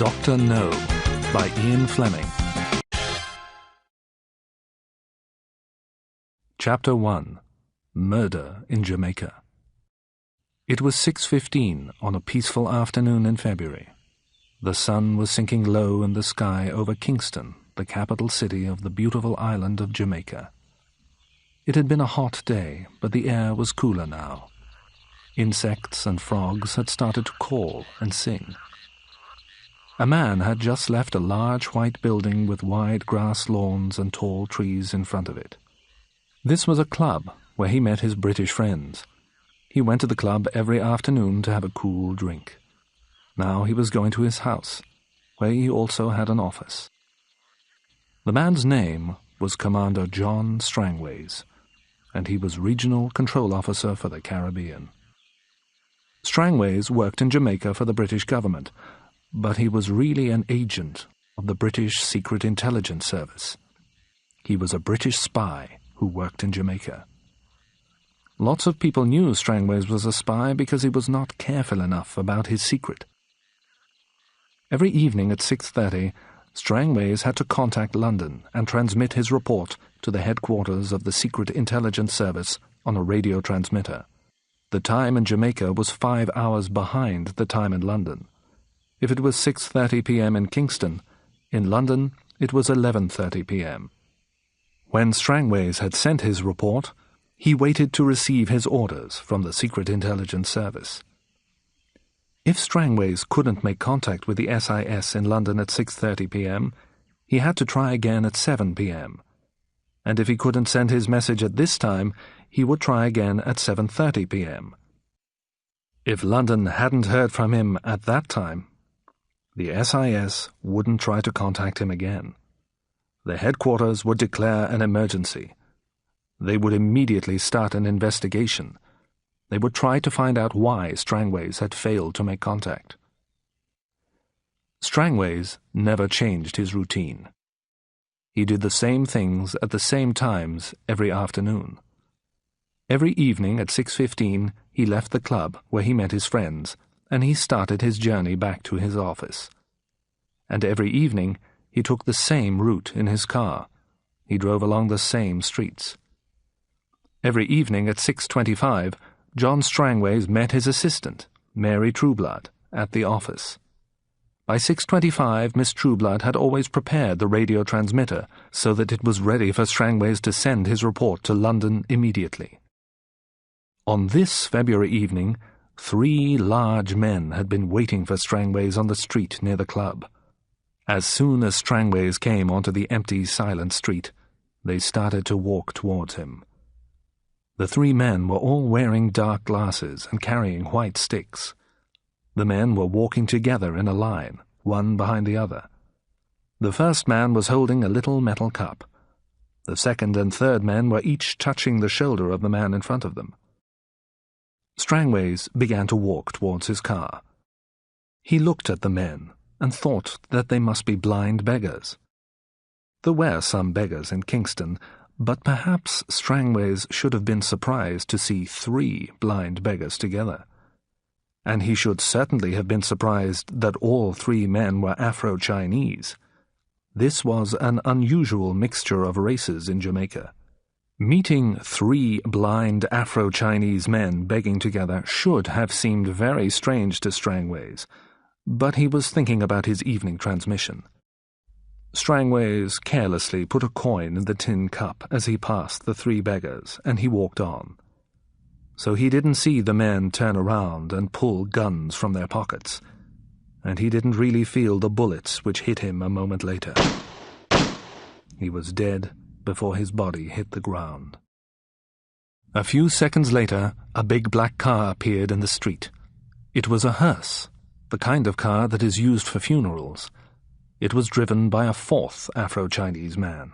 Dr. No by Ian Fleming. Chapter 1. Murder in Jamaica. It was 6:15 on a peaceful afternoon in February. The sun was sinking low in the sky over Kingston, the capital city of the beautiful island of Jamaica. It had been a hot day, but the air was cooler now. Insects and frogs had started to call and sing. A man had just left a large white building with wide grass lawns and tall trees in front of it. This was a club where he met his British friends. He went to the club every afternoon to have a cool drink. Now he was going to his house, where he also had an office. The man's name was Commander John Strangways, and he was Regional Control Officer for the Caribbean. Strangways worked in Jamaica for the British government, but he was really an agent of the British Secret Intelligence Service. He was a British spy who worked in Jamaica. Lots of people knew Strangways was a spy because he was not careful enough about his secret. Every evening at 6:30, Strangways had to contact London and transmit his report to the headquarters of the Secret Intelligence Service on a radio transmitter. The time in Jamaica was 5 hours behind the time in London. If it was 6:30 p.m. in Kingston, in London it was 11:30 p.m. When Strangways had sent his report, he waited to receive his orders from the Secret Intelligence Service. If Strangways couldn't make contact with the SIS in London at 6:30 p.m., he had to try again at 7 p.m. And if he couldn't send his message at this time, he would try again at 7:30 p.m. If London hadn't heard from him at that time, the SIS wouldn't try to contact him again. The headquarters would declare an emergency. They would immediately start an investigation. They would try to find out why Strangways had failed to make contact. Strangways never changed his routine. He did the same things at the same times every afternoon. Every evening at 6:15 he left the club where he met his friends, and he started his journey back to his office. And every evening he took the same route in his car. He drove along the same streets. Every evening at 6:25, John Strangways met his assistant, Mary Trueblood, at the office. By 6:25, Miss Trueblood had always prepared the radio transmitter so that it was ready for Strangways to send his report to London immediately. On this February evening, 3 large men had been waiting for Strangways on the street near the club. As soon as Strangways came onto the empty, silent street, they started to walk towards him. The 3 men were all wearing dark glasses and carrying white sticks. The men were walking together in a line, one behind the other. The first man was holding a little metal cup. The second and third men were each touching the shoulder of the man in front of them. Strangways began to walk towards his car. He looked at the men and thought that they must be blind beggars. There were some beggars in Kingston, but perhaps Strangways should have been surprised to see 3 blind beggars together. And he should certainly have been surprised that all 3 men were Afro-Chinese. This was an unusual mixture of races in Jamaica. Meeting 3 blind Afro-Chinese men begging together should have seemed very strange to Strangways, but he was thinking about his evening transmission. Strangways carelessly put a coin in the tin cup as he passed the 3 beggars, and he walked on. So he didn't see the men turn around and pull guns from their pockets, and he didn't really feel the bullets which hit him a moment later. He was dead before his body hit the ground. A few seconds later, a big black car appeared in the street. It was a hearse, the kind of car that is used for funerals. It was driven by a 4th Afro-Chinese man.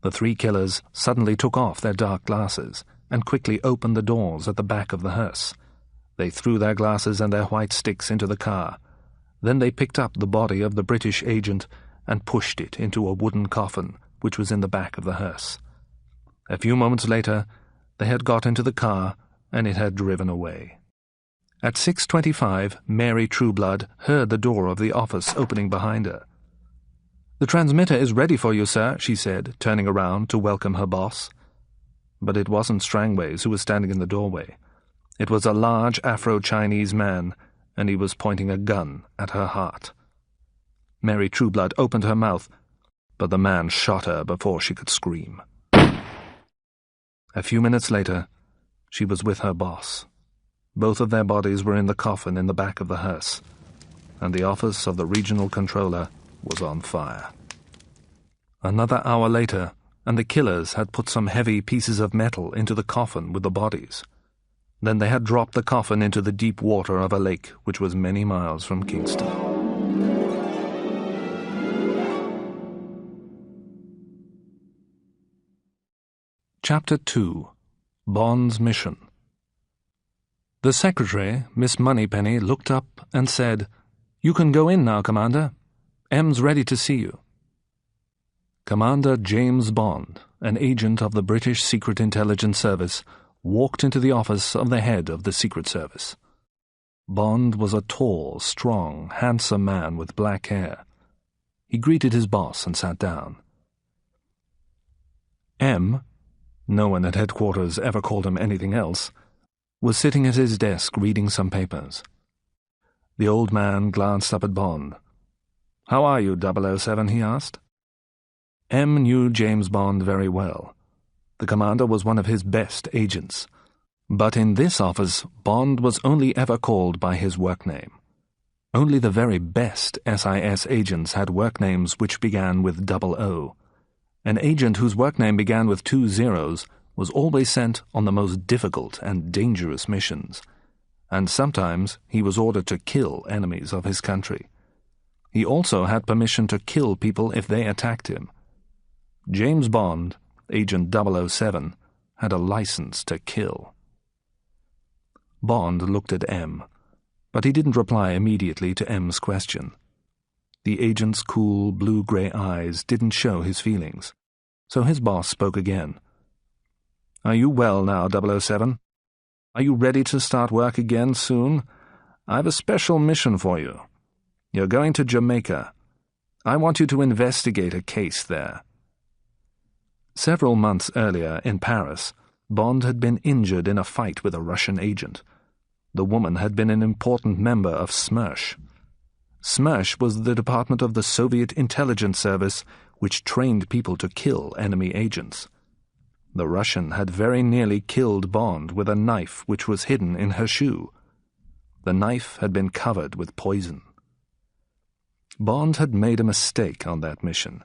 The 3 killers suddenly took off their dark glasses and quickly opened the doors at the back of the hearse. They threw their glasses and their white sticks into the car. Then they picked up the body of the British agent and pushed it into a wooden coffin which was in the back of the hearse. A few moments later, they had got into the car and it had driven away. At 6:25, Mary Trueblood heard the door of the office opening behind her. "The transmitter is ready for you, sir," she said, turning around to welcome her boss. But it wasn't Strangways who was standing in the doorway. It was a large Afro-Chinese man, and he was pointing a gun at her heart. Mary Trueblood opened her mouth, but the man shot her before she could scream. A few minutes later, she was with her boss. Both of their bodies were in the coffin in the back of the hearse, and the office of the regional controller was on fire. Another hour later, and the killers had put some heavy pieces of metal into the coffin with the bodies. Then they had dropped the coffin into the deep water of a lake which was many miles from Kingston. Chapter 2. Bond's Mission. The secretary, Miss Moneypenny, looked up and said, "You can go in now, Commander. M's ready to see you." Commander James Bond, an agent of the British Secret Intelligence Service, walked into the office of the head of the Secret Service. Bond was a tall, strong, handsome man with black hair. He greeted his boss and sat down. M, no one at headquarters ever called him anything else, was sitting at his desk reading some papers. The old man glanced up at Bond. "How are you, 007?" he asked. M knew James Bond very well. The commander was one of his best agents. But in this office, Bond was only ever called by his work name. Only the very best SIS agents had work names which began with 00. An agent whose work name began with 2 zeros was always sent on the most difficult and dangerous missions, and sometimes he was ordered to kill enemies of his country. He also had permission to kill people if they attacked him. James Bond, Agent 007, had a license to kill. Bond looked at M, but he didn't reply immediately to M's question. The agent's cool, blue-grey eyes didn't show his feelings, so his boss spoke again. "Are you well now, 007? Are you ready to start work again soon? I've a special mission for you. You're going to Jamaica. I want you to investigate a case there." Several months earlier, in Paris, Bond had been injured in a fight with a Russian agent. The woman had been an important member of SMERSH. SMERSH was the department of the Soviet intelligence service which trained people to kill enemy agents. The Russian had very nearly killed Bond with a knife which was hidden in her shoe. The knife had been covered with poison. Bond had made a mistake on that mission.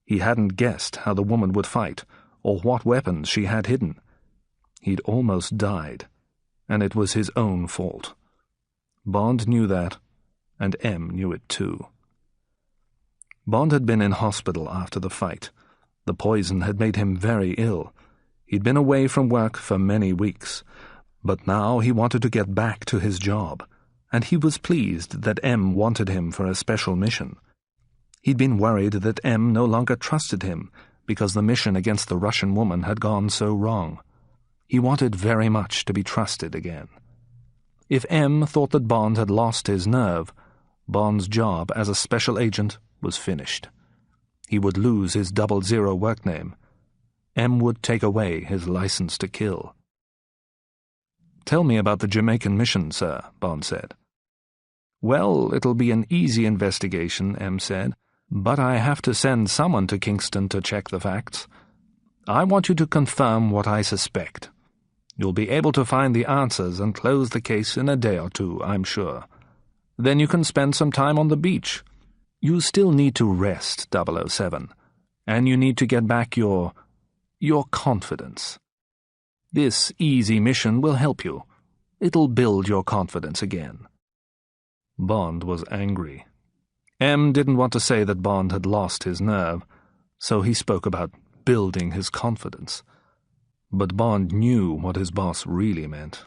He hadn't guessed how the woman would fight, or what weapons she had hidden. He'd almost died, and it was his own fault. Bond knew that, and M knew it too. Bond had been in hospital after the fight. The poison had made him very ill. He'd been away from work for many weeks, but now he wanted to get back to his job, and he was pleased that M wanted him for a special mission. He'd been worried that M no longer trusted him because the mission against the Russian woman had gone so wrong. He wanted very much to be trusted again. If M thought that Bond had lost his nerve, Bond's job as a special agent was finished. He would lose his 00 work name. M would take away his license to kill. "Tell me about the Jamaican mission, sir," Bond said. "Well, it'll be an easy investigation," M said, "but I have to send someone to Kingston to check the facts. I want you to confirm what I suspect. You'll be able to find the answers and close the case in a day or two, I'm sure. Then you can spend some time on the beach. You still need to rest, 007, and you need to get back your confidence. This easy mission will help you. It'll build your confidence again." Bond was angry. M didn't want to say that Bond had lost his nerve, so he spoke about building his confidence. But Bond knew what his boss really meant.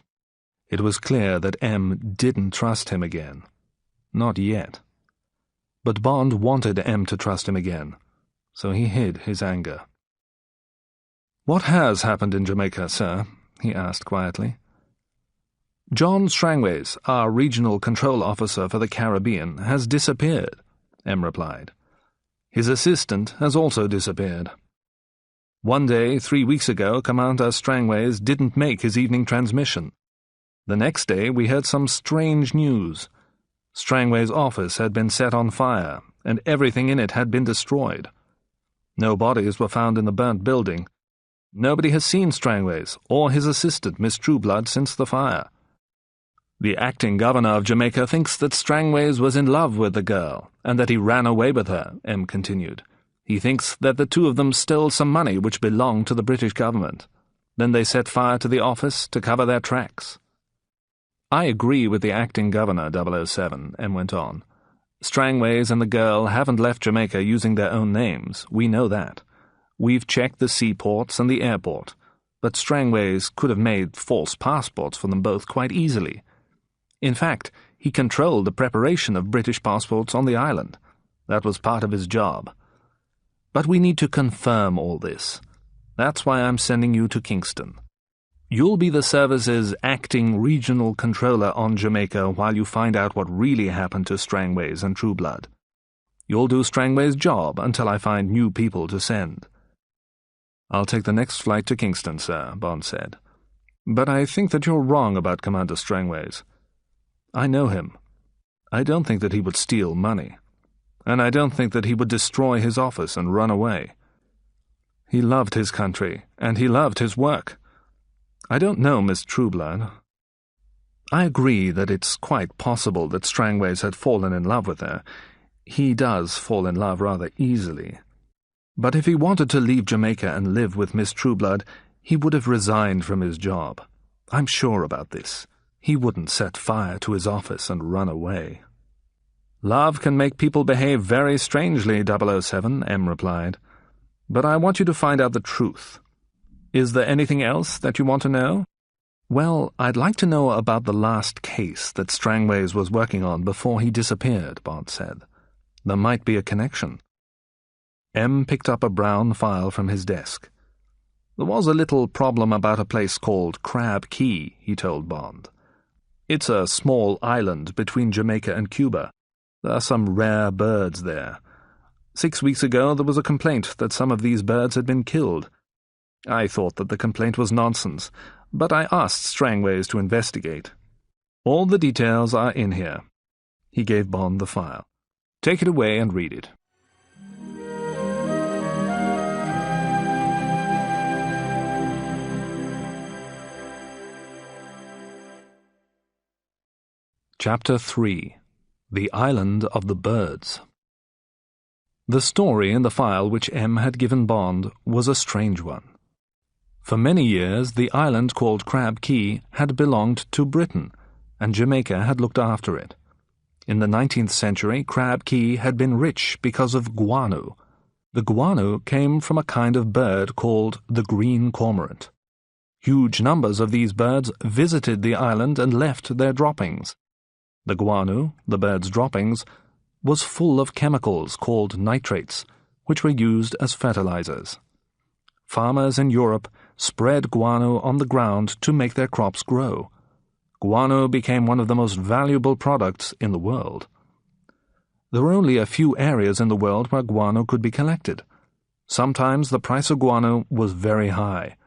It was clear that M didn't trust him again. Not yet. But Bond wanted M to trust him again, so he hid his anger. "What has happened in Jamaica, sir?" he asked quietly. "John Strangways, our regional control officer for the Caribbean, has disappeared," M replied. "His assistant has also disappeared. One day, 3 weeks ago, Commander Strangways didn't make his evening transmission. The next day we heard some strange news. Strangways' office had been set on fire, and everything in it had been destroyed. No bodies were found in the burnt building. Nobody has seen Strangways or his assistant, Miss Trueblood, since the fire. The acting governor of Jamaica thinks that Strangways was in love with the girl, and that he ran away with her," M continued. "He thinks that the two of them stole some money which belonged to the British government. Then they set fire to the office to cover their tracks." "I agree with the acting governor, 007, M went on. "Strangways and the girl haven't left Jamaica using their own names, we know that. We've checked the seaports and the airport, but Strangways could have made false passports for them both quite easily. In fact, he controlled the preparation of British passports on the island. That was part of his job. But we need to confirm all this. That's why I'm sending you to Kingston. You'll be the service's acting regional controller on Jamaica while you find out what really happened to Strangways and Trueblood. You'll do Strangways' job until I find new people to send." "I'll take the next flight to Kingston, sir," Bond said. "But I think that you're wrong about Commander Strangways. I know him. I don't think that he would steal money. And I don't think that he would destroy his office and run away. He loved his country, and he loved his work. I don't know Miss Trueblood. I agree that it's quite possible that Strangways had fallen in love with her. He does fall in love rather easily. But if he wanted to leave Jamaica and live with Miss Trueblood, he would have resigned from his job. I'm sure about this. He wouldn't set fire to his office and run away." "Love can make people behave very strangely, 007, M replied. "But I want you to find out the truth. Is there anything else that you want to know?" "Well, I'd like to know about the last case that Strangways was working on before he disappeared," Bond said. "There might be a connection." M picked up a brown file from his desk. "There was a little problem about a place called Crab Key," he told Bond. "It's a small island between Jamaica and Cuba. There are some rare birds there. 6 weeks ago there was a complaint that some of these birds had been killed. I thought that the complaint was nonsense, but I asked Strangways to investigate. All the details are in here." He gave Bond the file. "Take it away and read it." Chapter 3. The Island of the Birds. The story in the file which M had given Bond was a strange one. For many years the island called Crab Key had belonged to Britain, and Jamaica had looked after it. In the 19th century, Crab Key had been rich because of guano. The guano came from a kind of bird called the green cormorant. Huge numbers of these birds visited the island and left their droppings. The guano, the bird's droppings, was full of chemicals called nitrates, which were used as fertilizers. Farmers in Europe spread guano on the ground to make their crops grow. Guano became one of the most valuable products in the world. There were only a few areas in the world where guano could be collected. Sometimes the price of guano was very high.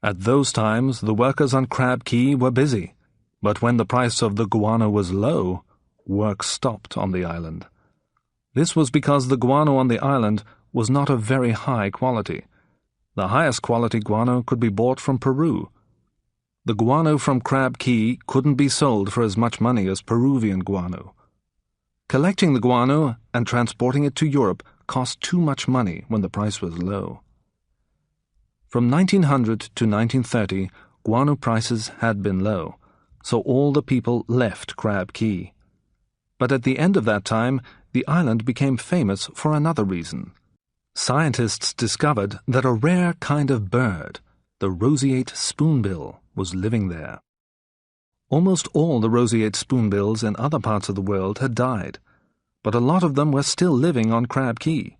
At those times the workers on Crab Key were busy. But when the price of the guano was low, work stopped on the island. This was because the guano on the island was not of very high quality. The highest quality guano could be bought from Peru. The guano from Crab Key couldn't be sold for as much money as Peruvian guano. Collecting the guano and transporting it to Europe cost too much money when the price was low. From 1900 to 1930, guano prices had been low, so all the people left Crab Key. But at the end of that time, the island became famous for another reason. Scientists discovered that a rare kind of bird, the roseate spoonbill, was living there. Almost all the roseate spoonbills in other parts of the world had died, but a lot of them were still living on Crab Key.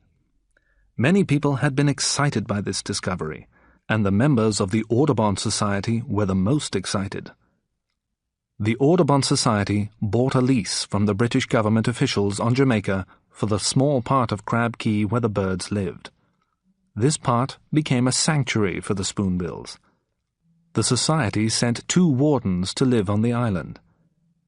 Many people had been excited by this discovery, and the members of the Audubon Society were the most excited. The Audubon Society bought a lease from the British government officials on Jamaica for the small part of Crab Key where the birds lived. This part became a sanctuary for the spoonbills. The society sent 2 wardens to live on the island.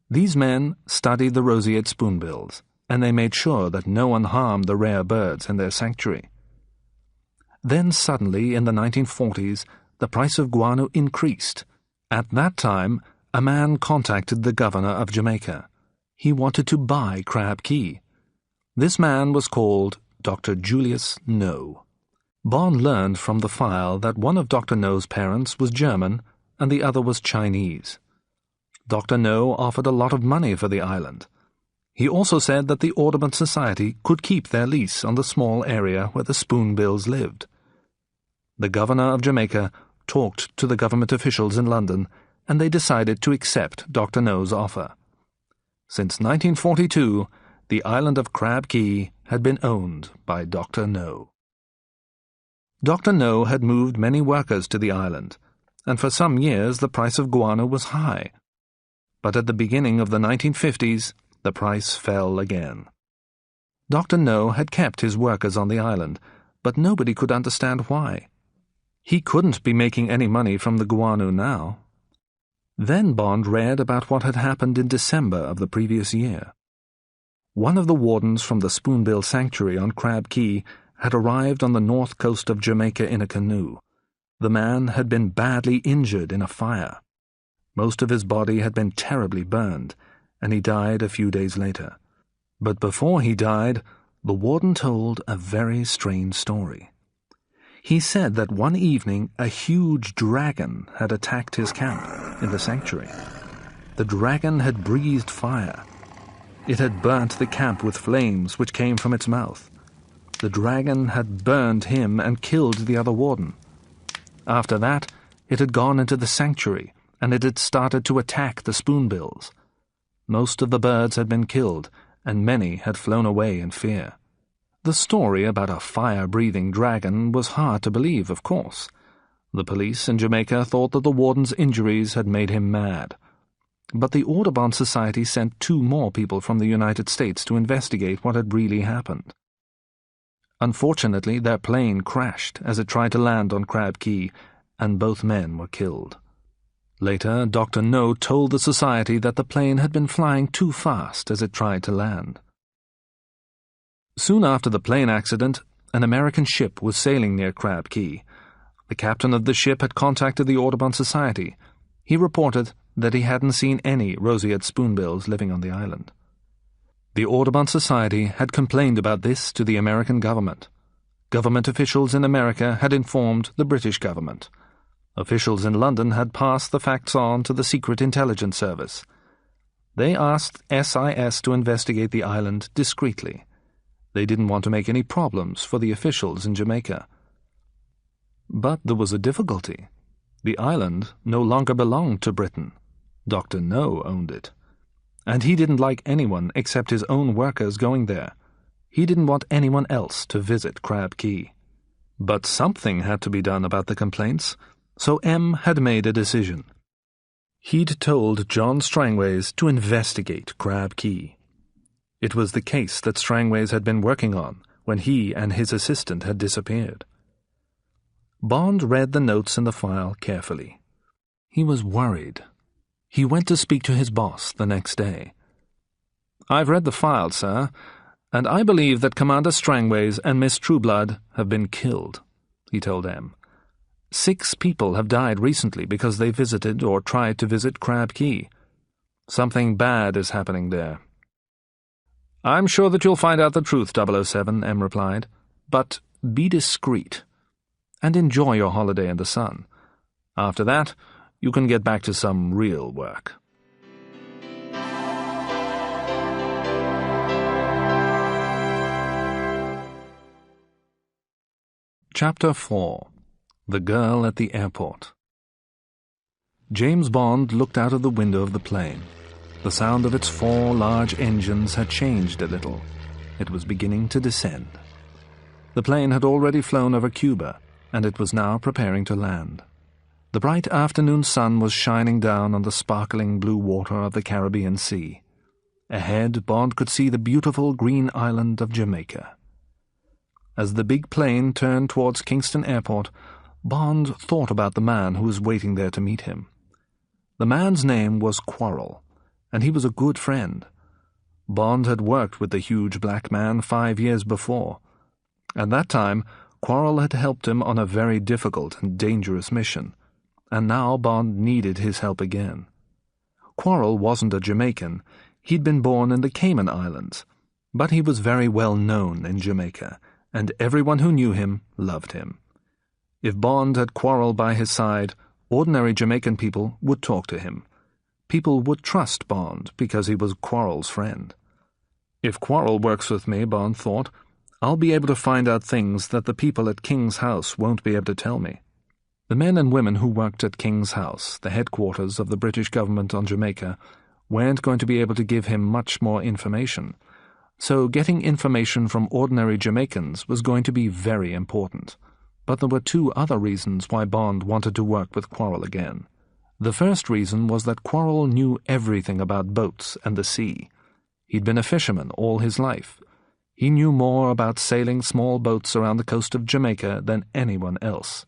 These men studied the roseate spoonbills, and they made sure that no one harmed the rare birds in their sanctuary. Then suddenly, in the 1940s, the price of guano increased. At that time, a man contacted the governor of Jamaica. He wanted to buy Crab Key. This man was called Dr. Julius No. Bond learned from the file that one of Dr. No's parents was German and the other was Chinese. Dr. No offered a lot of money for the island. He also said that the Audubon Society could keep their lease on the small area where the spoonbills lived. The governor of Jamaica talked to the government officials in London, and they decided to accept Dr. No's offer. Since 1942, the island of Crab Key had been owned by Dr. No. Dr. No had moved many workers to the island, and for some years the price of guano was high. But at the beginning of the 1950s, the price fell again. Dr. No had kept his workers on the island, but nobody could understand why. He couldn't be making any money from the guano now. Then Bond read about what had happened in December of the previous year. One of the wardens from the Spoonbill Sanctuary on Crab Key had arrived on the north coast of Jamaica in a canoe. The man had been badly injured in a fire. Most of his body had been terribly burned, and he died a few days later. But before he died, the warden told a very strange story. He said that one evening a huge dragon had attacked his camp in the sanctuary. The dragon had breathed fire. It had burnt the camp with flames which came from its mouth. The dragon had burned him and killed the other warden. After that, it had gone into the sanctuary, and it had started to attack the spoonbills. Most of the birds had been killed, and many had flown away in fear. The story about a fire-breathing dragon was hard to believe, of course. The police in Jamaica thought that the warden's injuries had made him mad. But the Audubon Society sent 2 more people from the United States to investigate what had really happened. Unfortunately, their plane crashed as it tried to land on Crab Key, and both men were killed. Later, Dr. No told the society that the plane had been flying too fast as it tried to land. Soon after the plane accident, an American ship was sailing near Crab Key. The captain of the ship had contacted the Audubon Society. He reported that he hadn't seen any roseate spoonbills living on the island. The Audubon Society had complained about this to the American government. Government officials in America had informed the British government. Officials in London had passed the facts on to the Secret Intelligence Service. They asked SIS to investigate the island discreetly. They didn't want to make any problems for the officials in Jamaica. But there was a difficulty. The island no longer belonged to Britain. Dr. No owned it. And he didn't like anyone except his own workers going there. He didn't want anyone else to visit Crab Key. But something had to be done about the complaints, so M had made a decision. He'd told John Strangways to investigate Crab Key. It was the case that Strangways had been working on when he and his assistant had disappeared. Bond read the notes in the file carefully. He was worried. He went to speak to his boss the next day. "I've read the file, sir, and I believe that Commander Strangways and Miss Trueblood have been killed," he told M. 6 people have died recently because they visited or tried to visit Crab Key. Something bad is happening there. "I'm sure that you'll find out the truth, 007, M replied. "But be discreet, and enjoy your holiday in the sun. After that, you can get back to some real work." Chapter 4. The Girl at the Airport. James Bond looked out of the window of the plane. The sound of its 4 large engines had changed a little. It was beginning to descend. The plane had already flown over Cuba, and it was now preparing to land. The bright afternoon sun was shining down on the sparkling blue water of the Caribbean Sea. Ahead, Bond could see the beautiful green island of Jamaica. As the big plane turned towards Kingston Airport, Bond thought about the man who was waiting there to meet him. The man's name was Quarrel, and he was a good friend. Bond had worked with the huge black man 5 years before. At that time, Quarrel had helped him on a very difficult and dangerous mission, and now Bond needed his help again. Quarrel wasn't a Jamaican. He'd been born in the Cayman Islands, but he was very well known in Jamaica, and everyone who knew him loved him. If Bond had Quarrel by his side, ordinary Jamaican people would talk to him. People would trust Bond because he was Quarrel's friend. If Quarrel works with me, Bond thought, I'll be able to find out things that the people at King's House won't be able to tell me. The men and women who worked at King's House, the headquarters of the British government on Jamaica, weren't going to be able to give him much more information. So getting information from ordinary Jamaicans was going to be very important. But there were two other reasons why Bond wanted to work with Quarrel again. The first reason was that Quarrel knew everything about boats and the sea. He'd been a fisherman all his life. He knew more about sailing small boats around the coast of Jamaica than anyone else.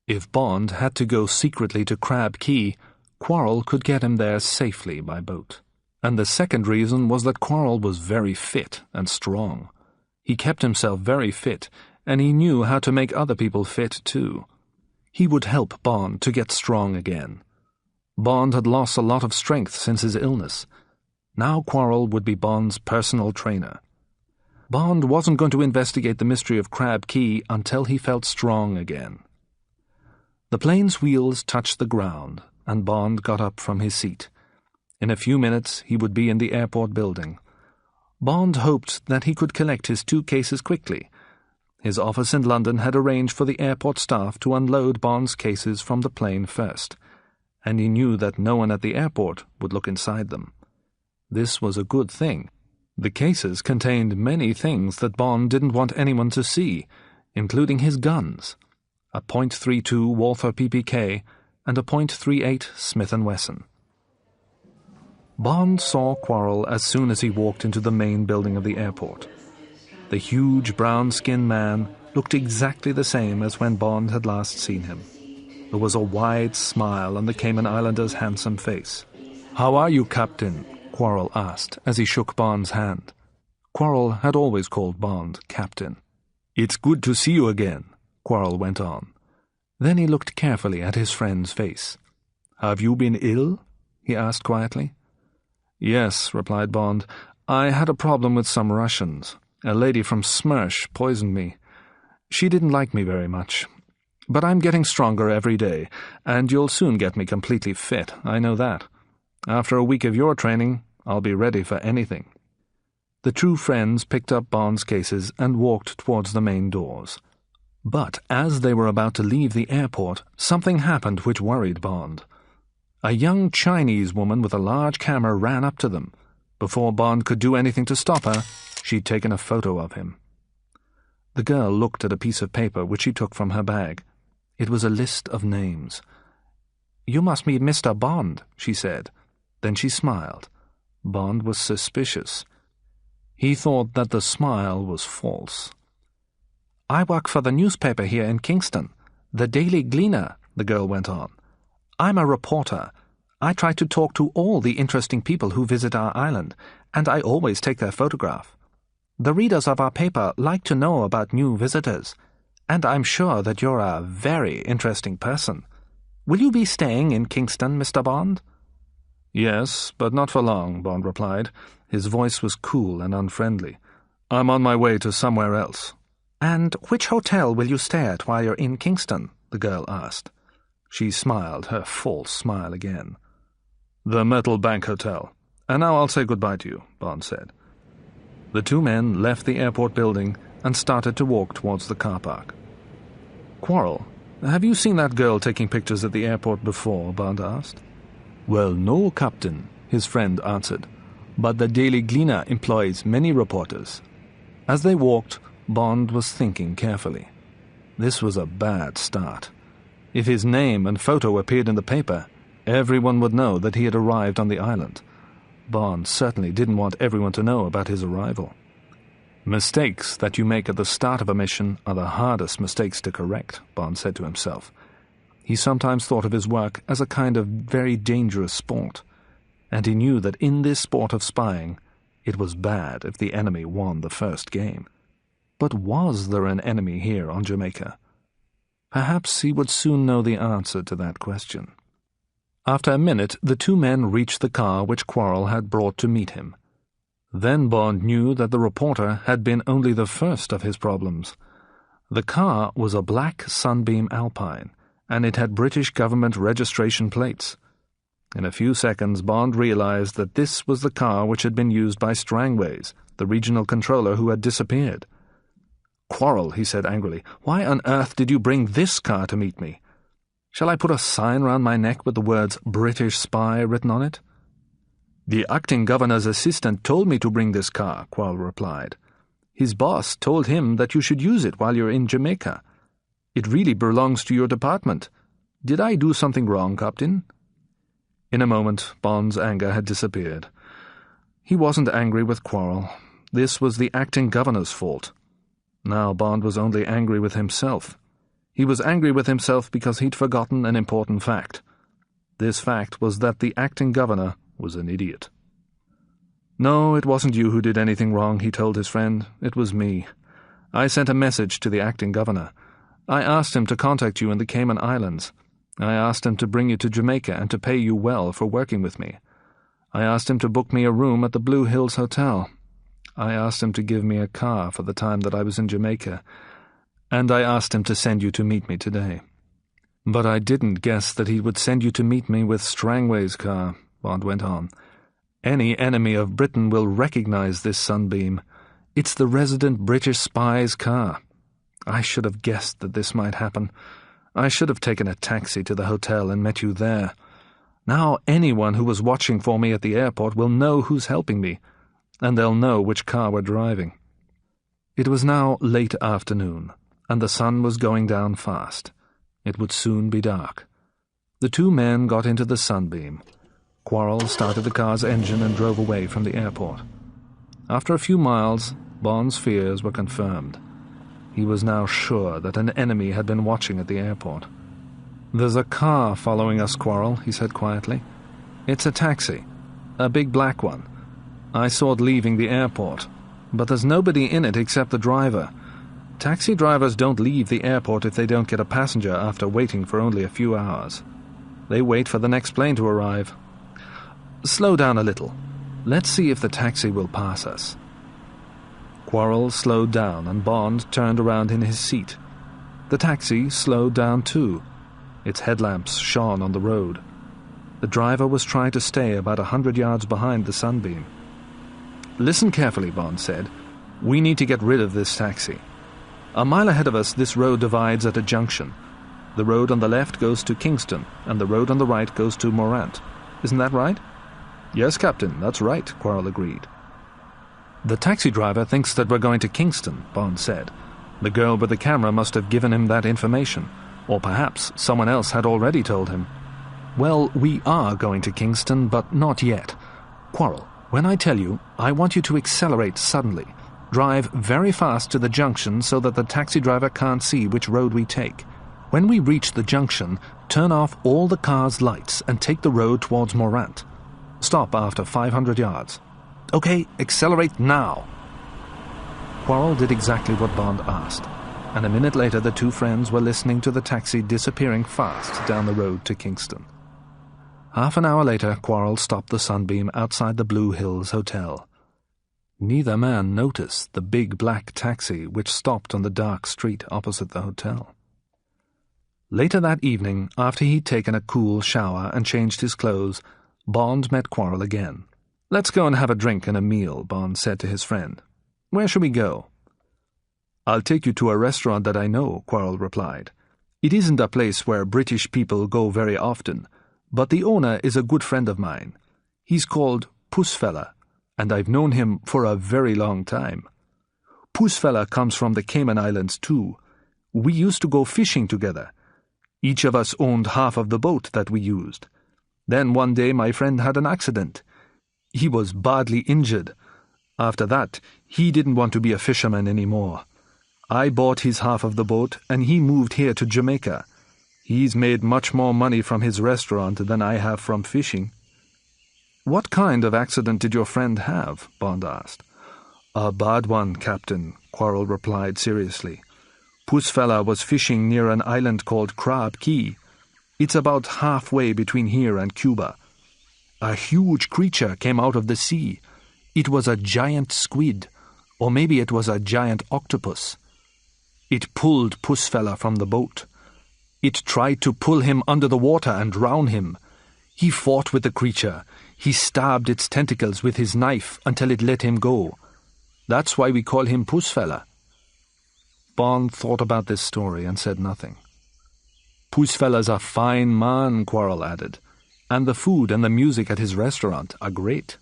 If Bond had to go secretly to Crab Key, Quarrel could get him there safely by boat. And the second reason was that Quarrel was very fit and strong. He kept himself very fit, and he knew how to make other people fit too. He would help Bond to get strong again. Bond had lost a lot of strength since his illness. Now Quarrel would be Bond's personal trainer. Bond wasn't going to investigate the mystery of Crab Key until he felt strong again. The plane's wheels touched the ground, and Bond got up from his seat. In a few minutes he would be in the airport building. Bond hoped that he could collect his 2 cases quickly. His office in London had arranged for the airport staff to unload Bond's cases from the plane first, and he knew that no one at the airport would look inside them. This was a good thing. The cases contained many things that Bond didn't want anyone to see, including his guns, a .32 Walther PPK and a .38 Smith & Wesson. Bond saw Quarrel as soon as he walked into the main building of the airport. The huge brown-skinned man looked exactly the same as when Bond had last seen him. There was a wide smile on the Cayman Islander's handsome face. "How are you, Captain?" Quarrel asked as he shook Bond's hand. Quarrel had always called Bond Captain. "It's good to see you again," Quarrel went on. Then he looked carefully at his friend's face. "Have you been ill?" he asked quietly. "Yes," replied Bond. "I had a problem with some Russians. A lady from Smersh poisoned me. She didn't like me very much. But I'm getting stronger every day, and you'll soon get me completely fit, I know that. After a week of your training, I'll be ready for anything." The two friends picked up Bond's cases and walked towards the main doors. But as they were about to leave the airport, something happened which worried Bond. A young Chinese woman with a large camera ran up to them. Before Bond could do anything to stop her, she'd taken a photo of him. The girl looked at a piece of paper which she took from her bag. It was a list of names. "You must be Mr. Bond," she said. Then she smiled. Bond was suspicious. He thought that the smile was false. "I work for the newspaper here in Kingston, the Daily Gleaner," the girl went on. "I'm a reporter. I try to talk to all the interesting people who visit our island, and I always take their photograph. The readers of our paper like to know about new visitors, and I'm sure that you're a very interesting person. Will you be staying in Kingston, Mr. Bond?" "Yes, but not for long," Bond replied. His voice was cool and unfriendly. "I'm on my way to somewhere else." "And which hotel will you stay at while you're in Kingston?" the girl asked. She smiled, her false smile again. "The Metal Bank Hotel. And now I'll say goodbye to you," Bond said. The two men left the airport building and started to walk towards the car park. "Quarrel, have you seen that girl taking pictures at the airport before?" Bond asked. "Well, no, Captain," his friend answered. "But the Daily Gleaner employs many reporters." As they walked, Bond was thinking carefully. This was a bad start. If his name and photo appeared in the paper, everyone would know that he had arrived on the island. Bond certainly didn't want everyone to know about his arrival. Mistakes that you make at the start of a mission are the hardest mistakes to correct, Bond said to himself. He sometimes thought of his work as a kind of very dangerous sport, and he knew that in this sport of spying, it was bad if the enemy won the first game. But was there an enemy here on Jamaica? Perhaps he would soon know the answer to that question. After a minute, the two men reached the car which Quarrel had brought to meet him. Then Bond knew that the reporter had been only the first of his problems. The car was a black Sunbeam Alpine, and it had British government registration plates. In a few seconds, Bond realized that this was the car which had been used by Strangways, the regional controller who had disappeared. "Quarrel," he said angrily, "why on earth did you bring this car to meet me? Shall I put a sign round my neck with the words British Spy written on it?" "The acting governor's assistant told me to bring this car," Quarrel replied. "His boss told him that you should use it while you're in Jamaica. It really belongs to your department. Did I do something wrong, Captain?" In a moment, Bond's anger had disappeared. He wasn't angry with Quarrel. This was the acting governor's fault. Now Bond was only angry with himself. He was angry with himself because he'd forgotten an important fact. This fact was that the acting governor was an idiot. "No, it wasn't you who did anything wrong," he told his friend. "It was me. I sent a message to the acting governor. I asked him to contact you in the Cayman Islands. I asked him to bring you to Jamaica and to pay you well for working with me. I asked him to book me a room at the Blue Hills Hotel. I asked him to give me a car for the time that I was in Jamaica, and I asked him to send you to meet me today. But I didn't guess that he would send you to meet me with Strangways' car," Bond went on. "Any enemy of Britain will recognize this Sunbeam. It's the resident British spy's car. I should have guessed that this might happen. I should have taken a taxi to the hotel and met you there. Now anyone who was watching for me at the airport will know who's helping me, and they'll know which car we're driving." It was now late afternoon, and the sun was going down fast. It would soon be dark. The two men got into the Sunbeam. Quarrel started the car's engine and drove away from the airport. After a few miles, Bond's fears were confirmed. He was now sure that an enemy had been watching at the airport. "There's a car following us, Quarrel," he said quietly. "It's a taxi, a big black one. I saw it leaving the airport, but there's nobody in it except the driver. Taxi drivers don't leave the airport if they don't get a passenger after waiting for only a few hours. They wait for the next plane to arrive. Slow down a little. Let's see if the taxi will pass us." Quarrel slowed down, and Bond turned around in his seat. The taxi slowed down too. Its headlamps shone on the road. The driver was trying to stay about 100 yards behind the Sunbeam. "Listen carefully," Bond said. "We need to get rid of this taxi. A mile ahead of us, this road divides at a junction. The road on the left goes to Kingston, and the road on the right goes to Morant. Isn't that right?" "Yes, Captain, that's right," Quarrel agreed. "The taxi driver thinks that we're going to Kingston," Bond said. "The girl with the camera must have given him that information, or perhaps someone else had already told him. Well, we are going to Kingston, but not yet. Quarrel, when I tell you, I want you to accelerate suddenly. Drive very fast to the junction so that the taxi driver can't see which road we take. When we reach the junction, turn off all the car's lights and take the road towards Morant. Stop after 500 yards. Okay, accelerate now." Quarrel did exactly what Bond asked, and a minute later the two friends were listening to the taxi disappearing fast down the road to Kingston. Half an hour later, Quarrel stopped the Sunbeam outside the Blue Hills Hotel. Neither man noticed the big black taxi which stopped on the dark street opposite the hotel. Later that evening, after he'd taken a cool shower and changed his clothes, Bond met Quarrel again. "Let's go and have a drink and a meal," Bond said to his friend. "Where shall we go?" "I'll take you to a restaurant that I know," Quarrel replied. "It isn't a place where British people go very often, but the owner is a good friend of mine. He's called Pussfella, and I've known him for a very long time. Pussfella comes from the Cayman Islands too. We used to go fishing together. Each of us owned half of the boat that we used. Then one day my friend had an accident. He was badly injured. After that, he didn't want to be a fisherman anymore. I bought his half of the boat, and he moved here to Jamaica. He's made much more money from his restaurant than I have from fishing." "What kind of accident did your friend have?" Bond asked. "A bad one, Captain," Quarrel replied seriously. "Pussfella was fishing near an island called Crab Key. It's about halfway between here and Cuba. A huge creature came out of the sea. It was a giant squid, or maybe it was a giant octopus. It pulled Pussfella from the boat. It tried to pull him under the water and drown him. He fought with the creature. He stabbed its tentacles with his knife until it let him go. That's why we call him Pussfella." Bond thought about this story and said nothing. "Pussfella's a fine man," Quarrel added, "and the food and the music at his restaurant are great."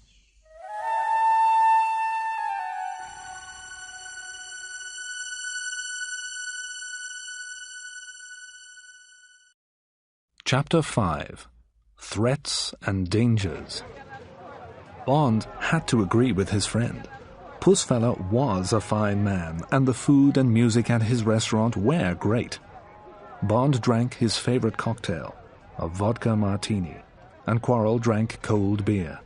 Chapter 5. Threats and Dangers. Bond had to agree with his friend. Pussfella was a fine man, and the food and music at his restaurant were great. Bond drank his favorite cocktail, a vodka martini, and Quarrel drank cold beer.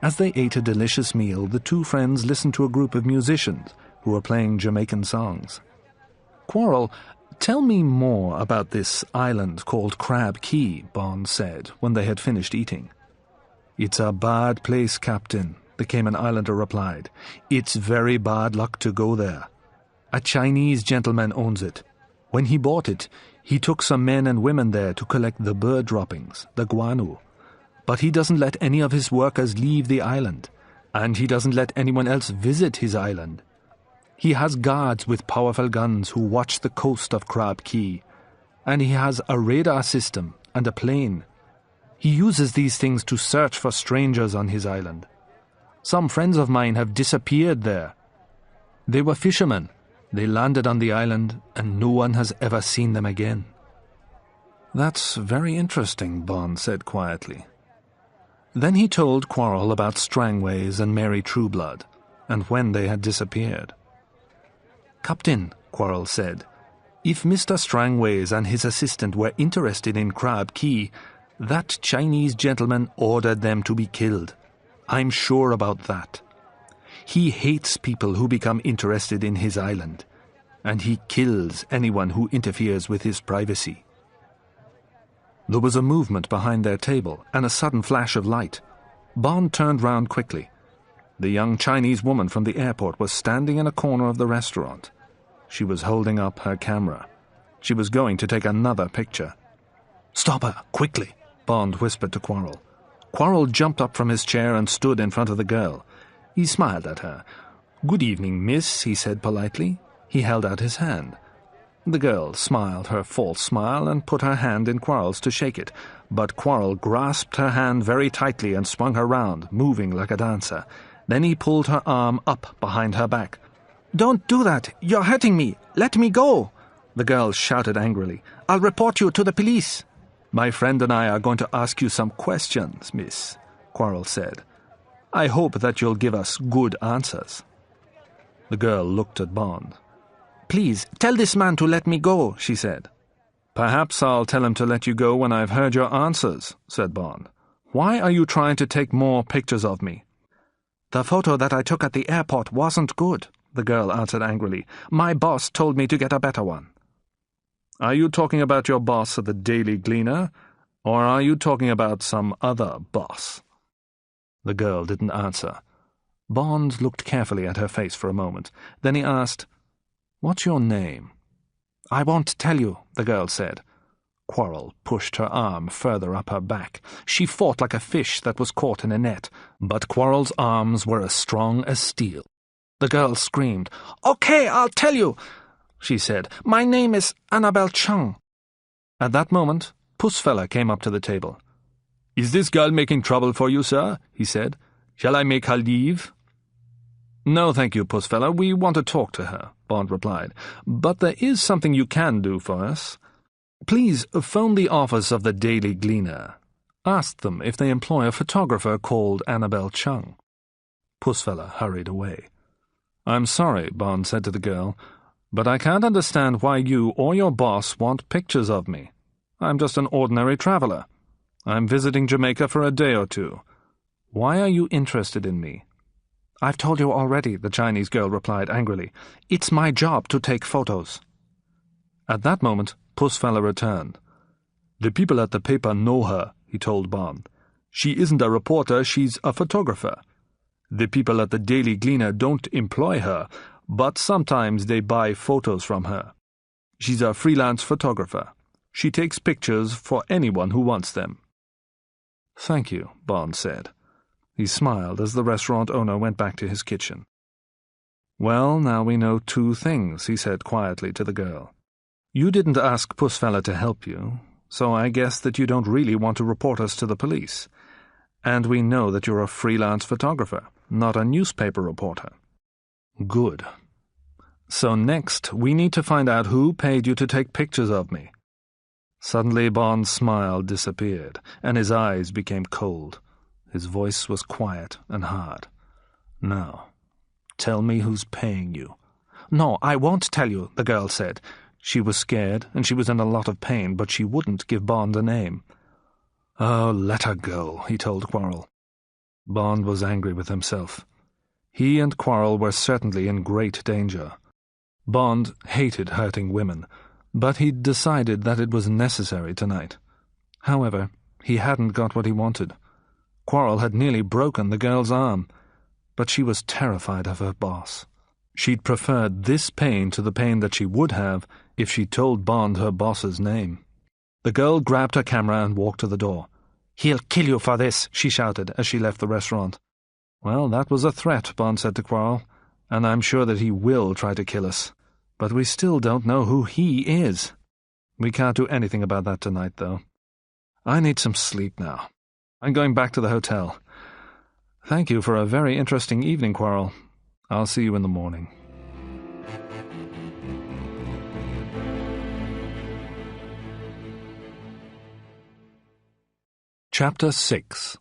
As they ate a delicious meal, the two friends listened to a group of musicians who were playing Jamaican songs. "Quarrel, tell me more about this island called Crab Key," Bond said when they had finished eating. "It's a bad place, Captain," the Cayman Islander replied. "It's very bad luck to go there. A Chinese gentleman owns it. When he bought it, he took some men and women there to collect the bird droppings, the guano. But he doesn't let any of his workers leave the island, and he doesn't let anyone else visit his island. He has guards with powerful guns who watch the coast of Crab Key, and he has a radar system and a plane. He uses these things to search for strangers on his island. Some friends of mine have disappeared there. They were fishermen. They landed on the island, and no one has ever seen them again." "That's very interesting," Bond said quietly. Then he told Quarrel about Strangways and Mary Trueblood, and when they had disappeared. "Captain," Quarrel said, "if Mr. Strangways and his assistant were interested in Crab Key, that Chinese gentleman ordered them to be killed. I'm sure about that. He hates people who become interested in his island, and he kills anyone who interferes with his privacy." There was a movement behind their table and a sudden flash of light. Bond turned round quickly. The young Chinese woman from the airport was standing in a corner of the restaurant. She was holding up her camera. She was going to take another picture. "Stop her, quickly," Bond whispered to Quarrel. Quarrel jumped up from his chair and stood in front of the girl. He smiled at her. "Good evening, miss," he said politely. He held out his hand. The girl smiled her false smile and put her hand in Quarrel's to shake it, but Quarrel grasped her hand very tightly and swung her round, moving like a dancer. Then he pulled her arm up behind her back. "Don't do that! You're hurting me! Let me go!" the girl shouted angrily. "I'll report you to the police." "My friend and I are going to ask you some questions, miss," Quarrel said. "I hope that you'll give us good answers." The girl looked at Bond. "Please, tell this man to let me go," she said. "Perhaps I'll tell him to let you go when I've heard your answers," said Bond. "Why are you trying to take more pictures of me?" "The photo that I took at the airport wasn't good," the girl answered angrily. "My boss told me to get a better one." "Are you talking about your boss at the Daily Gleaner, or are you talking about some other boss?" The girl didn't answer. Bond looked carefully at her face for a moment. Then he asked, "What's your name?" "I won't tell you," the girl said. Quarrel pushed her arm further up her back. She fought like a fish that was caught in a net, but Quarrel's arms were as strong as steel. The girl screamed. "Okay, I'll tell you," she said. "My name is Annabelle Chung." At that moment, Pussfella came up to the table. "Is this girl making trouble for you, sir?" he said. "Shall I make her leave?" "No, thank you, Pussfella. We want to talk to her," Bond replied. "But there is something you can do for us." Please phone the office of the Daily Gleaner. Ask them if they employ a photographer called Annabel Chung." Pussfella hurried away. "I'm sorry," Bond said to the girl, "but I can't understand why you or your boss want pictures of me. I'm just an ordinary traveler. I'm visiting Jamaica for a day or two. Why are you interested in me?" "I've told you already," the Chinese girl replied angrily. "It's my job to take photos." At that moment, Pussfella returned. "The people at the paper know her," he told Bond. "She isn't a reporter, she's a photographer. The people at the Daily Gleaner don't employ her, but sometimes they buy photos from her. She's a freelance photographer. She takes pictures for anyone who wants them." "Thank you," Bond said. He smiled as the restaurant owner went back to his kitchen. "Well, now we know two things," he said quietly to the girl. "You didn't ask Pussfella to help you, so I guess that you don't really want to report us to the police. And we know that you're a freelance photographer, not a newspaper reporter." "Good. So next, we need to find out who paid you to take pictures of me." Suddenly Bond's smile disappeared, and his eyes became cold. His voice was quiet and hard. "Now, tell me who's paying you." "No, I won't tell you," the girl said. She was scared, and she was in a lot of pain, but she wouldn't give Bond a name. "Oh, let her go," he told Quarrel. Bond was angry with himself. He and Quarrel were certainly in great danger. Bond hated hurting women, but he'd decided that it was necessary tonight. However, he hadn't got what he wanted. Quarrel had nearly broken the girl's arm, but she was terrified of her boss. She'd preferred this pain to the pain that she would have if she told Bond her boss's name. The girl grabbed her camera and walked to the door. "He'll kill you for this," she shouted as she left the restaurant. "Well, that was a threat," Bond said to Quarrel, "and I'm sure that he will try to kill us. But we still don't know who he is. We can't do anything about that tonight, though. I need some sleep now. I'm going back to the hotel. Thank you for a very interesting evening, Quarrel. I'll see you in the morning." Chapter 6.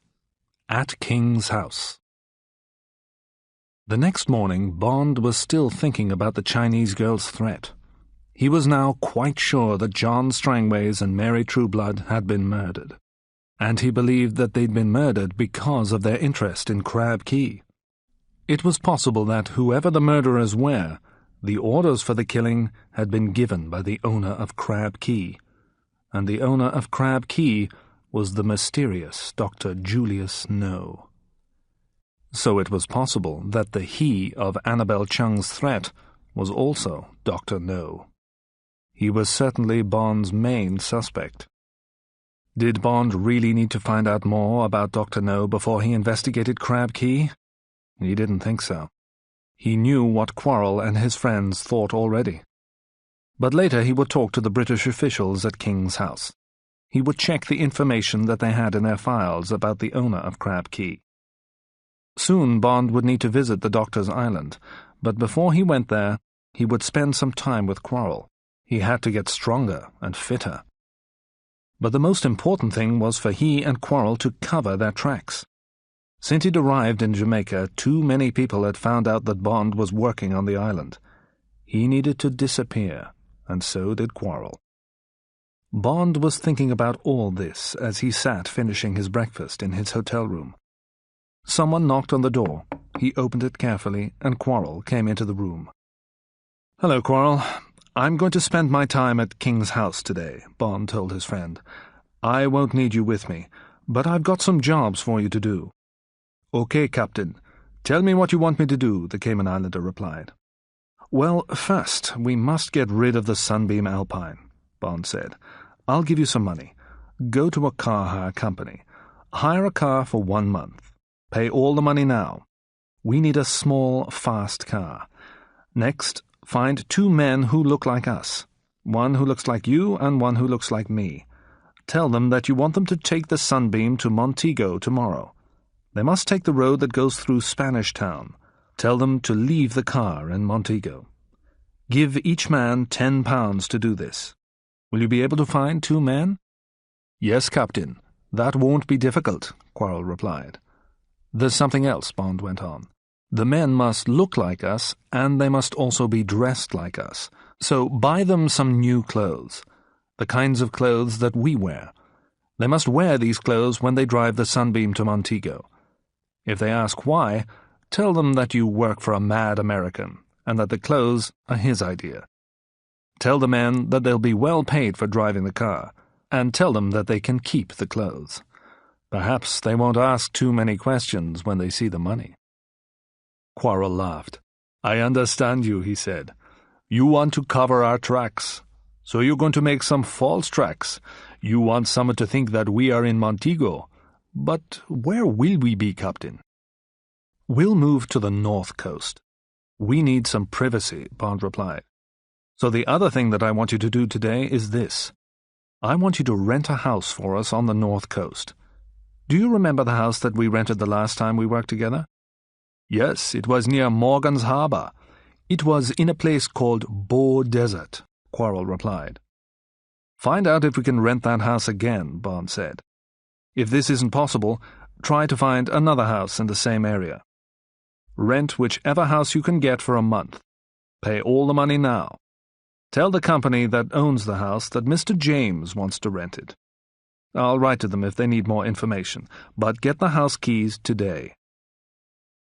At King's House. The next morning, Bond was still thinking about the Chinese girl's threat. He was now quite sure that John Strangways and Mary Trueblood had been murdered, and he believed that they'd been murdered because of their interest in Crab Key. It was possible that, whoever the murderers were, the orders for the killing had been given by the owner of Crab Key, and the owner of Crab Key was the mysterious Dr. Julius No. So it was possible that the he of Annabel Chung's threat was also Dr. No. He was certainly Bond's main suspect. Did Bond really need to find out more about Dr. No before he investigated Crab Key? He didn't think so. He knew what Quarrel and his friends thought already. But later he would talk to the British officials at King's House. He would check the information that they had in their files about the owner of Crab Key. Soon Bond would need to visit the Doctor's Island, but before he went there, he would spend some time with Quarrel. He had to get stronger and fitter. But the most important thing was for he and Quarrel to cover their tracks. Since he'd arrived in Jamaica, too many people had found out that Bond was working on the island. He needed to disappear, and so did Quarrel. Bond was thinking about all this as he sat finishing his breakfast in his hotel room. Someone knocked on the door. He opened it carefully, and Quarrel came into the room. "Hello, Quarrel. I'm going to spend my time at King's House today," Bond told his friend. "I won't need you with me, but I've got some jobs for you to do." "Okay, Captain. Tell me what you want me to do," the Cayman Islander replied. "Well, first, we must get rid of the Sunbeam Alpine," Bond said. "I'll give you some money. Go to a car hire company. Hire a car for 1 month. Pay all the money now. We need a small, fast car. Next, find 2 men who look like us. One who looks like you and one who looks like me. Tell them that you want them to take the Sunbeam to Montego tomorrow. They must take the road that goes through Spanish Town. Tell them to leave the car in Montego. Give each man £10 to do this. Will you be able to find 2 men?" "Yes, Captain. That won't be difficult," Quarrel replied. "There's something else," Bond went on. "The men must look like us, and they must also be dressed like us. So buy them some new clothes, the kinds of clothes that we wear. They must wear these clothes when they drive the Sunbeam to Montego. If they ask why, tell them that you work for a mad American, and that the clothes are his idea. Tell the men that they'll be well paid for driving the car, and tell them that they can keep the clothes. Perhaps they won't ask too many questions when they see the money." Quarrel laughed. "I understand you," he said. "You want to cover our tracks. So you're going to make some false tracks. You want someone to think that we are in Montego. But where will we be, Captain?" "We'll move to the north coast. We need some privacy," Bond replied. "So the other thing that I want you to do today is this. I want you to rent a house for us on the north coast. Do you remember the house that we rented the last time we worked together?" "Yes, it was near Morgan's Harbour. It was in a place called Bow Desert," Quarrel replied. "Find out if we can rent that house again," Bond said. "If this isn't possible, try to find another house in the same area. Rent whichever house you can get for a month. Pay all the money now. Tell the company that owns the house that Mr. James wants to rent it. I'll write to them if they need more information, but get the house keys today."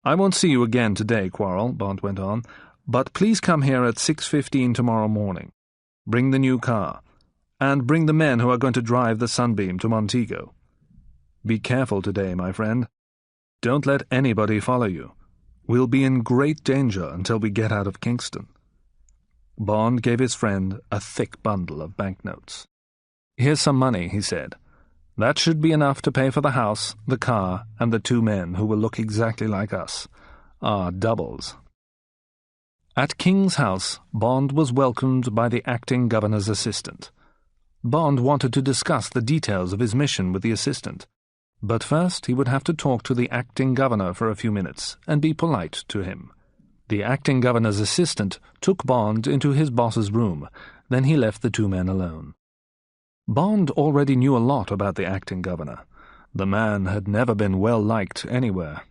"I won't see you again today, Quarrel," Bond went on, "but please come here at 6:15 tomorrow morning. Bring the new car, and bring the men who are going to drive the Sunbeam to Montego. Be careful today, my friend. Don't let anybody follow you. We'll be in great danger until we get out of Kingston." Bond gave his friend a thick bundle of banknotes. "Here's some money," he said. "That should be enough to pay for the house, the car, and the 2 men who will look exactly like us. Our doubles." At King's house, Bond was welcomed by the acting governor's assistant. Bond wanted to discuss the details of his mission with the assistant, but first he would have to talk to the acting governor for a few minutes and be polite to him. The acting governor's assistant took Bond into his boss's room, then he left the 2 men alone. Bond already knew a lot about the acting governor. The man had never been well liked anywhere.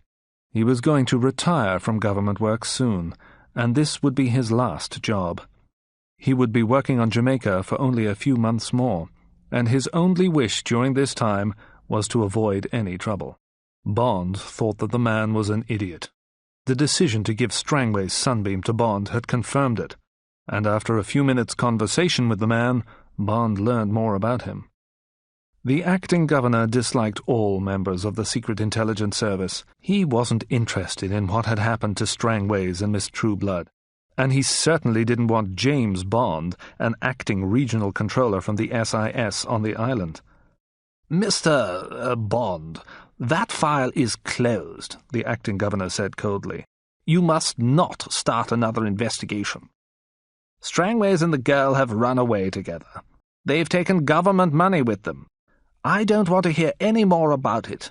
He was going to retire from government work soon, and this would be his last job. He would be working on Jamaica for only a few months more, and his only wish during this time was to avoid any trouble. Bond thought that the man was an idiot. The decision to give Strangways' Sunbeam to Bond had confirmed it, and after a few minutes' conversation with the man, Bond learned more about him. The acting governor disliked all members of the Secret Intelligence Service. He wasn't interested in what had happened to Strangways and Miss Trueblood, and he certainly didn't want James Bond, an acting regional controller from the SIS on the island. "Mr. Bond, that file is closed," the acting governor said coldly. "You must not start another investigation. Strangways and the girl have run away together. They've taken government money with them. I don't want to hear any more about it,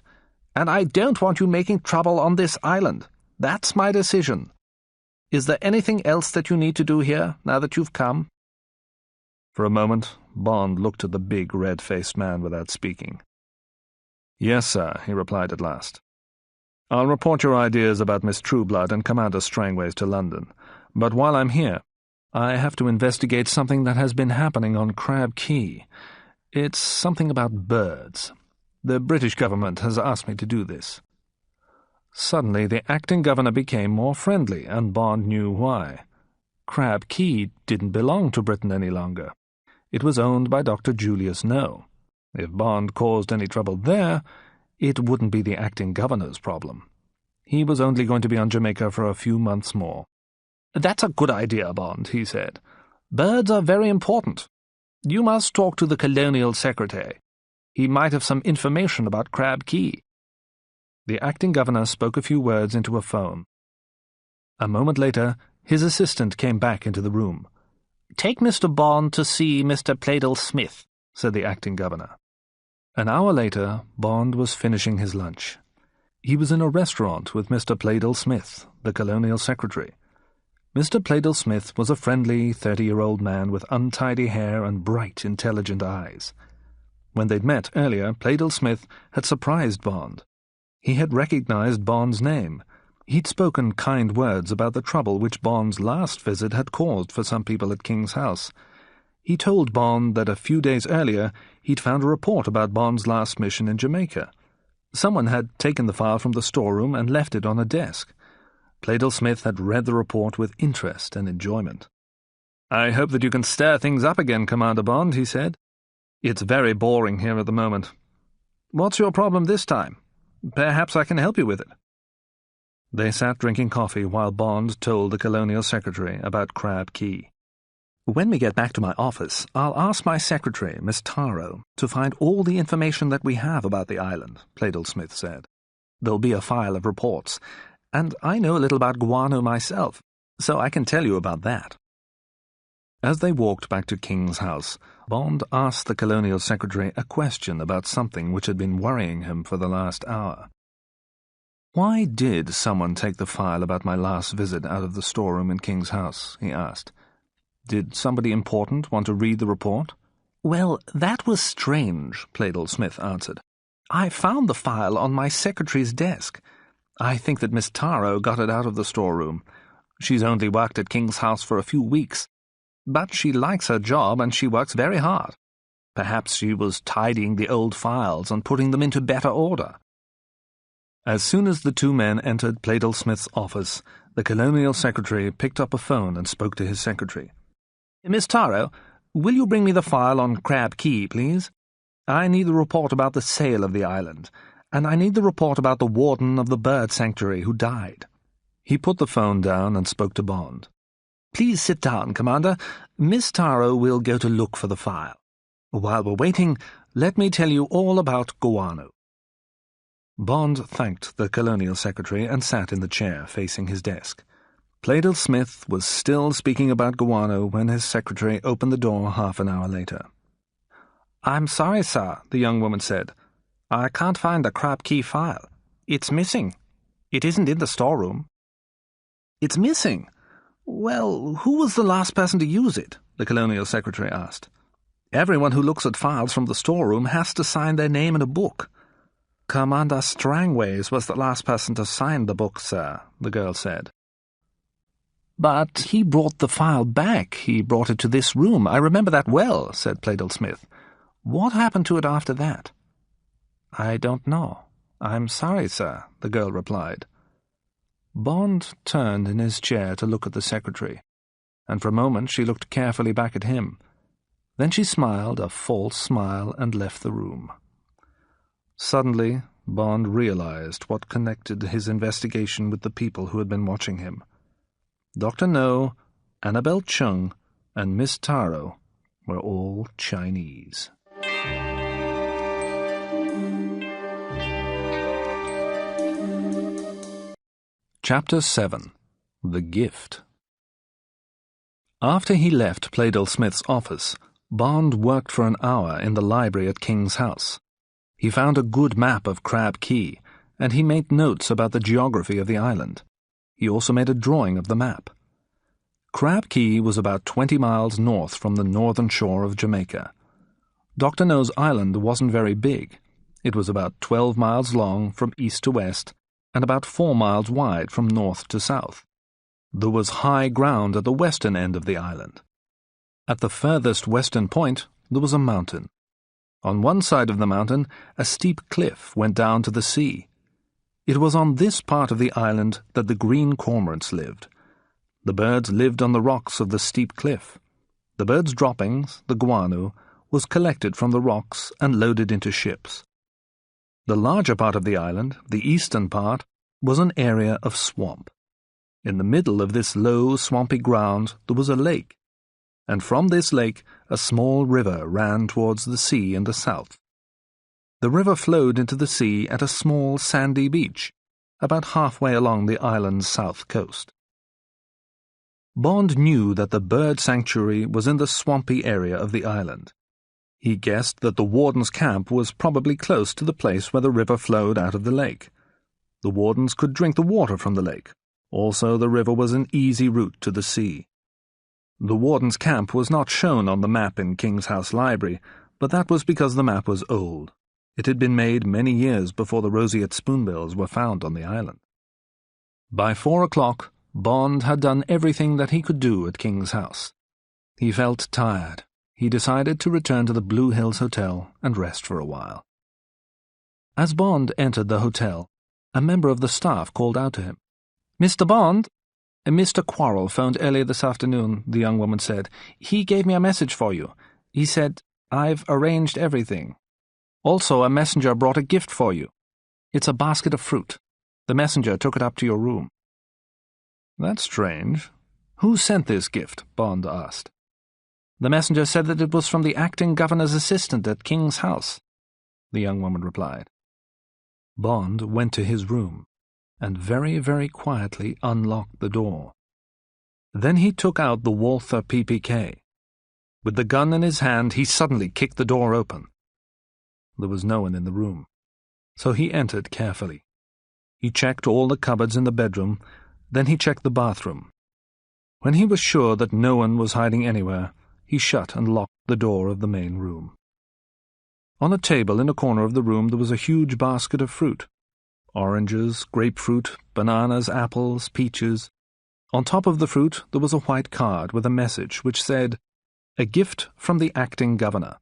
and I don't want you making trouble on this island. That's my decision. Is there anything else that you need to do here, now that you've come?" For a moment, Bond looked at the big, red-faced man without speaking. "Yes, sir," he replied at last. "I'll report your ideas about Miss Trueblood and Commander Strangways to London. But while I'm here, I have to investigate something that has been happening on Crab Key. It's something about birds. The British government has asked me to do this." Suddenly the acting governor became more friendly, and Bond knew why. Crab Key didn't belong to Britain any longer. It was owned by Dr. Julius No. If Bond caused any trouble there, it wouldn't be the acting governor's problem. He was only going to be on Jamaica for a few months more. "That's a good idea, Bond," he said. "Birds are very important. You must talk to the colonial secretary. He might have some information about Crab Key." The acting governor spoke a few words into a phone. A moment later, his assistant came back into the room. "Take Mr. Bond to see Mr. Pleydell Smith," said the acting governor. An hour later, Bond was finishing his lunch. He was in a restaurant with Mr. Pleydell Smith, the colonial secretary. Mr. Pleydell-Smith was a friendly 30-year-old man with untidy hair and bright, intelligent eyes. When they'd met earlier, Pleydell-Smith had surprised Bond. He had recognized Bond's name. He'd spoken kind words about the trouble which Bond's last visit had caused for some people at King's house. He told Bond that a few days earlier he'd found a report about Bond's last mission in Jamaica. Someone had taken the file from the storeroom and left it on a desk. Pleydell-Smith had read the report with interest and enjoyment. "I hope that you can stir things up again, Commander Bond," he said. "It's very boring here at the moment. What's your problem this time? Perhaps I can help you with it." They sat drinking coffee while Bond told the Colonial Secretary about Crab Key. "When we get back to my office, I'll ask my secretary, Miss Taro, to find all the information that we have about the island," Pleydell-Smith said. "There'll be a file of reports, and I know a little about guano myself, so I can tell you about that." As they walked back to King's house, Bond asked the Colonial Secretary a question about something which had been worrying him for the last hour. "Why did someone take the file about my last visit out of the storeroom in King's house?" he asked. "Did somebody important want to read the report?" "Well, that was strange," Pleydell-Smith answered. "I found the file on my secretary's desk. I think that Miss Taro got it out of the storeroom. She's only worked at King's house for a few weeks, but she likes her job and she works very hard. Perhaps she was tidying the old files and putting them into better order." As soon as the two men entered Pleydell-Smith's office, the Colonial Secretary picked up a phone and spoke to his secretary. "Miss Taro, will you bring me the file on Crab Key, please? I need the report about the sale of the island, and I need the report about the warden of the bird sanctuary who died." He put the phone down and spoke to Bond. "Please sit down, Commander. Miss Taro will go to look for the file. While we're waiting, let me tell you all about guano." Bond thanked the Colonial Secretary and sat in the chair facing his desk. Pleydell-Smith was still speaking about guano when his secretary opened the door half an hour later. "I'm sorry, sir," the young woman said. "I can't find the Crab Key file. It's missing. It isn't in the storeroom." "It's missing? Well, who was the last person to use it?" the Colonial Secretary asked. "Everyone who looks at files from the storeroom has to sign their name in a book." "Commander Strangways was the last person to sign the book, sir," the girl said. "But he brought the file back. He brought it to this room. I remember that well," said Pleydell-Smith. "What happened to it after that?" "I don't know. I'm sorry, sir," the girl replied. Bond turned in his chair to look at the secretary, and for a moment she looked carefully back at him. Then she smiled a false smile and left the room. Suddenly, Bond realized what connected his investigation with the people who had been watching him. Dr. No, Annabelle Chung, and Miss Taro were all Chinese. Chapter 7. The Gift. After he left Pleydell-Smith's office, Bond worked for an hour in the library at King's house. He found a good map of Crab Key, and he made notes about the geography of the island. He also made a drawing of the map. Crab Key was about 20 miles north from the northern shore of Jamaica. Dr. No's island wasn't very big. It was about 12 miles long from east to west, and about 4 miles wide from north to south. There was high ground at the western end of the island. At the furthest western point, there was a mountain. On one side of the mountain, a steep cliff went down to the sea. It was on this part of the island that the green cormorants lived. The birds lived on the rocks of the steep cliff. The birds' droppings, the guano, was collected from the rocks and loaded into ships. The larger part of the island, the eastern part, was an area of swamp. In the middle of this low, swampy ground there was a lake, and from this lake a small river ran towards the sea in the south. The river flowed into the sea at a small sandy beach, about halfway along the island's south coast. Bond knew that the bird sanctuary was in the swampy area of the island. He guessed that the warden's camp was probably close to the place where the river flowed out of the lake. The wardens could drink the water from the lake, Also, the river was an easy route to the sea. The warden's camp was not shown on the map in King's House Library, but that was because the map was old. It had been made many years before the roseate spoonbills were found on the island. By 4 o'clock, Bond had done everything that he could do at King's House. He felt tired. He decided to return to the Blue Hills Hotel and rest for a while. As Bond entered the hotel, a member of the staff called out to him. "Mr. Bond?" "Mr. Quarrel phoned earlier this afternoon," the young woman said. "He gave me a message for you. He said, 'I've arranged everything. Also, a messenger brought a gift for you. It's a basket of fruit. The messenger took it up to your room.'" "That's strange. Who sent this gift?" Bond asked. "The messenger said that it was from the acting governor's assistant at King's House," the young woman replied. Bond went to his room and very, very quietly unlocked the door. Then he took out the Walther PPK. With the gun in his hand, he suddenly kicked the door open. There was no one in the room, so he entered carefully. He checked all the cupboards in the bedroom, then he checked the bathroom. When he was sure that no one was hiding anywhere, he shut and locked the door of the main room. On a table in a corner of the room there was a huge basket of fruit. Oranges, grapefruit, bananas, apples, peaches. On top of the fruit there was a white card with a message which said, "A gift from the acting governor."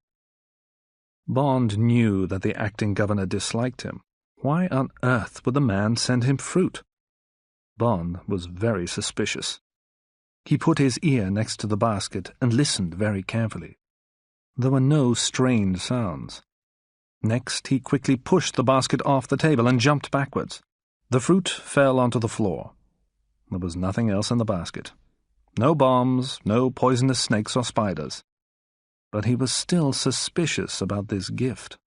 Bond knew that the acting governor disliked him. Why on earth would the man send him fruit? Bond was very suspicious. He put his ear next to the basket and listened very carefully. There were no strange sounds. Next, he quickly pushed the basket off the table and jumped backwards. The fruit fell onto the floor. There was nothing else in the basket. No bombs, no poisonous snakes or spiders. But he was still suspicious about this gift.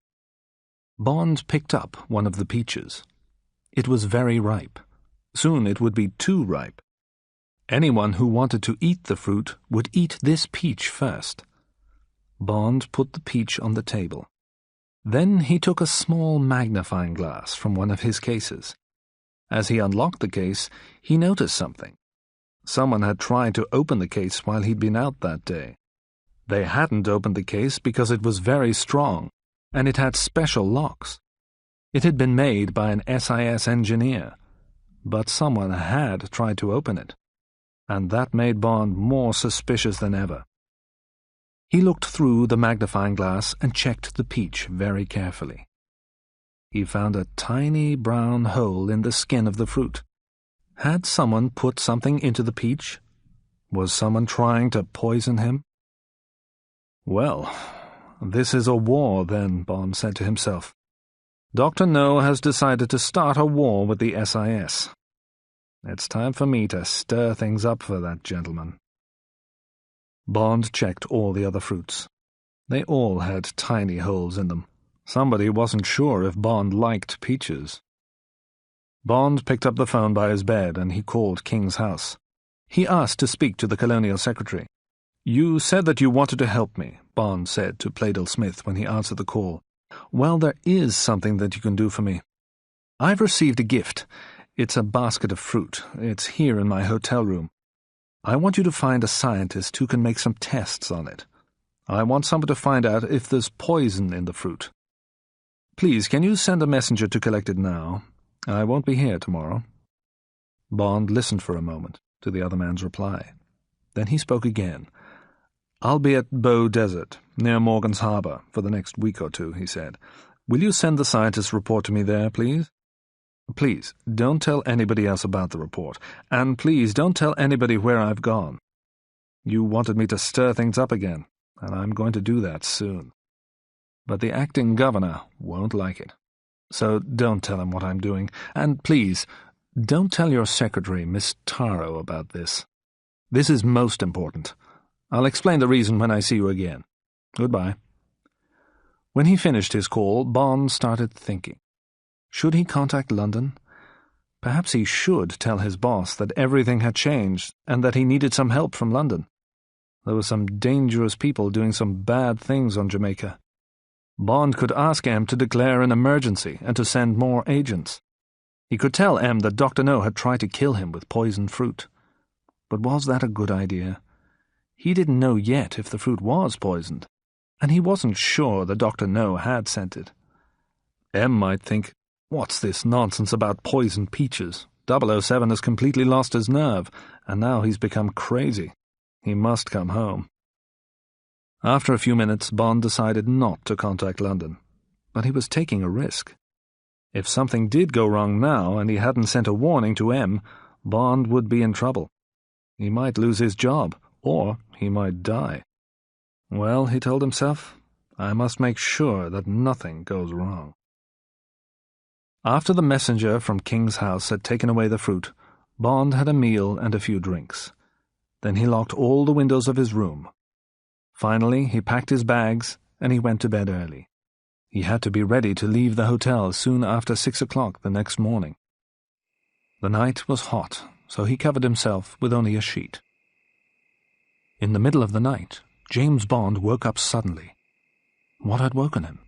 Bond picked up one of the peaches. It was very ripe. Soon it would be too ripe. Anyone who wanted to eat the fruit would eat this peach first. Bond put the peach on the table. Then he took a small magnifying glass from one of his cases. As he unlocked the case, he noticed something. Someone had tried to open the case while he'd been out that day. They hadn't opened the case because it was very strong, and it had special locks. It had been made by an SIS engineer, but someone had tried to open it, and that made Bond more suspicious than ever. He looked through the magnifying glass and checked the peach very carefully. He found a tiny brown hole in the skin of the fruit. Had someone put something into the peach? Was someone trying to poison him? "Well, this is a war, then," Bond said to himself. "Dr. No has decided to start a war with the SIS. It's time for me to stir things up for that gentleman." Bond checked all the other fruits. They all had tiny holes in them. Somebody wasn't sure if Bond liked peaches. Bond picked up the phone by his bed and he called King's House. He asked to speak to the colonial secretary. "You said that you wanted to help me," Bond said to Playdell Smith when he answered the call. "Well, there is something that you can do for me. I've received a gift. It's a basket of fruit. It's here in my hotel room. I want you to find a scientist who can make some tests on it. I want someone to find out if there's poison in the fruit. Please, can you send a messenger to collect it now? I won't be here tomorrow." Bond listened for a moment to the other man's reply. Then he spoke again. "I'll be at Bow Desert, near Morgan's Harbor, for the next week or two," he said. "Will you send the scientist's report to me there, please? Please, don't tell anybody else about the report, and please don't tell anybody where I've gone. You wanted me to stir things up again, and I'm going to do that soon. But the acting governor won't like it. So don't tell him what I'm doing, and please, don't tell your secretary, Miss Taro, about this. This is most important. I'll explain the reason when I see you again. Goodbye." When he finished his call, Bond started thinking. Should he contact London? Perhaps he should tell his boss that everything had changed and that he needed some help from London. There were some dangerous people doing some bad things on Jamaica. Bond could ask M to declare an emergency and to send more agents. He could tell M that Dr. No had tried to kill him with poisoned fruit. But was that a good idea? He didn't know yet if the fruit was poisoned, and he wasn't sure that Dr. No had sent it. M might think, "What's this nonsense about poisoned peaches? 007 has completely lost his nerve, and now he's become crazy. He must come home." After a few minutes, Bond decided not to contact London, but he was taking a risk. If something did go wrong now and he hadn't sent a warning to M, Bond would be in trouble. He might lose his job, or he might die. Well, he told himself, I must make sure that nothing goes wrong. After the messenger from King's house had taken away the fruit, Bond had a meal and a few drinks. Then he locked all the windows of his room. Finally, he packed his bags and he went to bed early. He had to be ready to leave the hotel soon after 6 o'clock the next morning. The night was hot, so he covered himself with only a sheet. In the middle of the night, James Bond woke up suddenly. What had woken him?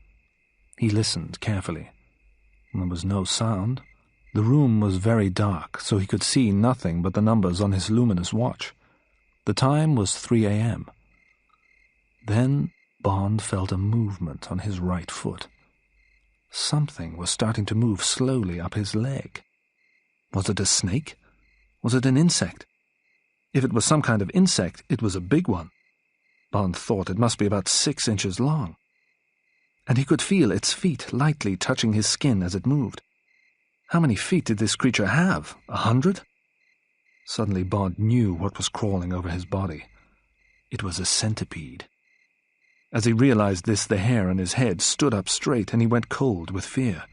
He listened carefully. There was no sound. The room was very dark, so he could see nothing but the numbers on his luminous watch. The time was 3 a.m. Then Bond felt a movement on his right foot. Something was starting to move slowly up his leg. Was it a snake? Was it an insect? If it was some kind of insect, it was a big one. Bond thought it must be about 6 inches long. And he could feel its feet lightly touching his skin as it moved. How many feet did this creature have? 100? Suddenly Bond knew what was crawling over his body. It was a centipede. As he realized this, the hair on his head stood up straight and he went cold with fear.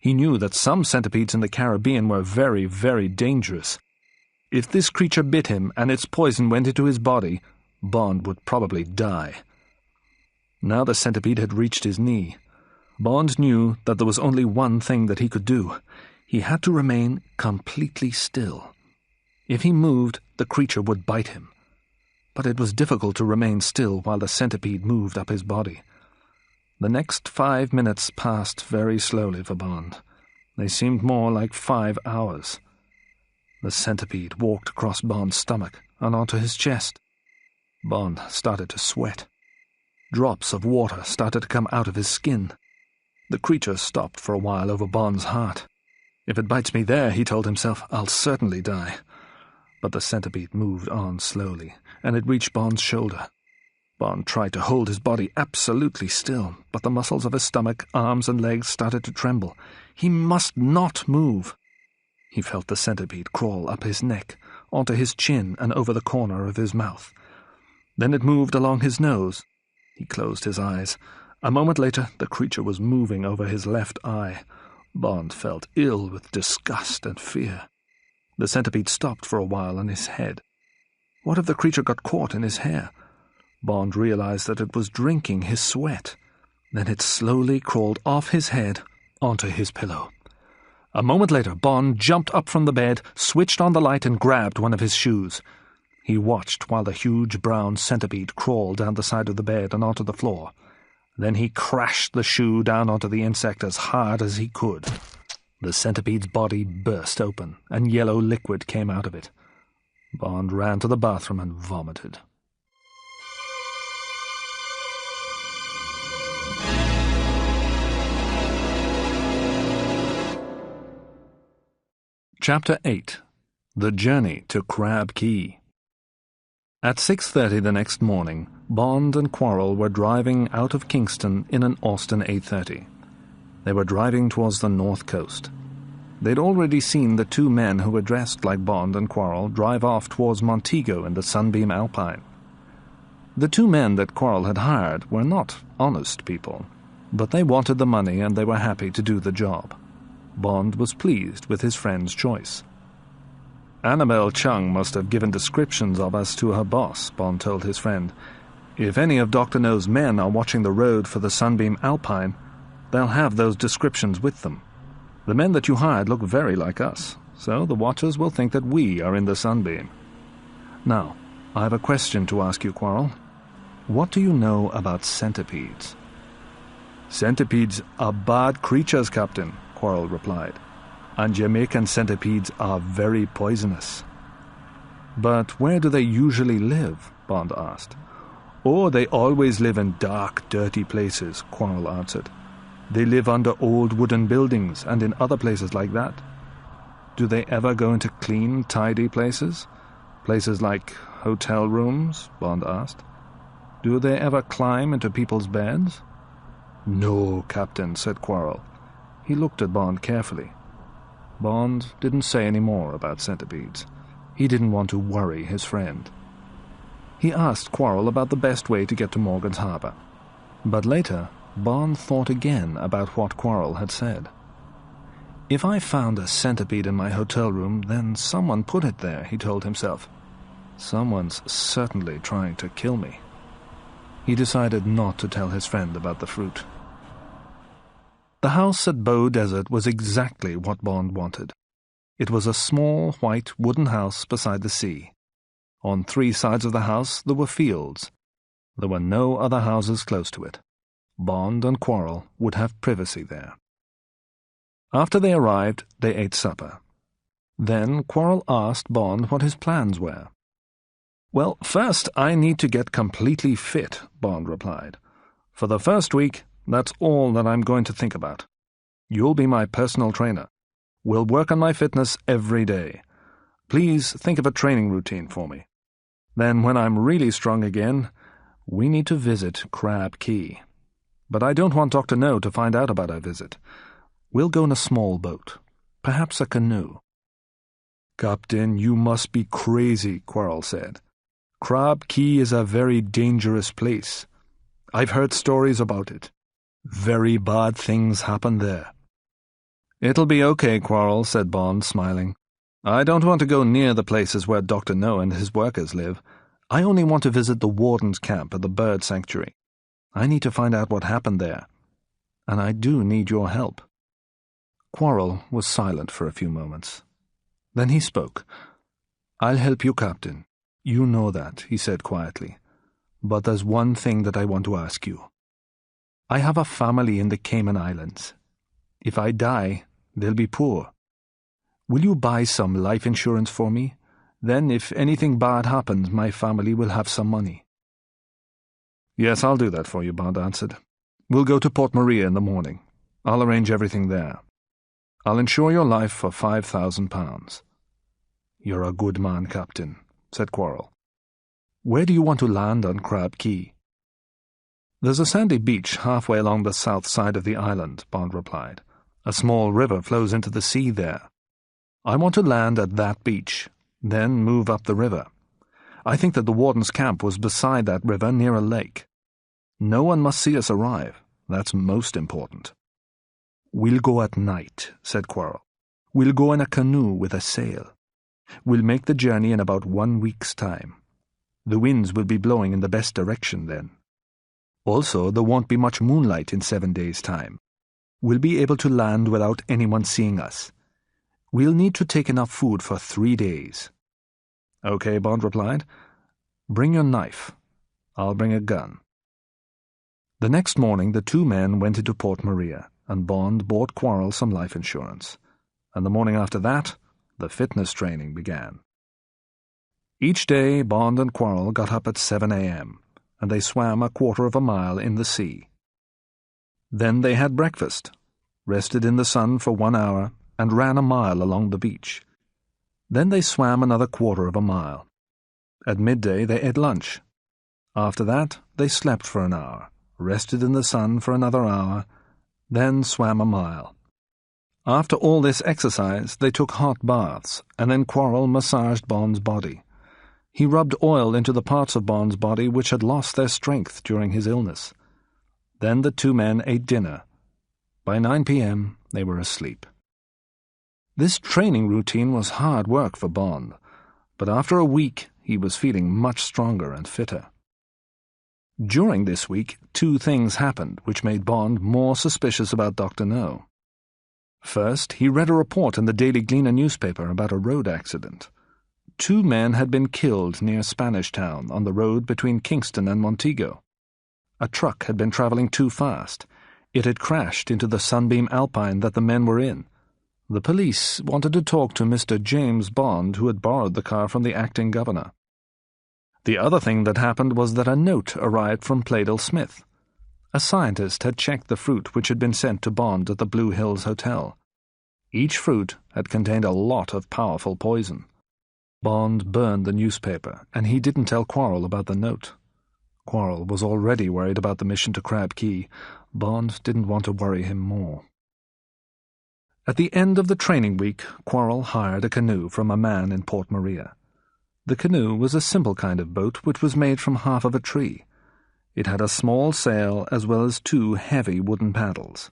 He knew that some centipedes in the Caribbean were very, very dangerous. If this creature bit him and its poison went into his body, Bond would probably die. Now the centipede had reached his knee. Bond knew that there was only one thing that he could do. He had to remain completely still. If he moved, the creature would bite him. But it was difficult to remain still while the centipede moved up his body. The next 5 minutes passed very slowly for Bond. They seemed more like 5 hours. The centipede walked across Bond's stomach and onto his chest. Bond started to sweat. Drops of water started to come out of his skin. The creature stopped for a while over Bond's heart. If it bites me there, he told himself, I'll certainly die. But the centipede moved on slowly, and it reached Bond's shoulder. Bond tried to hold his body absolutely still, but the muscles of his stomach, arms, and legs started to tremble. He must not move. He felt the centipede crawl up his neck, onto his chin, and over the corner of his mouth. Then it moved along his nose. He closed his eyes. A moment later, the creature was moving over his left eye. Bond felt ill with disgust and fear. The centipede stopped for a while on his head. What if the creature got caught in his hair? Bond realized that it was drinking his sweat. Then it slowly crawled off his head onto his pillow. A moment later, Bond jumped up from the bed, switched on the light, and grabbed one of his shoes. He watched while the huge brown centipede crawled down the side of the bed and onto the floor. Then he crashed the shoe down onto the insect as hard as he could. The centipede's body burst open, and yellow liquid came out of it. Bond ran to the bathroom and vomited. Chapter 8. The Journey to Crab Key. At 6:30 the next morning, Bond and Quarrel were driving out of Kingston in an Austin 830. They were driving towards the north coast. They'd already seen the 2 men who were dressed like Bond and Quarrel drive off towards Montego in the Sunbeam Alpine. The 2 men that Quarrel had hired were not honest people, but they wanted the money and they were happy to do the job. Bond was pleased with his friend's choice. Annabelle Chung must have given descriptions of us to her boss, Bond told his friend. If any of Dr. No's men are watching the road for the Sunbeam Alpine, they'll have those descriptions with them. The men that you hired look very like us, so the watchers will think that we are in the Sunbeam. Now, I have a question to ask you, Quarrel. What do you know about centipedes? Centipedes are bad creatures, Captain, Quarrel replied. and Jamaican centipedes are very poisonous." "But where do they usually live?" Bond asked. "Oh, they always live in dark, dirty places," Quarrel answered. "They live under old wooden buildings and in other places like that." "Do they ever go into clean, tidy places? Places like hotel rooms?" Bond asked. "Do they ever climb into people's beds?" "No, Captain," said Quarrel. He looked at Bond carefully. Bond didn't say any more about centipedes. He didn't want to worry his friend. He asked Quarrel about the best way to get to Morgan's Harbour. But later, Bond thought again about what Quarrel had said. "If I found a centipede in my hotel room, then someone put it there," he told himself. "Someone's certainly trying to kill me." He decided not to tell his friend about the fruit. The house at Bow Desert was exactly what Bond wanted. It was a small, white wooden house beside the sea. On 3 sides of the house there were fields. There were no other houses close to it. Bond and Quarrel would have privacy there. After they arrived, they ate supper. Then Quarrel asked Bond what his plans were. "Well, first I need to get completely fit," Bond replied. "For the first week, that's all that I'm going to think about. You'll be my personal trainer. We'll work on my fitness every day. Please think of a training routine for me. Then when I'm really strong again, we need to visit Crab Key. But I don't want Dr. No to find out about our visit. We'll go in a small boat, perhaps a canoe." "Captain, you must be crazy," Quarrel said. "Crab Key is a very dangerous place. I've heard stories about it. Very bad things happen there." "It'll be okay, Quarrel," said Bond, smiling. "I don't want to go near the places where Dr. No and his workers live. I only want to visit the warden's camp at the bird sanctuary. I need to find out what happened there. And I do need your help." Quarrel was silent for a few moments. Then he spoke. "I'll help you, Captain. You know that," he said quietly. "But there's one thing that I want to ask you. I have a family in the Cayman Islands. If I die, they'll be poor. Will you buy some life insurance for me? Then if anything bad happens, my family will have some money." "Yes, I'll do that for you," Bond answered. "We'll go to Port Maria in the morning. I'll arrange everything there. I'll insure your life for £5,000. "You're a good man, Captain," said Quarrel. "Where do you want to land on Crab Key?" "There's a sandy beach halfway along the south side of the island," Bond replied. "A small river flows into the sea there. I want to land at that beach, then move up the river. I think that the warden's camp was beside that river near a lake. No one must see us arrive. That's most important." "We'll go at night," said Quarrel. "We'll go in a canoe with a sail. We'll make the journey in about 1 week's time. The winds will be blowing in the best direction then. Also, there won't be much moonlight in 7 days' time. We'll be able to land without anyone seeing us. We'll need to take enough food for 3 days." "Okay," Bond replied. "Bring your knife. I'll bring a gun." The next morning the 2 men went into Port Maria, and Bond bought Quarrel some life insurance. And the morning after that, the fitness training began. Each day Bond and Quarrel got up at 7 a.m., and they swam a quarter of a mile in the sea. Then they had breakfast, rested in the sun for 1 hour, and ran a mile along the beach. Then they swam another quarter of a mile. At midday they ate lunch. After that they slept for an hour, rested in the sun for another hour, then swam a mile. After all this exercise they took hot baths, and then Quarrel massaged Bond's body. He rubbed oil into the parts of Bond's body which had lost their strength during his illness. Then the 2 men ate dinner. By 9 p.m. they were asleep. This training routine was hard work for Bond, but after a week he was feeling much stronger and fitter. During this week, 2 things happened which made Bond more suspicious about Dr. No. First, he read a report in the Daily Gleaner newspaper about a road accident. 2 men had been killed near Spanish Town on the road between Kingston and Montego. A truck had been traveling too fast. It had crashed into the Sunbeam Alpine that the men were in. The police wanted to talk to Mr. James Bond, who had borrowed the car from the acting governor. The other thing that happened was that a note arrived from Playdell Smith. A scientist had checked the fruit which had been sent to Bond at the Blue Hills Hotel. Each fruit had contained a lot of powerful poison. Bond burned the newspaper, and he didn't tell Quarrel about the note. Quarrel was already worried about the mission to Crab Key. Bond didn't want to worry him more. At the end of the training week, Quarrel hired a canoe from a man in Port Maria. The canoe was a simple kind of boat which was made from half of a tree. It had a small sail as well as 2 heavy wooden paddles.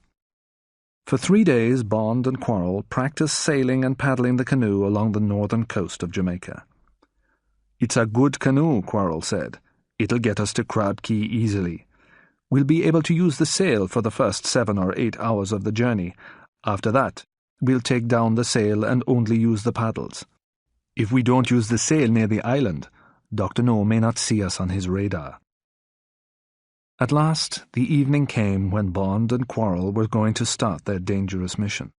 For 3 days, Bond and Quarrel practiced sailing and paddling the canoe along the northern coast of Jamaica. "It's a good canoe," Quarrel said. "It'll get us to Crab Key easily. We'll be able to use the sail for the first 7 or 8 hours of the journey. After that, we'll take down the sail and only use the paddles. If we don't use the sail near the island, Dr. No may not see us on his radar." At last, the evening came when Bond and Quarrel were going to start their dangerous mission.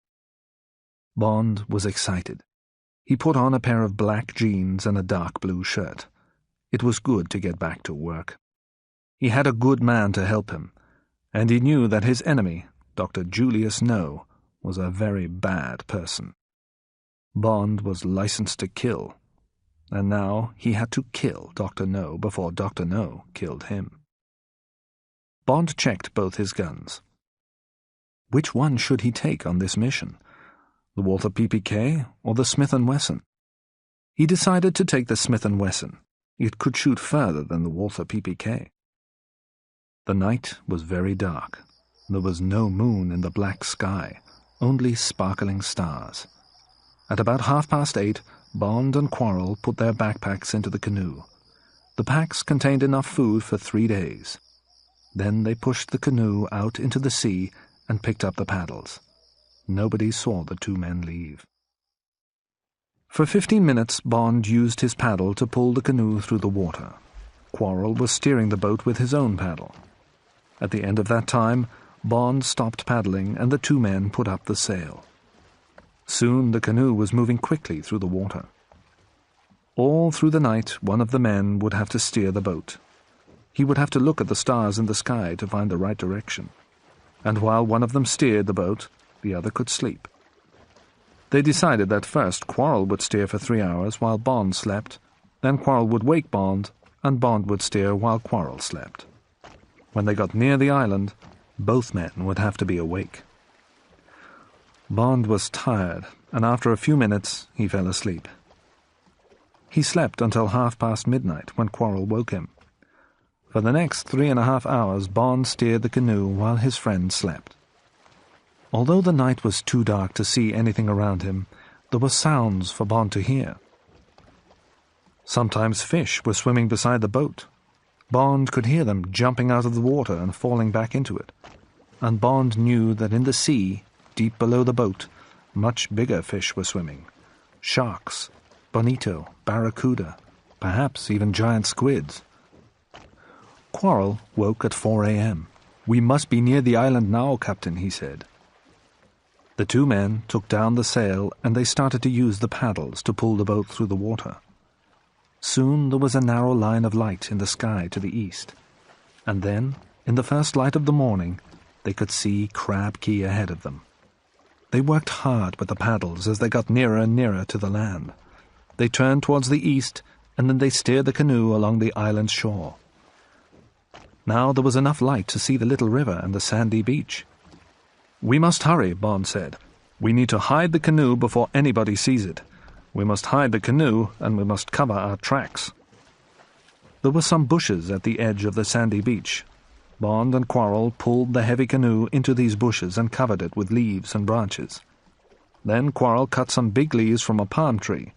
Bond was excited. He put on a pair of black jeans and a dark blue shirt. It was good to get back to work. He had a good man to help him, and he knew that his enemy, Dr. Julius No, was a very bad person. Bond was licensed to kill, and now he had to kill Dr. No before Dr. No killed him. Bond checked both his guns. Which one should he take on this mission? The Walther PPK or the Smith & Wesson? He decided to take the Smith & Wesson. It could shoot further than the Walther PPK. The night was very dark. There was no moon in the black sky, only sparkling stars. At about 8:30, Bond and Quarrel put their backpacks into the canoe. The packs contained enough food for 3 days. Then they pushed the canoe out into the sea and picked up the paddles. Nobody saw the 2 men leave. For 15 minutes, Bond used his paddle to pull the canoe through the water. Quarrel was steering the boat with his own paddle. At the end of that time, Bond stopped paddling and the 2 men put up the sail. Soon the canoe was moving quickly through the water. All through the night, one of the men would have to steer the boat. He would have to look at the stars in the sky to find the right direction. And while one of them steered the boat, the other could sleep. They decided that first Quarrel would steer for 3 hours while Bond slept, then Quarrel would wake Bond, and Bond would steer while Quarrel slept. When they got near the island, both men would have to be awake. Bond was tired, and after a few minutes he fell asleep. He slept until midnight when Quarrel woke him. For the next 3.5 hours, Bond steered the canoe while his friend slept. Although the night was too dark to see anything around him, there were sounds for Bond to hear. Sometimes fish were swimming beside the boat. Bond could hear them jumping out of the water and falling back into it. And Bond knew that in the sea, deep below the boat, much bigger fish were swimming. Sharks, bonito, barracuda, perhaps even giant squids. Quarrel woke at 4 a.m. "We must be near the island now, Captain," he said. The 2 men took down the sail and they started to use the paddles to pull the boat through the water. Soon there was a narrow line of light in the sky to the east. And then, in the first light of the morning, they could see Crab Key ahead of them. They worked hard with the paddles as they got nearer and nearer to the land. They turned towards the east, and then they steered the canoe along the island's shore. Now there was enough light to see the little river and the sandy beach. "We must hurry," Bond said. "We need to hide the canoe before anybody sees it. We must hide the canoe, and we must cover our tracks." There were some bushes at the edge of the sandy beach. Bond and Quarrel pulled the heavy canoe into these bushes and covered it with leaves and branches. Then Quarrel cut some big leaves from a palm tree.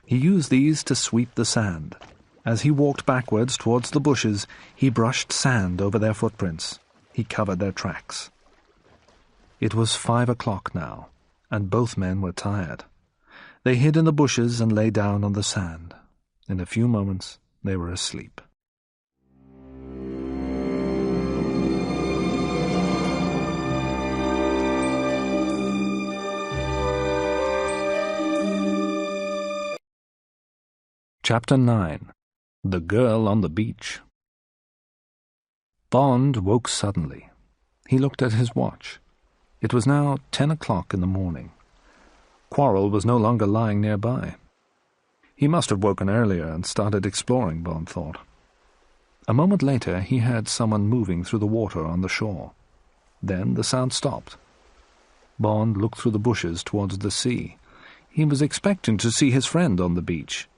He used these to sweep the sand. As he walked backwards towards the bushes, he brushed sand over their footprints. He covered their tracks. It was 5 o'clock now, and both men were tired. They hid in the bushes and lay down on the sand. In a few moments, they were asleep. Chapter 9. The Girl on the Beach. Bond woke suddenly. He looked at his watch. It was now 10 o'clock in the morning. Quarrel was no longer lying nearby. He must have woken earlier and started exploring, Bond thought. A moment later he heard someone moving through the water on the shore. Then the sound stopped. Bond looked through the bushes towards the sea. He was expecting to see his friend on the beach.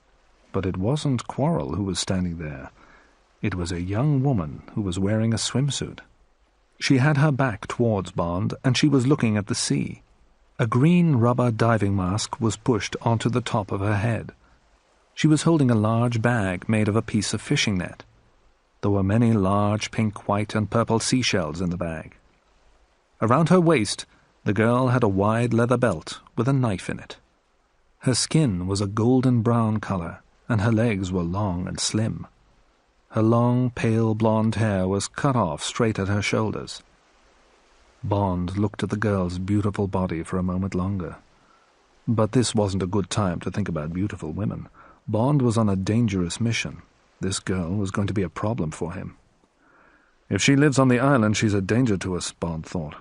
But it wasn't Quarrel who was standing there. It was a young woman who was wearing a swimsuit. She had her back towards Bond, and she was looking at the sea. A green rubber diving mask was pushed onto the top of her head. She was holding a large bag made of a piece of fishing net. There were many large pink, white, and purple seashells in the bag. Around her waist, the girl had a wide leather belt with a knife in it. Her skin was a golden brown color, and her legs were long and slim. Her long, pale blonde hair was cut off straight at her shoulders. Bond looked at the girl's beautiful body for a moment longer. But this wasn't a good time to think about beautiful women. Bond was on a dangerous mission. This girl was going to be a problem for him. If she lives on the island, she's a danger to us, Bond thought.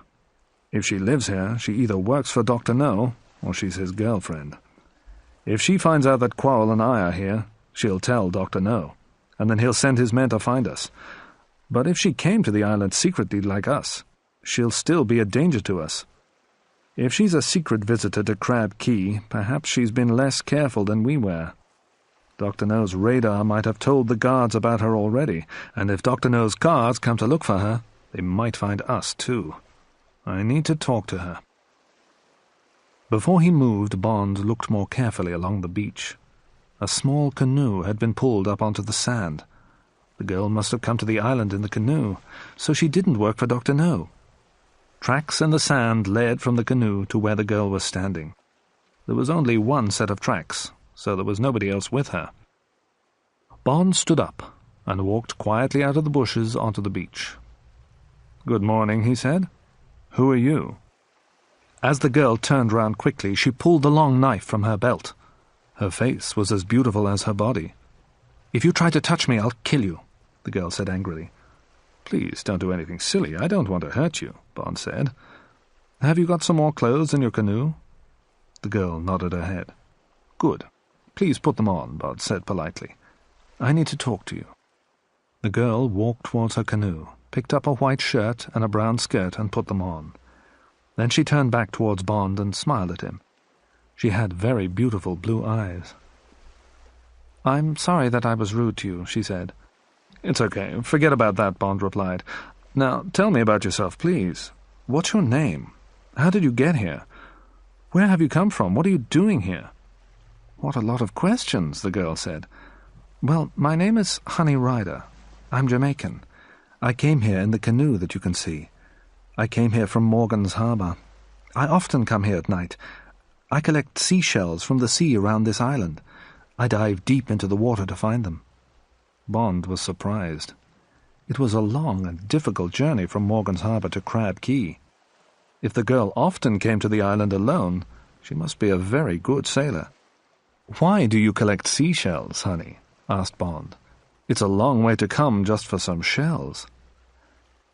If she lives here, she either works for Dr. No, or she's his girlfriend. If she finds out that Quarrel and I are here, she'll tell Dr. No, and then he'll send his men to find us. But if she came to the island secretly like us, she'll still be a danger to us. If she's a secret visitor to Crab Key, perhaps she's been less careful than we were. Dr. No's radar might have told the guards about her already, and if Dr. No's guards come to look for her, they might find us too. I need to talk to her. Before he moved, Bond looked more carefully along the beach. A small canoe had been pulled up onto the sand. The girl must have come to the island in the canoe, so she didn't work for Dr. No. Tracks in the sand led from the canoe to where the girl was standing. There was only one set of tracks, so there was nobody else with her. Bond stood up and walked quietly out of the bushes onto the beach. "Good morning," he said. "Who are you?" As the girl turned round quickly, she pulled the long knife from her belt. Her face was as beautiful as her body. "If you try to touch me, I'll kill you," the girl said angrily. "Please don't do anything silly. I don't want to hurt you," Bond said. "Have you got some more clothes in your canoe?" The girl nodded her head. "Good. Please put them on," Bond said politely. "I need to talk to you." The girl walked towards her canoe, picked up a white shirt and a brown skirt and put them on. Then she turned back towards Bond and smiled at him. She had very beautiful blue eyes. "I'm sorry that I was rude to you," she said. "It's okay. Forget about that," Bond replied. "Now, tell me about yourself, please. What's your name? How did you get here? Where have you come from? What are you doing here?" "What a lot of questions," the girl said. "Well, my name is Honey Ryder. I'm Jamaican. I came here in the canoe that you can see. I came here from Morgan's Harbour. I often come here at night. I collect seashells from the sea around this island. I dive deep into the water to find them." Bond was surprised. It was a long and difficult journey from Morgan's Harbour to Crab Key. If the girl often came to the island alone, she must be a very good sailor. "Why do you collect seashells, honey?" asked Bond. "It's a long way to come just for some shells."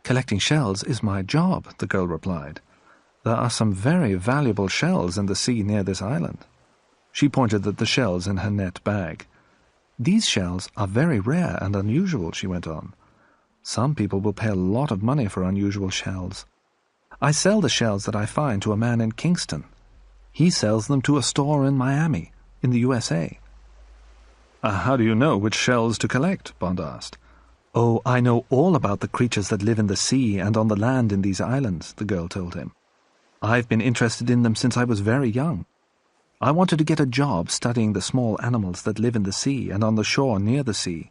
"Collecting shells is my job," the girl replied. "There are some very valuable shells in the sea near this island." She pointed at the shells in her net bag. "These shells are very rare and unusual," she went on. "Some people will pay a lot of money for unusual shells. I sell the shells that I find to a man in Kingston. He sells them to a store in Miami, in the USA. How do you know which shells to collect?" Bond asked. "Oh, I know all about the creatures that live in the sea and on the land in these islands," the girl told him. "I've been interested in them since I was very young. I wanted to get a job studying the small animals that live in the sea and on the shore near the sea.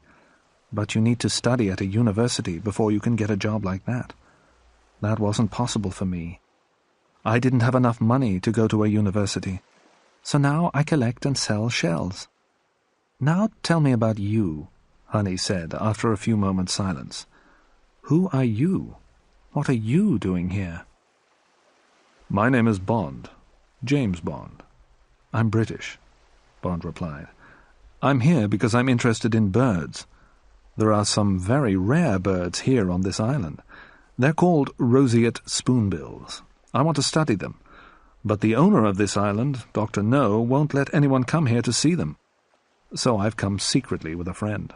But you need to study at a university before you can get a job like that. That wasn't possible for me. I didn't have enough money to go to a university. So now I collect and sell shells." "Now tell me about you," Honey said after a few moments' silence. "Who are you? What are you doing here?" "My name is Bond, James Bond. I'm British," Bond replied. I'm here because I'm interested in birds. There are some very rare birds here on this island. They're called roseate spoonbills. I want to study them. But the owner of this island, Dr. No, won't let anyone come here to see them. So I've come secretly with a friend.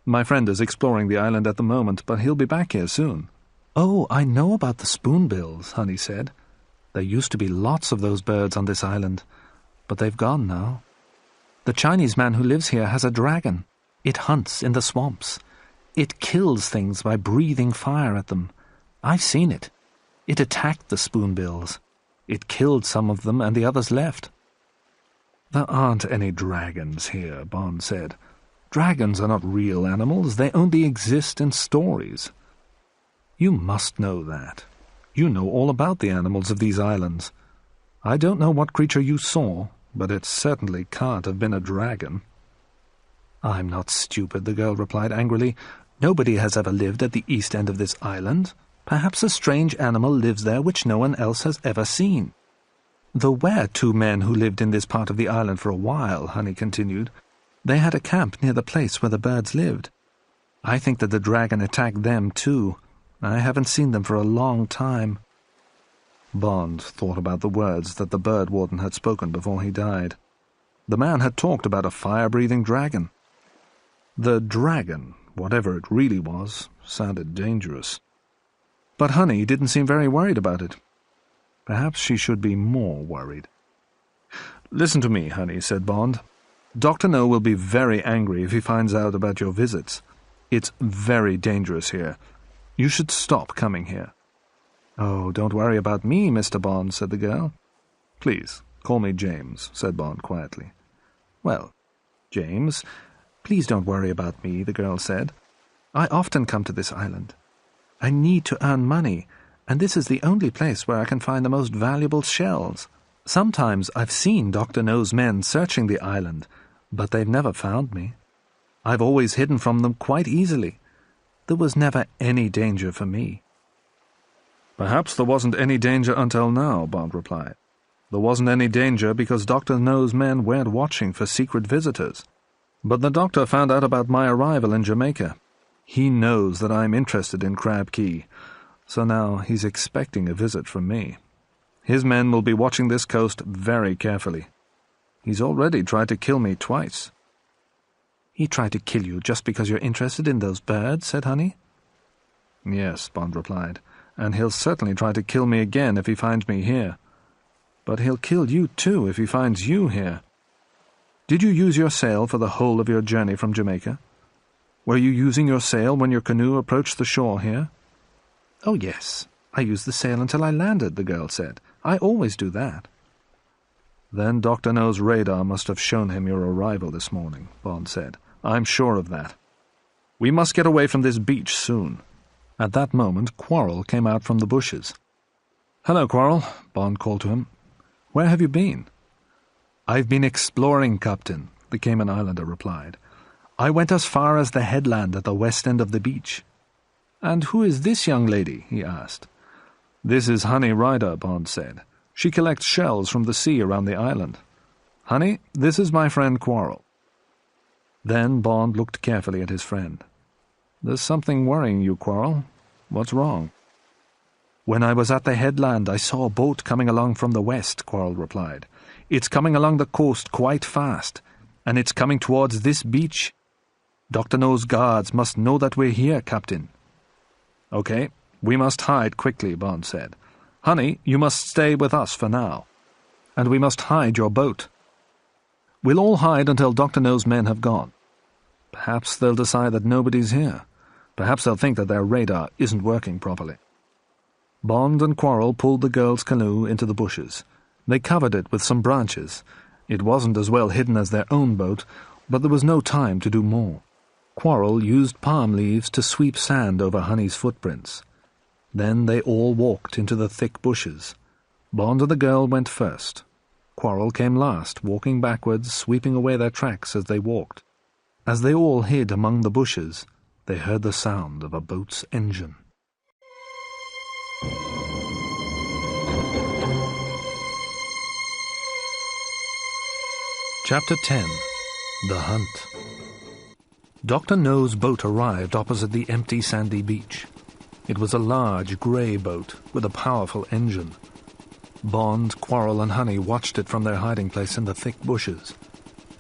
My friend is exploring the island at the moment, but he'll be back here soon. Oh, I know about the spoonbills, Honey said. There used to be lots of those birds on this island, but they've gone now. The Chinese man who lives here has a dragon. It hunts in the swamps. It kills things by breathing fire at them. I've seen it. It attacked the spoonbills. It killed some of them and the others left. There aren't any dragons here, Bond said. Dragons are not real animals. They only exist in stories. You must know that. You know all about the animals of these islands. I don't know what creature you saw, but it certainly can't have been a dragon. I'm not stupid, the girl replied angrily. Nobody has ever lived at the east end of this island. Perhaps a strange animal lives there which no one else has ever seen. There were 2 men who lived in this part of the island for a while, Honey continued. They had a camp near the place where the birds lived. I think that the dragon attacked them too. I haven't seen them for a long time. Bond thought about the words that the bird warden had spoken before he died. The man had talked about a fire-breathing dragon. The dragon, whatever it really was, sounded dangerous. But Honey didn't seem very worried about it. Perhaps she should be more worried. Listen to me, Honey, said Bond. Dr. No will be very angry if he finds out about your visits. It's very dangerous here. You should stop coming here. Oh, don't worry about me, Mr. Bond, said the girl. Please, call me James, said Bond quietly. Well, James, please don't worry about me, the girl said. I often come to this island. I need to earn money, and this is the only place where I can find the most valuable shells. Sometimes I've seen Dr. No's men searching the island, but they've never found me. I've always hidden from them quite easily. There was never any danger for me. Perhaps there wasn't any danger until now, Bond replied. There wasn't any danger because Dr. No's men weren't watching for secret visitors. But the doctor found out about my arrival in Jamaica. He knows that I'm interested in Crab Key, so now he's expecting a visit from me. His men will be watching this coast very carefully. He's already tried to kill me twice. He tried to kill you just because you're interested in those birds, said Honey. Yes, Bond replied, and he'll certainly try to kill me again if he finds me here. But he'll kill you too if he finds you here. Did you use your sail for the whole of your journey from Jamaica? Were you using your sail when your canoe approached the shore here? Oh, yes. I used the sail until I landed, the girl said. I always do that. Then Dr. No's radar must have shown him your arrival this morning, Bond said. I'm sure of that. We must get away from this beach soon. At that moment, Quarrel came out from the bushes. Hello, Quarrel, Bond called to him. Where have you been? I've been exploring, Captain, the Cayman Islander replied. I went as far as the headland at the west end of the beach. And who is this young lady? He asked. This is Honey Ryder, Bond said. She collects shells from the sea around the island. Honey, this is my friend Quarrel. Then Bond looked carefully at his friend. There's something worrying you, Quarrel. What's wrong? When I was at the headland, I saw a boat coming along from the west, Quarrel replied. It's coming along the coast quite fast, and it's coming towards this beach. Dr. No's guards must know that we're here, Captain. Okay, we must hide quickly, Bond said. Honey, you must stay with us for now. And we must hide your boat. We'll all hide until Dr. No's men have gone. Perhaps they'll decide that nobody's here. Perhaps they'll think that their radar isn't working properly. Bond and Quarrel pulled the girl's canoe into the bushes. They covered it with some branches. It wasn't as well hidden as their own boat, but there was no time to do more. Quarrel used palm leaves to sweep sand over Honey's footprints. Then they all walked into the thick bushes. Bond and the girl went first. Quarrel came last, walking backwards, sweeping away their tracks as they walked. As they all hid among the bushes, they heard the sound of a boat's engine. Chapter 10. The hunt. Dr. No's boat arrived opposite the empty sandy beach. It was a large grey boat with a powerful engine. Bond, Quarrel and Honey watched it from their hiding place in the thick bushes.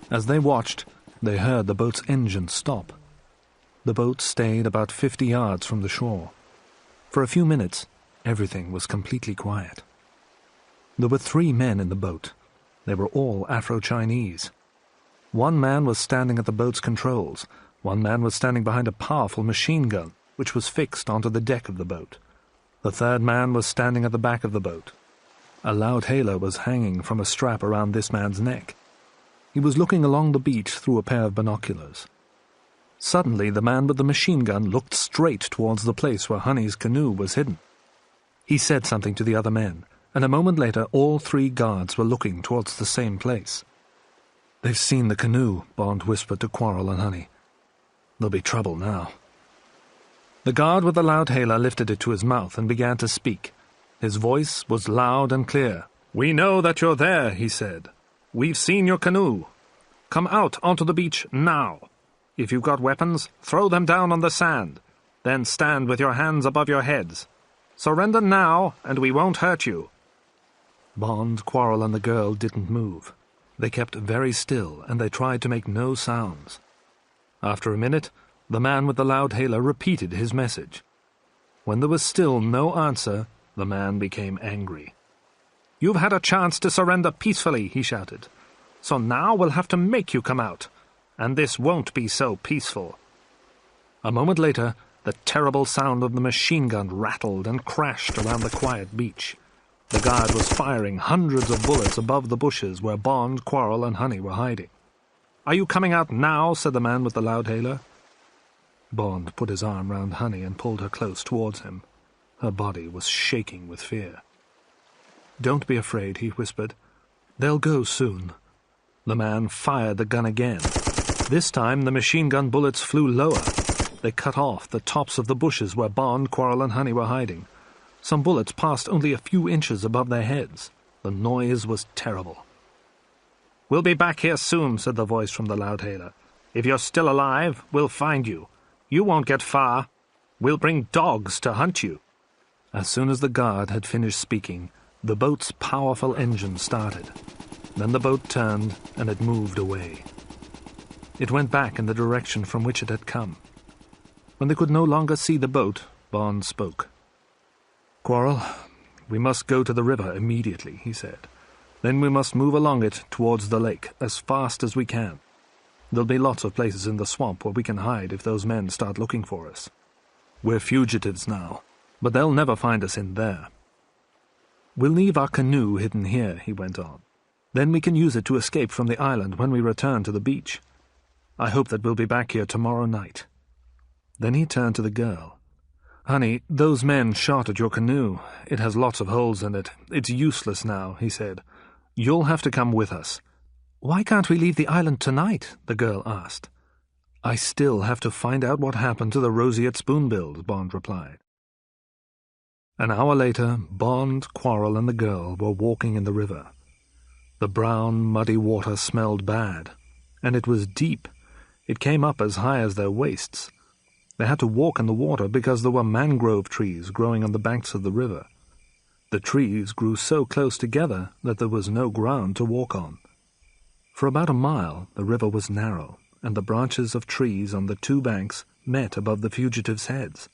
As they watched, they heard the boat's engine stop. The boat stayed about 50 yards from the shore. For a few minutes, everything was completely quiet. There were 3 men in the boat. They were all Afro-Chinese. One man was standing at the boat's controls. One man was standing behind a powerful machine gun, which was fixed onto the deck of the boat. The third man was standing at the back of the boat. A loudhailer was hanging from a strap around this man's neck. He was looking along the beach through a pair of binoculars. Suddenly, the man with the machine gun looked straight towards the place where Honey's canoe was hidden. He said something to the other men, and a moment later all 3 guards were looking towards the same place. "They've seen the canoe," Bond whispered to Quarrel and Honey. "There'll be trouble now." The guard with the loudhailer lifted it to his mouth and began to speak. His voice was loud and clear. "We know that you're there," he said. "We've seen your canoe. Come out onto the beach now. If you've got weapons, throw them down on the sand. Then stand with your hands above your heads. Surrender now, and we won't hurt you." Bond, Quarrel and the girl didn't move. They kept very still, and they tried to make no sounds. After a minute, the man with the loudhailer repeated his message. When there was still no answer, the man became angry. "You've had a chance to surrender peacefully," he shouted. "So now we'll have to make you come out. And this won't be so peaceful." A moment later, the terrible sound of the machine gun rattled and crashed around the quiet beach. The guard was firing hundreds of bullets above the bushes where Bond, Quarrel and Honey were hiding. "Are you coming out now?" said the man with the loudhailer. Bond put his arm round Honey and pulled her close towards him. Her body was shaking with fear. "Don't be afraid," he whispered. "They'll go soon." The man fired the gun again. This time the machine gun bullets flew lower. They cut off the tops of the bushes where Bond, Quarrel and Honey were hiding. Some bullets passed only a few inches above their heads. The noise was terrible. "We'll be back here soon," said the voice from the loudhailer. "If you're still alive, we'll find you. You won't get far. We'll bring dogs to hunt you." As soon as the guard had finished speaking, the boat's powerful engine started. Then the boat turned and it moved away. It went back in the direction from which it had come. When they could no longer see the boat, Bond spoke. "Quarrel, we must go to the river immediately," he said. "Then we must move along it towards the lake as fast as we can. There'll be lots of places in the swamp where we can hide if those men start looking for us. We're fugitives now, but they'll never find us in there. We'll leave our canoe hidden here," he went on. "Then we can use it to escape from the island when we return to the beach. I hope that we'll be back here tomorrow night." Then he turned to the girl. "Honey, those men shot at your canoe. It has lots of holes in it. It's useless now," he said. "You'll have to come with us." "Why can't we leave the island tonight?" the girl asked. "I still have to find out what happened to the roseate spoonbills," Bond replied. An hour later, Bond, Quarrel and the girl were walking in the river. The brown, muddy water smelled bad, and it was deep. It came up as high as their waists. They had to walk in the water because there were mangrove trees growing on the banks of the river. The trees grew so close together that there was no ground to walk on. For about a mile, the river was narrow, and the branches of trees on the 2 banks met above the fugitives' heads.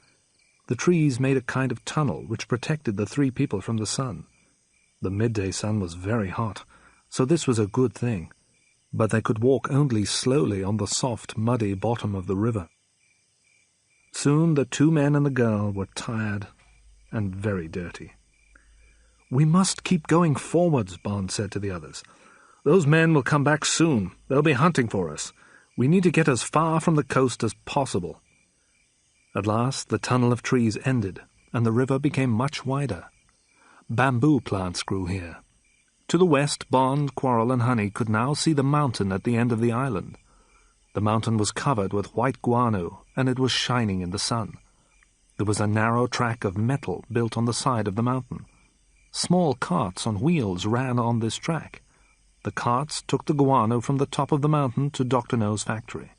The trees made a kind of tunnel which protected the 3 people from the sun. The midday sun was very hot, so this was a good thing, but they could walk only slowly on the soft, muddy bottom of the river. Soon the 2 men and the girl were tired and very dirty. "We must keep going forwards," Bond said to the others. "Those men will come back soon. They'll be hunting for us. We need to get as far from the coast as possible." At last the tunnel of trees ended, and the river became much wider. Bamboo plants grew here. To the west, Bond, Quarrel and Honey could now see the mountain at the end of the island. The mountain was covered with white guano, and it was shining in the sun. There was a narrow track of metal built on the side of the mountain. Small carts on wheels ran on this track. The carts took the guano from the top of the mountain to Dr. No's factory.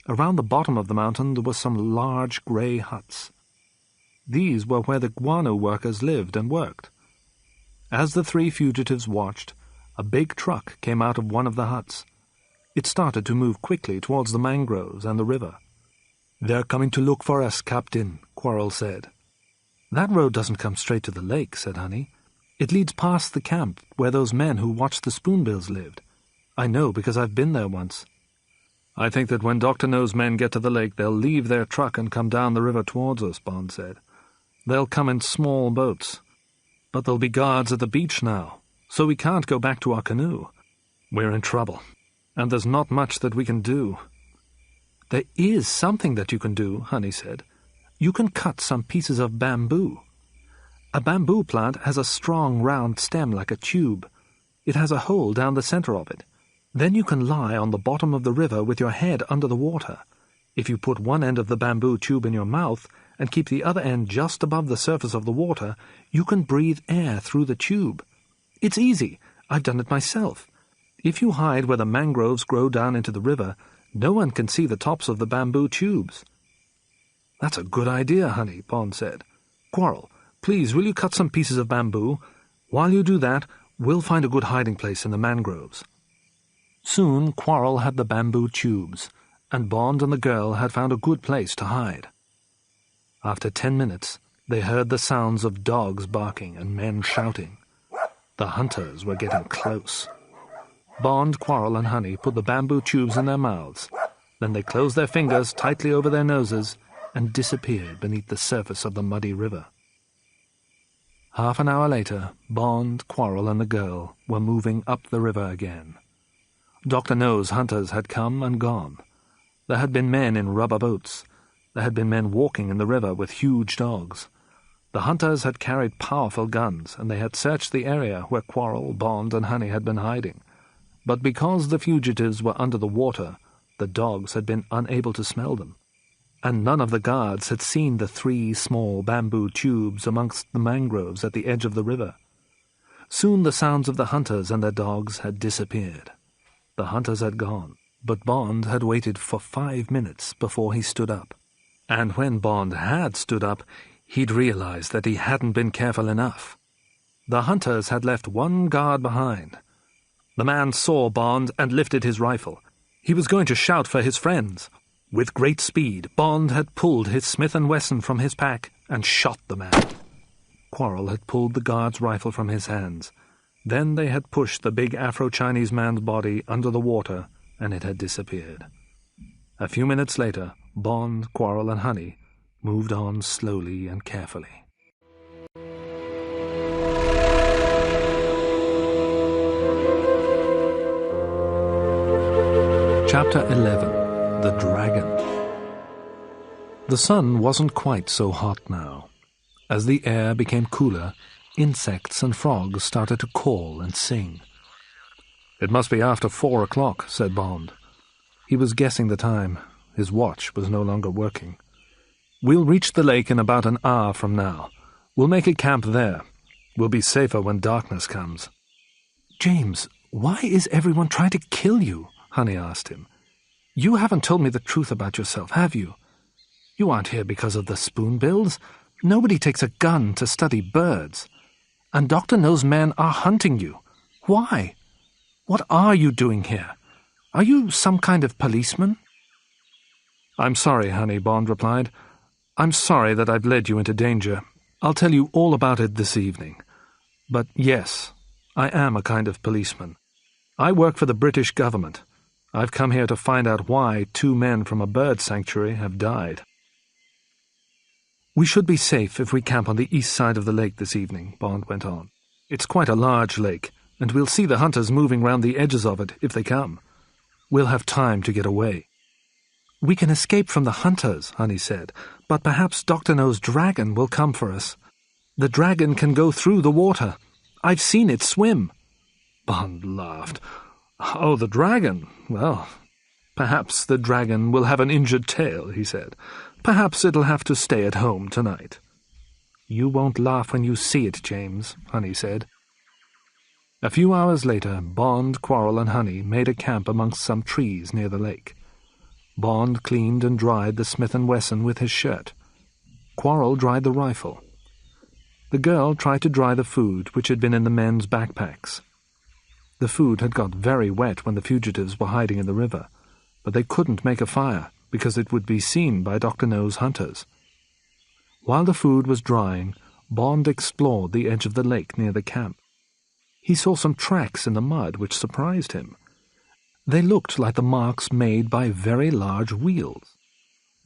Around the bottom of the mountain there were some large grey huts. These were where the guano workers lived and worked. As the three fugitives watched, a big truck came out of one of the huts. It started to move quickly towards the mangroves and the river. "They're coming to look for us, Captain," Quarrel said. "That road doesn't come straight to the lake," said Honey. "It leads past the camp where those men who watched the spoonbills lived. I know because I've been there once." "I think that when Dr. No's men get to the lake, they'll leave their truck and come down the river towards us," Bond said. "They'll come in small boats. But there'll be guards at the beach now, so we can't go back to our canoe. We're in trouble, and there's not much that we can do." "There is something that you can do," Honey said. "You can cut some pieces of bamboo. A bamboo plant has a strong round stem like a tube. It has a hole down the center of it. Then you can lie on the bottom of the river with your head under the water. If you put one end of the bamboo tube in your mouth and keep the other end just above the surface of the water, you can breathe air through the tube. It's easy. I've done it myself. If you hide where the mangroves grow down into the river, no one can see the tops of the bamboo tubes." "That's a good idea, Honey," Bond said. "Quarrel, please, will you cut some pieces of bamboo? While you do that, we'll find a good hiding place in the mangroves." Soon Quarrel had the bamboo tubes, and Bond and the girl had found a good place to hide. After 10 minutes, they heard the sounds of dogs barking and men shouting. The hunters were getting close. Bond, Quarrel, and Honey put the bamboo tubes in their mouths. Then they closed their fingers tightly over their noses and disappeared beneath the surface of the muddy river. Half an hour later, Bond, Quarrel, and the girl were moving up the river again. Dr. No's hunters had come and gone. There had been men in rubber boats. There had been men walking in the river with huge dogs. The hunters had carried powerful guns, and they had searched the area where Quarrel, Bond, and Honey had been hiding. But because the fugitives were under the water, the dogs had been unable to smell them, and none of the guards had seen the 3 small bamboo tubes amongst the mangroves at the edge of the river. Soon the sounds of the hunters and their dogs had disappeared. The hunters had gone, but Bond had waited for 5 minutes before he stood up. And when Bond had stood up, he'd realized that he hadn't been careful enough. The hunters had left one guard behind. The man saw Bond and lifted his rifle. He was going to shout for his friends. With great speed, Bond had pulled his Smith & Wesson from his pack and shot the man. Quarrel had pulled the guard's rifle from his hands. Then they had pushed the big Afro-Chinese man's body under the water, and it had disappeared. A few minutes later, Bond, Quarrel, and Honey moved on slowly and carefully. Chapter 11. The Dragon. The sun wasn't quite so hot now. As the air became cooler, insects and frogs started to call and sing. "It must be after 4 o'clock, said Bond. He was guessing the time. His watch was no longer working. "We'll reach the lake in about an hour from now. We'll make a camp there. We'll be safer when darkness comes." "James, why is everyone trying to kill you?" Honey asked him. "You haven't told me the truth about yourself, have you? You aren't here because of the spoonbills. Nobody takes a gun to study birds. And Dr. No's men are hunting you. Why? What are you doing here? Are you some kind of policeman?" "I'm sorry, Honey," Bond replied. "I'm sorry that I've led you into danger. I'll tell you all about it this evening. But yes, I am a kind of policeman. I work for the British government. I've come here to find out why 2 men from a bird sanctuary have died." "We should be safe if we camp on the east side of the lake this evening," Bond went on. "It's quite a large lake, and we'll see the hunters moving round the edges of it if they come. We'll have time to get away." "We can escape from the hunters," Honey said, "but perhaps Dr. No's dragon will come for us. The dragon can go through the water. I've seen it swim." Bond laughed. "Oh, the dragon? Well, perhaps the dragon will have an injured tail," he said. "Perhaps it'll have to stay at home tonight." "You won't laugh when you see it, James," Honey said. A few hours later, Bond, Quarrel, and Honey made a camp amongst some trees near the lake. Bond cleaned and dried the Smith & Wesson with his shirt. Quarrel dried the rifle. The girl tried to dry the food which had been in the men's backpacks. The food had got very wet when the fugitives were hiding in the river, but they couldn't make a fire because it would be seen by Dr. No's hunters. While the food was drying, Bond explored the edge of the lake near the camp. He saw some tracks in the mud which surprised him. They looked like the marks made by very large wheels.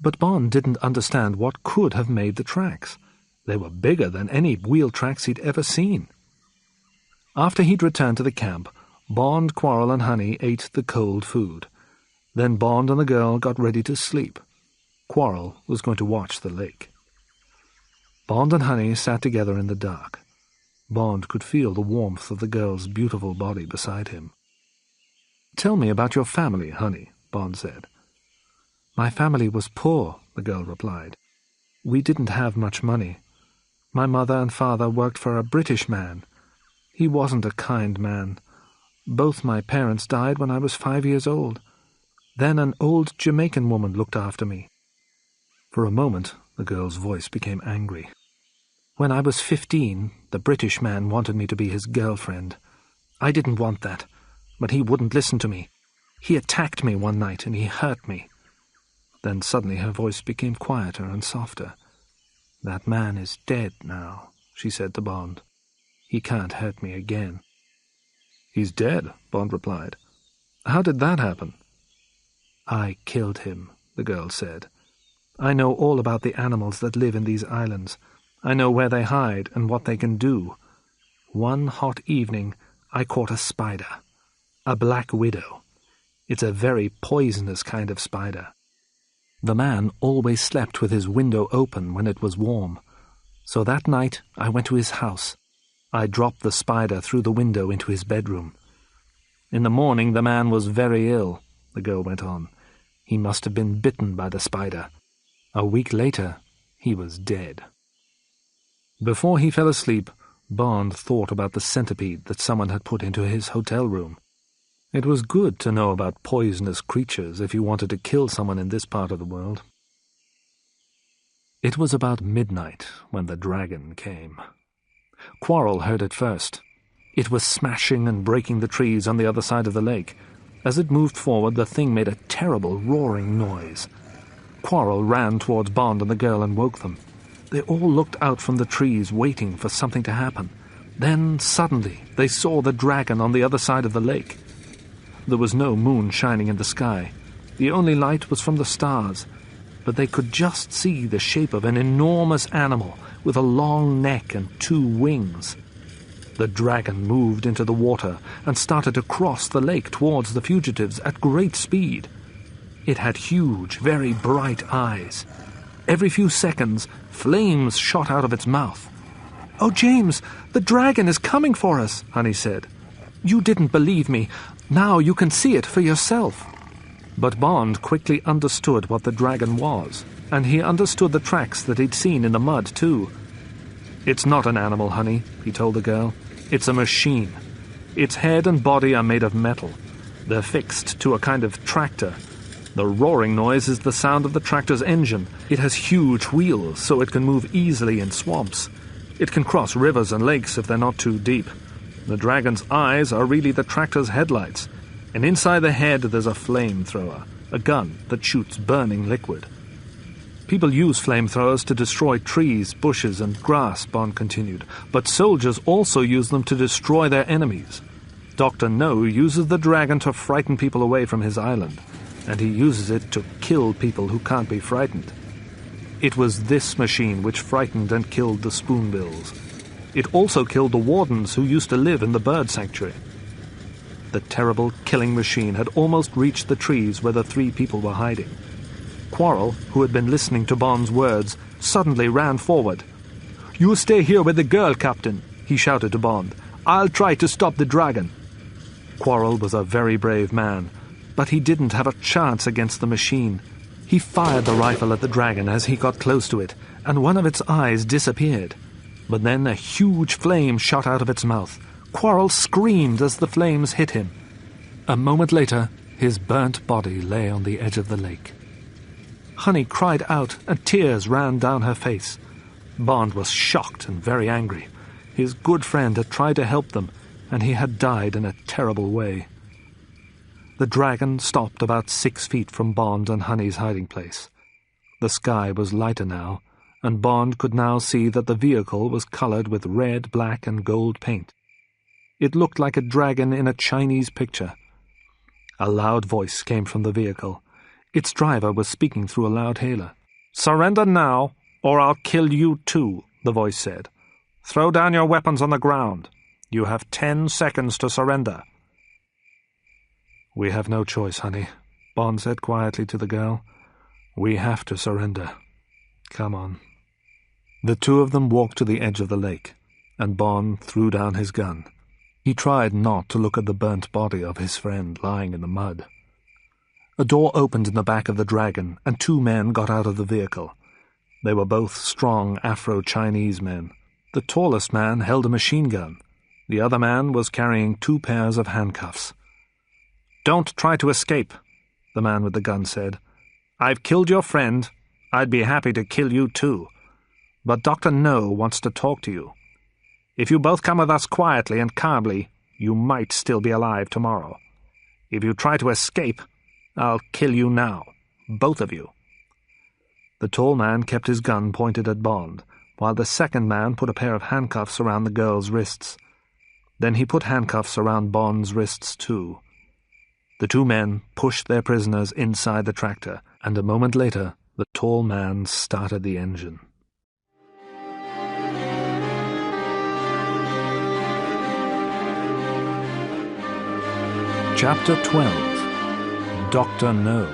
But Bond didn't understand what could have made the tracks. They were bigger than any wheel tracks he'd ever seen. After he'd returned to the camp, Bond, Quarrel, and Honey ate the cold food. Then Bond and the girl got ready to sleep. Quarrel was going to watch the lake. Bond and Honey sat together in the dark. Bond could feel the warmth of the girl's beautiful body beside him. "Tell me about your family, Honey," Bond said. "My family was poor," the girl replied. "We didn't have much money. My mother and father worked for a British man. He wasn't a kind man. Both my parents died when I was 5 years old. Then an old Jamaican woman looked after me." For a moment, the girl's voice became angry. "When I was 15, the British man wanted me to be his girlfriend. I didn't want that, but he wouldn't listen to me. He attacked me one night and he hurt me." Then suddenly her voice became quieter and softer. "That man is dead now," she said to Bond. "He can't hurt me again." "He's dead," Bond replied. "How did that happen?" "I killed him," the girl said. "I know all about the animals that live in these islands. I know where they hide and what they can do. One hot evening, I caught a spider. A black widow. It's a very poisonous kind of spider. The man always slept with his window open when it was warm. So that night I went to his house. I dropped the spider through the window into his bedroom. In the morning the man was very ill," the girl went on. "He must have been bitten by the spider. A week later, he was dead." Before he fell asleep, Bond thought about the centipede that someone had put into his hotel room. It was good to know about poisonous creatures if you wanted to kill someone in this part of the world. It was about midnight when the dragon came. Quarrel heard it first. It was smashing and breaking the trees on the other side of the lake. As it moved forward, the thing made a terrible roaring noise. Quarrel ran towards Bond and the girl and woke them. They all looked out from the trees, waiting for something to happen. Then, suddenly, they saw the dragon on the other side of the lake. There was no moon shining in the sky. The only light was from the stars, but they could just see the shape of an enormous animal with a long neck and 2 wings. The dragon moved into the water and started to cross the lake towards the fugitives at great speed. It had huge, very bright eyes. Every few seconds, flames shot out of its mouth. "Oh, James, the dragon is coming for us," Honey said. "You didn't believe me. Now you can see it for yourself." But Bond quickly understood what the dragon was, and he understood the tracks that he'd seen in the mud, too. "It's not an animal, Honey," he told the girl. "It's a machine. Its head and body are made of metal. They're fixed to a kind of tractor. The roaring noise is the sound of the tractor's engine. It has huge wheels, so it can move easily in swamps. It can cross rivers and lakes if they're not too deep. The dragon's eyes are really the tractor's headlights, and inside the head there's a flamethrower, a gun that shoots burning liquid." "People use flamethrowers to destroy trees, bushes, and grass," Bond continued, "but soldiers also use them to destroy their enemies. Dr. No uses the dragon to frighten people away from his island, and he uses it to kill people who can't be frightened. It was this machine which frightened and killed the spoonbills. It also killed the wardens who used to live in the bird sanctuary." The terrible killing machine had almost reached the trees where the 3 people were hiding. Quarrel, who had been listening to Bond's words, suddenly ran forward. "You stay here with the girl, Captain," he shouted to Bond. "I'll try to stop the dragon." Quarrel was a very brave man, but he didn't have a chance against the machine. He fired the rifle at the dragon as he got close to it, and one of its eyes disappeared. But then a huge flame shot out of its mouth. Quarrel screamed as the flames hit him. A moment later, his burnt body lay on the edge of the lake. Honey cried out, and tears ran down her face. Bond was shocked and very angry. His good friend had tried to help them, and he had died in a terrible way. The dragon stopped about 6 feet from Bond and Honey's hiding place. The sky was lighter now, and Bond could now see that the vehicle was colored with red, black, and gold paint. It looked like a dragon in a Chinese picture. A loud voice came from the vehicle. Its driver was speaking through a loud hailer. "Surrender now, or I'll kill you too," the voice said. "Throw down your weapons on the ground. You have 10 seconds to surrender." "We have no choice, honey," Bond said quietly to the girl. "We have to surrender. Come on." The two of them walked to the edge of the lake, and Bond threw down his gun. He tried not to look at the burnt body of his friend lying in the mud. A door opened in the back of the dragon, and 2 men got out of the vehicle. They were both strong Afro-Chinese men. The tallest man held a machine gun. The other man was carrying 2 pairs of handcuffs. "Don't try to escape," the man with the gun said. "I've killed your friend. I'd be happy to kill you too. But Dr. No wants to talk to you. If you both come with us quietly and calmly, you might still be alive tomorrow. If you try to escape, I'll kill you now, both of you." The tall man kept his gun pointed at Bond, while the second man put a pair of handcuffs around the girl's wrists. Then he put handcuffs around Bond's wrists too. The 2 men pushed their prisoners inside the tractor, and a moment later the tall man started the engine. Chapter 12. Dr. No.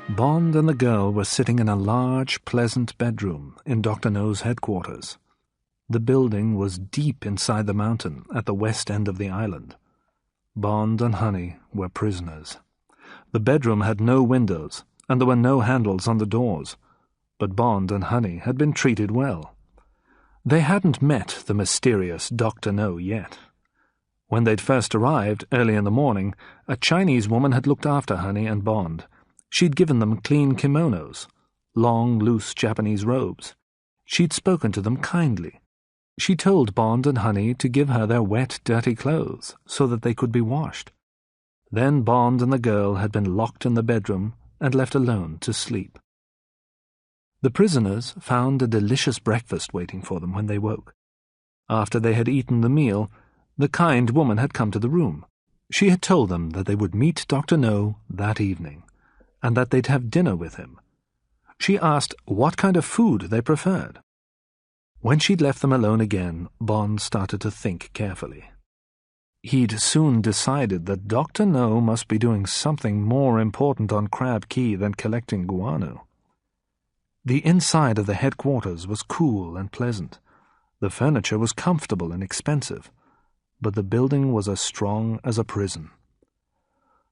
Bond and the girl were sitting in a large, pleasant bedroom in Dr. No's headquarters. The building was deep inside the mountain at the west end of the island. Bond and Honey were prisoners. The bedroom had no windows, and there were no handles on the doors, but Bond and Honey had been treated well. They hadn't met the mysterious Dr. No yet. When they'd first arrived, early in the morning, a Chinese woman had looked after Honey and Bond. She'd given them clean kimonos, long, loose Japanese robes. She'd spoken to them kindly. She told Bond and Honey to give her their wet, dirty clothes so that they could be washed. Then Bond and the girl had been locked in the bedroom and left alone to sleep. The prisoners found a delicious breakfast waiting for them when they woke. After they had eaten the meal, the kind woman had come to the room. She had told them that they would meet Dr. No that evening, and that they'd have dinner with him. She asked what kind of food they preferred. When she'd left them alone again, Bond started to think carefully. He'd soon decided that Dr. No must be doing something more important on Crab Key than collecting guano. The inside of the headquarters was cool and pleasant. The furniture was comfortable and expensive, but the building was as strong as a prison.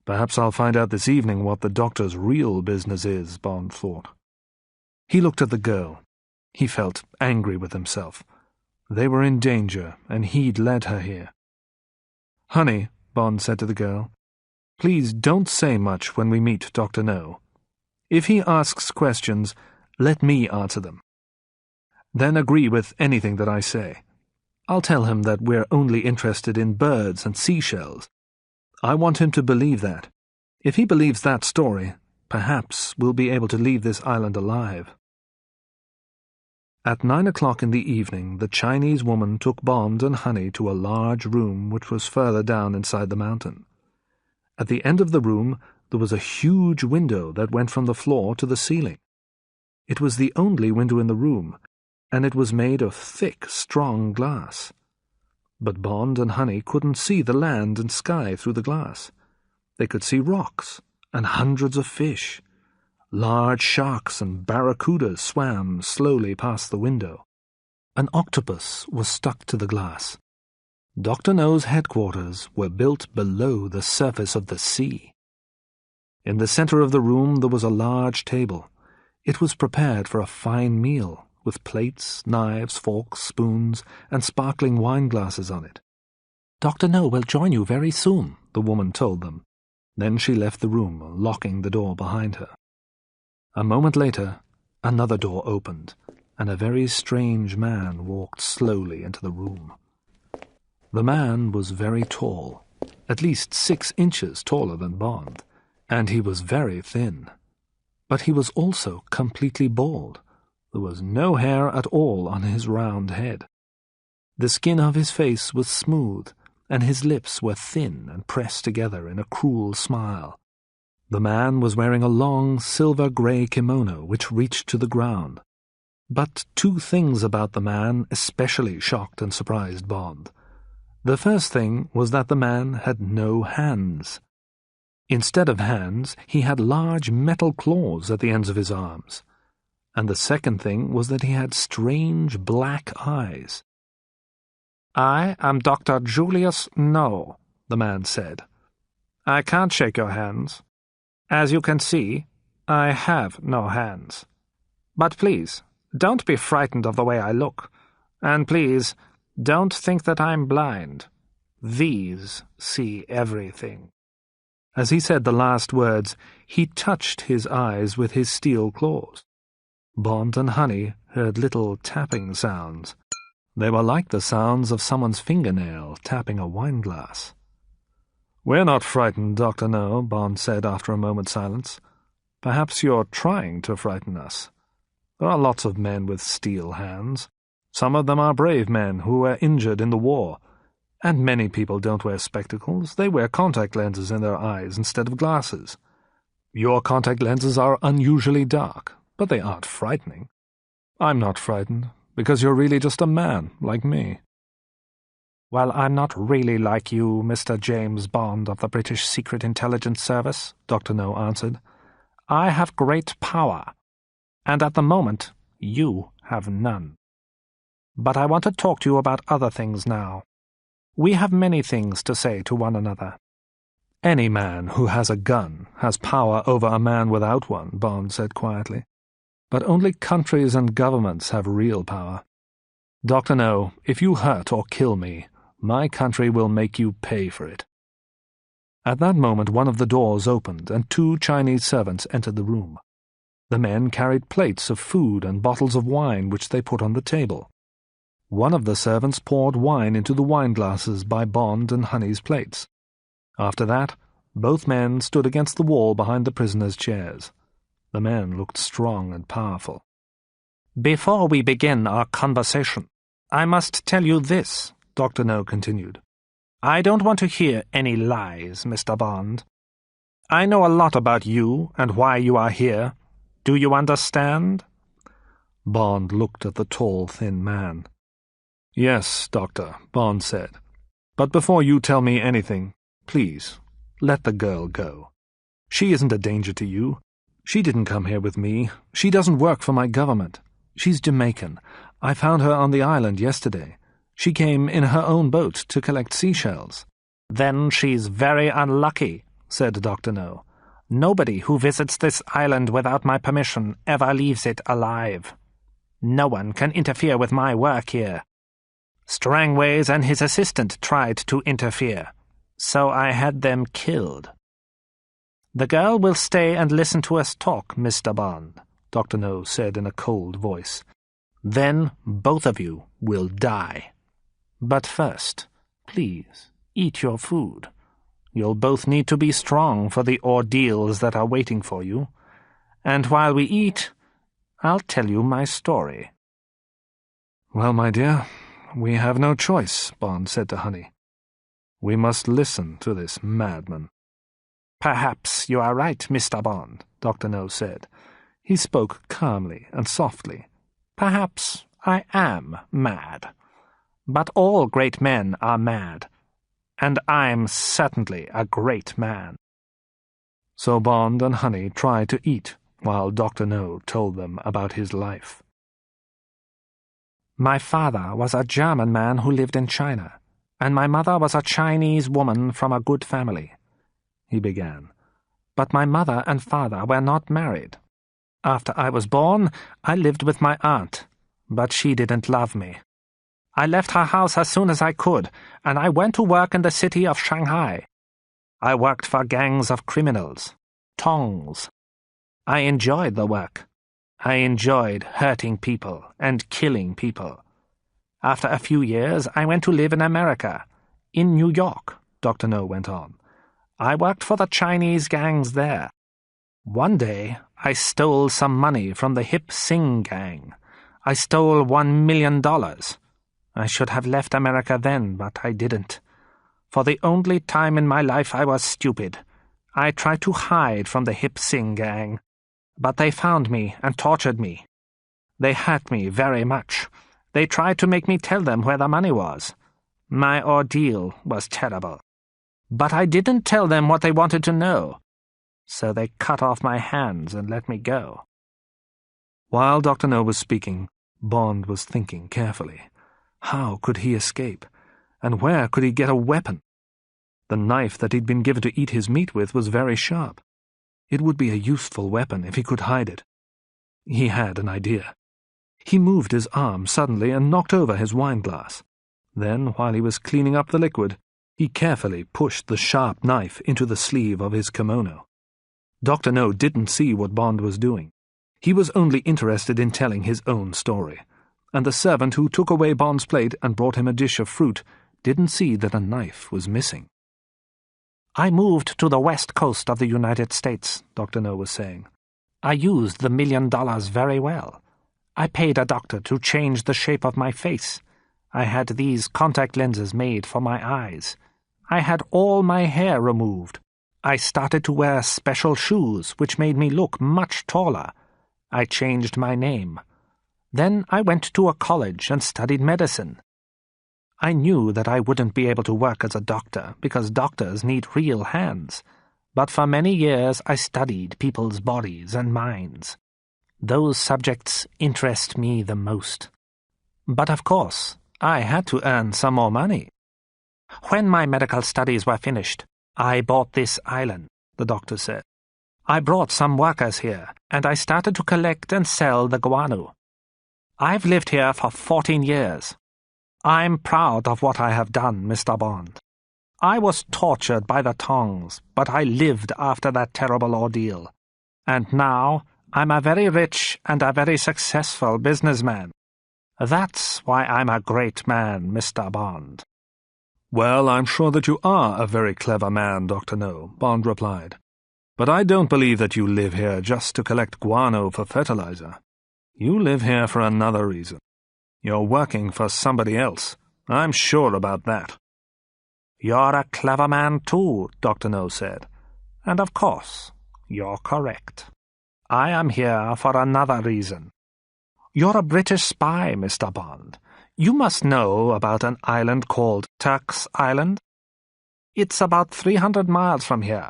Perhaps I'll find out this evening what the doctor's real business is, Bond thought. He looked at the girl. He felt angry with himself. They were in danger, and he'd led her here. "Honey," Bond said to the girl, "please don't say much when we meet Dr. No. If he asks questions, let me answer them. Then agree with anything that I say. I'll tell him that we're only interested in birds and seashells. I want him to believe that. If he believes that story, perhaps we'll be able to leave this island alive." At 9 o'clock in the evening, the Chinese woman took Bond and Honey to a large room which was further down inside the mountain. At the end of the room, there was a huge window that went from the floor to the ceiling. It was the only window in the room, and it was made of thick, strong glass. But Bond and Honey couldn't see the land and sky through the glass. They could see rocks and hundreds of fish. Large sharks and barracudas swam slowly past the window. An octopus was stuck to the glass. Dr. No's headquarters were built below the surface of the sea. In the center of the room there was a large table. It was prepared for a fine meal, with plates, knives, forks, spoons, and sparkling wine glasses on it. "Dr. No will join you very soon," the woman told them. Then she left the room, locking the door behind her. A moment later, another door opened, and a very strange man walked slowly into the room. The man was very tall, at least 6 inches taller than Bond, and he was very thin. But he was also completely bald. There was no hair at all on his round head. The skin of his face was smooth, and his lips were thin and pressed together in a cruel smile. The man was wearing a long silver-grey kimono which reached to the ground. But 2 things about the man especially shocked and surprised Bond. The first thing was that the man had no hands. Instead of hands, he had large metal claws at the ends of his arms. And the second thing was that he had strange black eyes. "I am Dr. Julius No," the man said. "I can't shake your hands. As you can see, I have no hands. But please, don't be frightened of the way I look. And please, don't think that I'm blind. These see everything." As he said the last words, he touched his eyes with his steel claws. Bond and Honey heard little tapping sounds. They were like the sounds of someone's fingernail tapping a wineglass. "We're not frightened, Dr. No," Bond said after a moment's silence. "Perhaps you're trying to frighten us. There are lots of men with steel hands. Some of them are brave men who were injured in the war. And many people don't wear spectacles. They wear contact lenses in their eyes instead of glasses. Your contact lenses are unusually dark, but they aren't frightening. I'm not frightened, because you're really just a man, like me." "Well, I'm not really like you, Mr. James Bond of the British Secret Intelligence Service," Dr. No answered. "I have great power, and at the moment you have none. But I want to talk to you about other things now. We have many things to say to one another." "Any man who has a gun has power over a man without one," Bond said quietly. "But only countries and governments have real power. Dr. No, if you hurt or kill me, my country will make you pay for it." At that moment one of the doors opened, and 2 Chinese servants entered the room. The men carried plates of food and bottles of wine which they put on the table. One of the servants poured wine into the wineglasses by Bond and Honey's plates. After that, both men stood against the wall behind the prisoners' chairs. The men looked strong and powerful. "Before we begin our conversation, I must tell you this," Dr. No continued. "I don't want to hear any lies, Mr. Bond. I know a lot about you and why you are here. Do you understand?" Bond looked at the tall, thin man. "Yes, Doctor," Bond said. "But before you tell me anything, please, let the girl go. She isn't a danger to you. She didn't come here with me. She doesn't work for my government. She's Jamaican. I found her on the island yesterday. She came in her own boat to collect seashells." "Then she's very unlucky," said Dr. No. "Nobody who visits this island without my permission ever leaves it alive. No one can interfere with my work here. Strangways and his assistant tried to interfere, so I had them killed. The girl will stay and listen to us talk, Mr. Bond," Dr. No said in a cold voice. "Then both of you will die. But first, please, eat your food. You'll both need to be strong for the ordeals that are waiting for you. And while we eat, I'll tell you my story." "Well, my dear, we have no choice," Bond said to Honey. "We must listen to this madman." "Perhaps you are right, Mr. Bond," Dr. No said. He spoke calmly and softly. "Perhaps I am mad. But all great men are mad. And I'm certainly a great man." So Bond and Honey tried to eat while Dr. No told them about his life. "My father was a German man who lived in China, and my mother was a Chinese woman from a good family," he began. "But my mother and father were not married. After I was born, I lived with my aunt, but she didn't love me. I left her house as soon as I could, and I went to work in the city of Shanghai. I worked for gangs of criminals, tongs. I enjoyed the work. I enjoyed hurting people and killing people. After a few years, I went to live in America, in New York, Dr. No went on. I worked for the Chinese gangs there. One day, I stole some money from the Hip Sing gang. I stole $1 million. I should have left America then, but I didn't. For the only time in my life I was stupid. I tried to hide from the Hip Sing gang, but they found me and tortured me. They hurt me very much. They tried to make me tell them where the money was. My ordeal was terrible. But I didn't tell them what they wanted to know. So they cut off my hands and let me go. While Dr. No was speaking, Bond was thinking carefully. How could he escape? And where could he get a weapon? The knife that he'd been given to eat his meat with was very sharp. It would be a useful weapon if he could hide it. He had an idea. He moved his arm suddenly and knocked over his wine-glass. Then, while he was cleaning up the liquid, he carefully pushed the sharp knife into the sleeve of his kimono. Dr. No didn't see what Bond was doing. He was only interested in telling his own story, and the servant who took away Bond's plate and brought him a dish of fruit didn't see that a knife was missing. I moved to the west coast of the United States, Dr. No was saying. I used the $1 million very well. I paid a doctor to change the shape of my face. I had these contact lenses made for my eyes. I had all my hair removed. I started to wear special shoes, which made me look much taller. I changed my name. Then I went to a college and studied medicine. I knew that I wouldn't be able to work as a doctor because doctors need real hands. But for many years I studied people's bodies and minds. Those subjects interest me the most. But of course, I had to earn some more money. When my medical studies were finished, I bought this island, the doctor said. I brought some workers here, and I started to collect and sell the guano. I've lived here for 14 years. I'm proud of what I have done, Mr. Bond. I was tortured by the tongs, but I lived after that terrible ordeal. And now I'm a very rich and a very successful businessman. That's why I'm a great man, Mr. Bond. Well, I'm sure that you are a very clever man, Dr. No, Bond replied. But I don't believe that you live here just to collect guano for fertilizer. You live here for another reason. You're working for somebody else. I'm sure about that. You're a clever man too, Dr. No said. And of course, you're correct. I am here for another reason. You're a British spy, Mr. Bond. You must know about an island called Turk's Island. It's about 300 miles from here.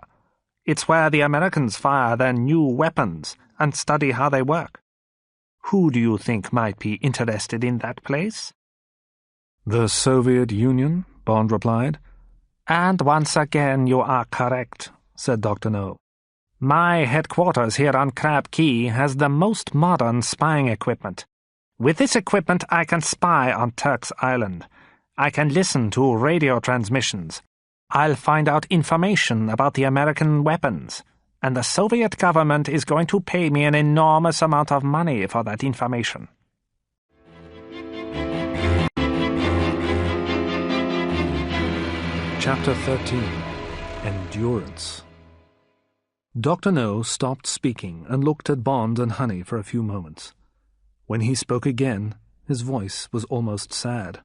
It's where the Americans fire their new weapons and study how they work. Who do you think might be interested in that place? The Soviet Union, Bond replied. And once again you are correct, said Dr. No. My headquarters here on Crab Key has the most modern spying equipment. With this equipment I can spy on Turk's Island. I can listen to radio transmissions. I'll find out information about the American weapons. And the Soviet government is going to pay me an enormous amount of money for that information. Chapter 13. Endurance. Dr. No stopped speaking and looked at Bond and Honey for a few moments. When he spoke again, his voice was almost sad.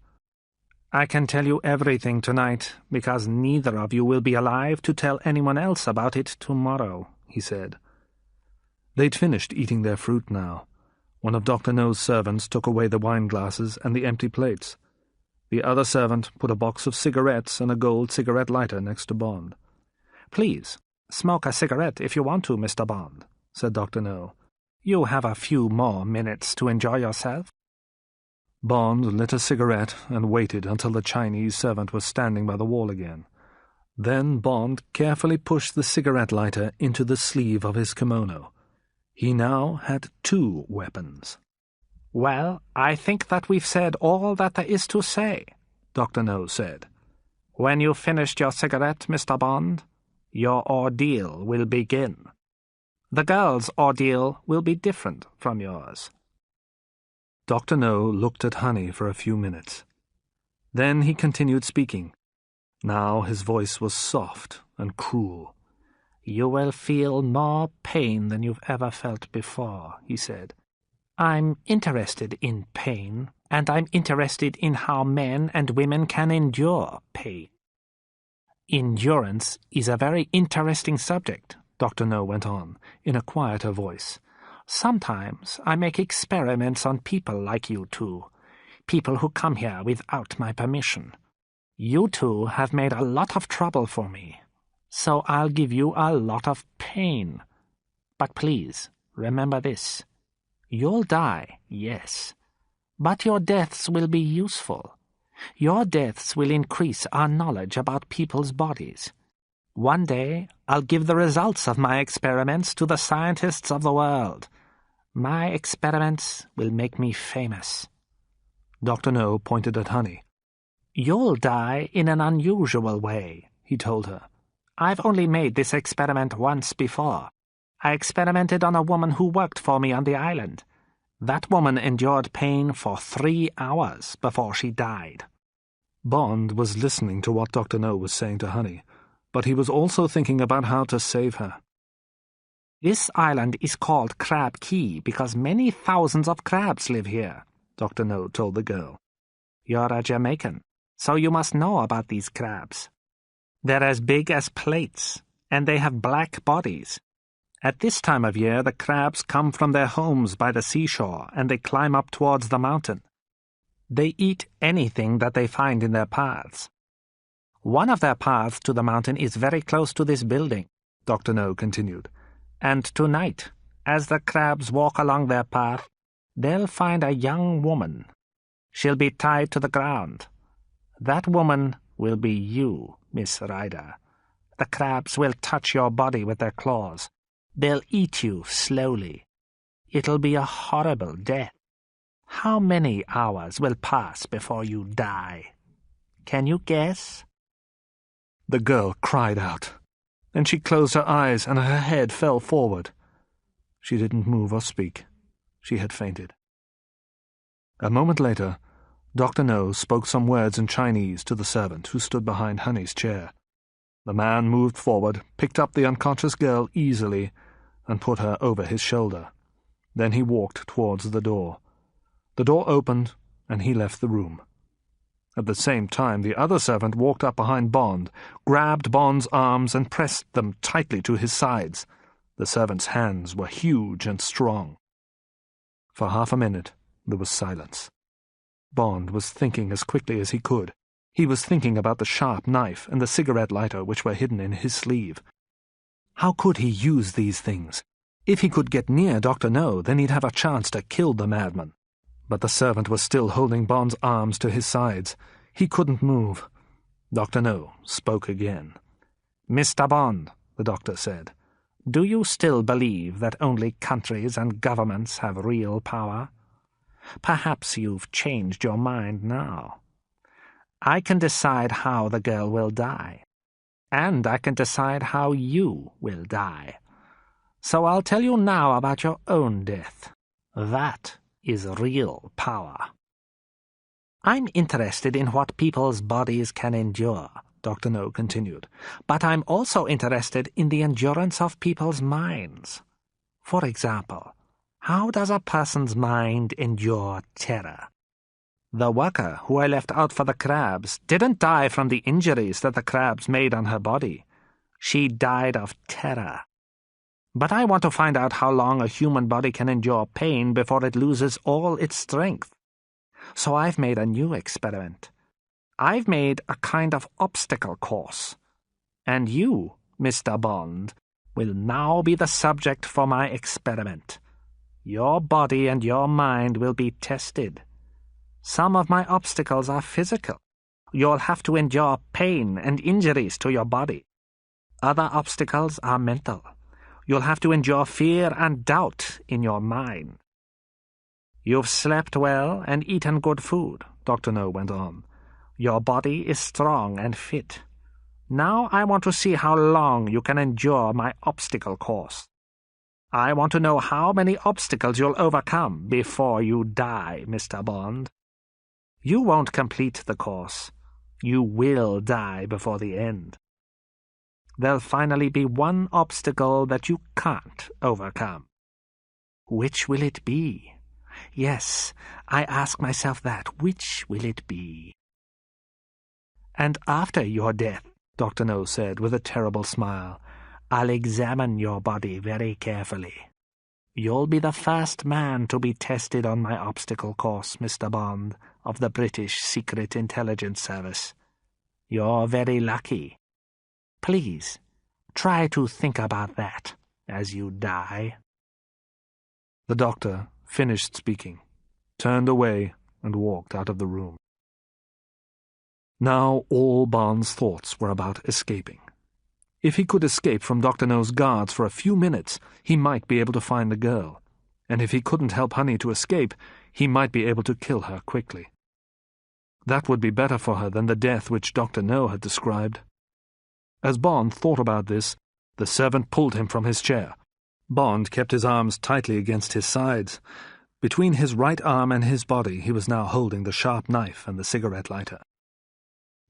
I can tell you everything tonight, because neither of you will be alive to tell anyone else about it tomorrow, he said. They'd finished eating their fruit now. One of Dr. No's servants took away the wine-glasses and the empty plates. The other servant put a box of cigarettes and a gold cigarette lighter next to Bond. Please, smoke a cigarette if you want to, Mr. Bond, said Dr. No. You have a few more minutes to enjoy yourself. Bond lit a cigarette and waited until the Chinese servant was standing by the wall again. Then Bond carefully pushed the cigarette lighter into the sleeve of his kimono. He now had 2 weapons. "Well, I think that we've said all that there is to say," Dr. No said. "When you've finished your cigarette, Mr. Bond, your ordeal will begin. The girl's ordeal will be different from yours." Dr. No looked at Honey for a few minutes. Then he continued speaking. Now his voice was soft and cruel. "You will feel more pain than you've ever felt before," he said. "I'm interested in pain, and I'm interested in how men and women can endure pain." "Endurance is a very interesting subject," Dr. No went on, in a quieter voice. "Sometimes I make experiments on people like you two, people who come here without my permission. You two have made a lot of trouble for me, so I'll give you a lot of pain. But please, remember this. You'll die, yes, but your deaths will be useful. Your deaths will increase our knowledge about people's bodies. One day, I'll give the results of my experiments to the scientists of the world. My experiments will make me famous." Dr. No pointed at Honey. "You'll die in an unusual way," he told her. "I've only made this experiment once before. I experimented on a woman who worked for me on the island. That woman endured pain for 3 hours before she died." Bond was listening to what Dr. No was saying to Honey, but he was also thinking about how to save her. "This island is called Crab Key because many thousands of crabs live here," Dr. No told the girl. "You're a Jamaican, so you must know about these crabs. They're as big as plates, and they have black bodies. At this time of year, the crabs come from their homes by the seashore, and they climb up towards the mountain. They eat anything that they find in their paths. One of their paths to the mountain is very close to this building," Dr. No continued. "And tonight, as the crabs walk along their path, they'll find a young woman. She'll be tied to the ground. That woman will be you, Miss Ryder. The crabs will touch your body with their claws. They'll eat you slowly. It'll be a horrible death. How many hours will pass before you die? Can you guess?" The girl cried out. Then she closed her eyes and her head fell forward. She didn't move or speak. She had fainted. A moment later, Dr. No spoke some words in Chinese to the servant who stood behind Honey's chair. The man moved forward, picked up the unconscious girl easily, and put her over his shoulder. Then he walked towards the door. The door opened, and he left the room. At the same time, the other servant walked up behind Bond, grabbed Bond's arms and pressed them tightly to his sides. The servant's hands were huge and strong. For half a minute, there was silence. Bond was thinking as quickly as he could. He was thinking about the sharp knife and the cigarette lighter which were hidden in his sleeve. How could he use these things? If he could get near Dr. No, then he'd have a chance to kill the madman. But the servant was still holding Bond's arms to his sides. He couldn't move. Dr. No spoke again. "Mr. Bond," the doctor said, "do you still believe that only countries and governments have real power? Perhaps you've changed your mind now. I can decide how the girl will die, and I can decide how you will die. So I'll tell you now about your own death. That is real power." "I'm interested in what people's bodies can endure," Dr. No continued, "but I'm also interested in the endurance of people's minds. For example, how does a person's mind endure terror? The worker who I left out for the crabs didn't die from the injuries that the crabs made on her body. She died of terror. But I want to find out how long a human body can endure pain before it loses all its strength. So I've made a new experiment. I've made a kind of obstacle course. And you, Mr. Bond, will now be the subject for my experiment. Your body and your mind will be tested. Some of my obstacles are physical. You'll have to endure pain and injuries to your body. Other obstacles are mental. You'll have to endure fear and doubt in your mind. "You've slept well and eaten good food," Dr. No went on. "Your body is strong and fit. Now I want to see how long you can endure my obstacle course. I want to know how many obstacles you'll overcome before you die, Mr. Bond. You won't complete the course. You will die before the end. There'll finally be one obstacle that you can't overcome. Which will it be? Yes, I ask myself that. Which will it be? And after your death," Dr. No said with a terrible smile, "I'll examine your body very carefully. You'll be the first man to be tested on my obstacle course, Mr. Bond, of the British Secret Intelligence Service. You're very lucky. Please, try to think about that as you die." The doctor finished speaking, turned away, and walked out of the room. Now all Bond's thoughts were about escaping. If he could escape from Dr. No's guards for a few minutes, he might be able to find the girl, and if he couldn't help Honey to escape, he might be able to kill her quickly. That would be better for her than the death which Dr. No had described. As Bond thought about this, the servant pulled him from his chair. Bond kept his arms tightly against his sides. Between his right arm and his body he was now holding the sharp knife and the cigarette lighter.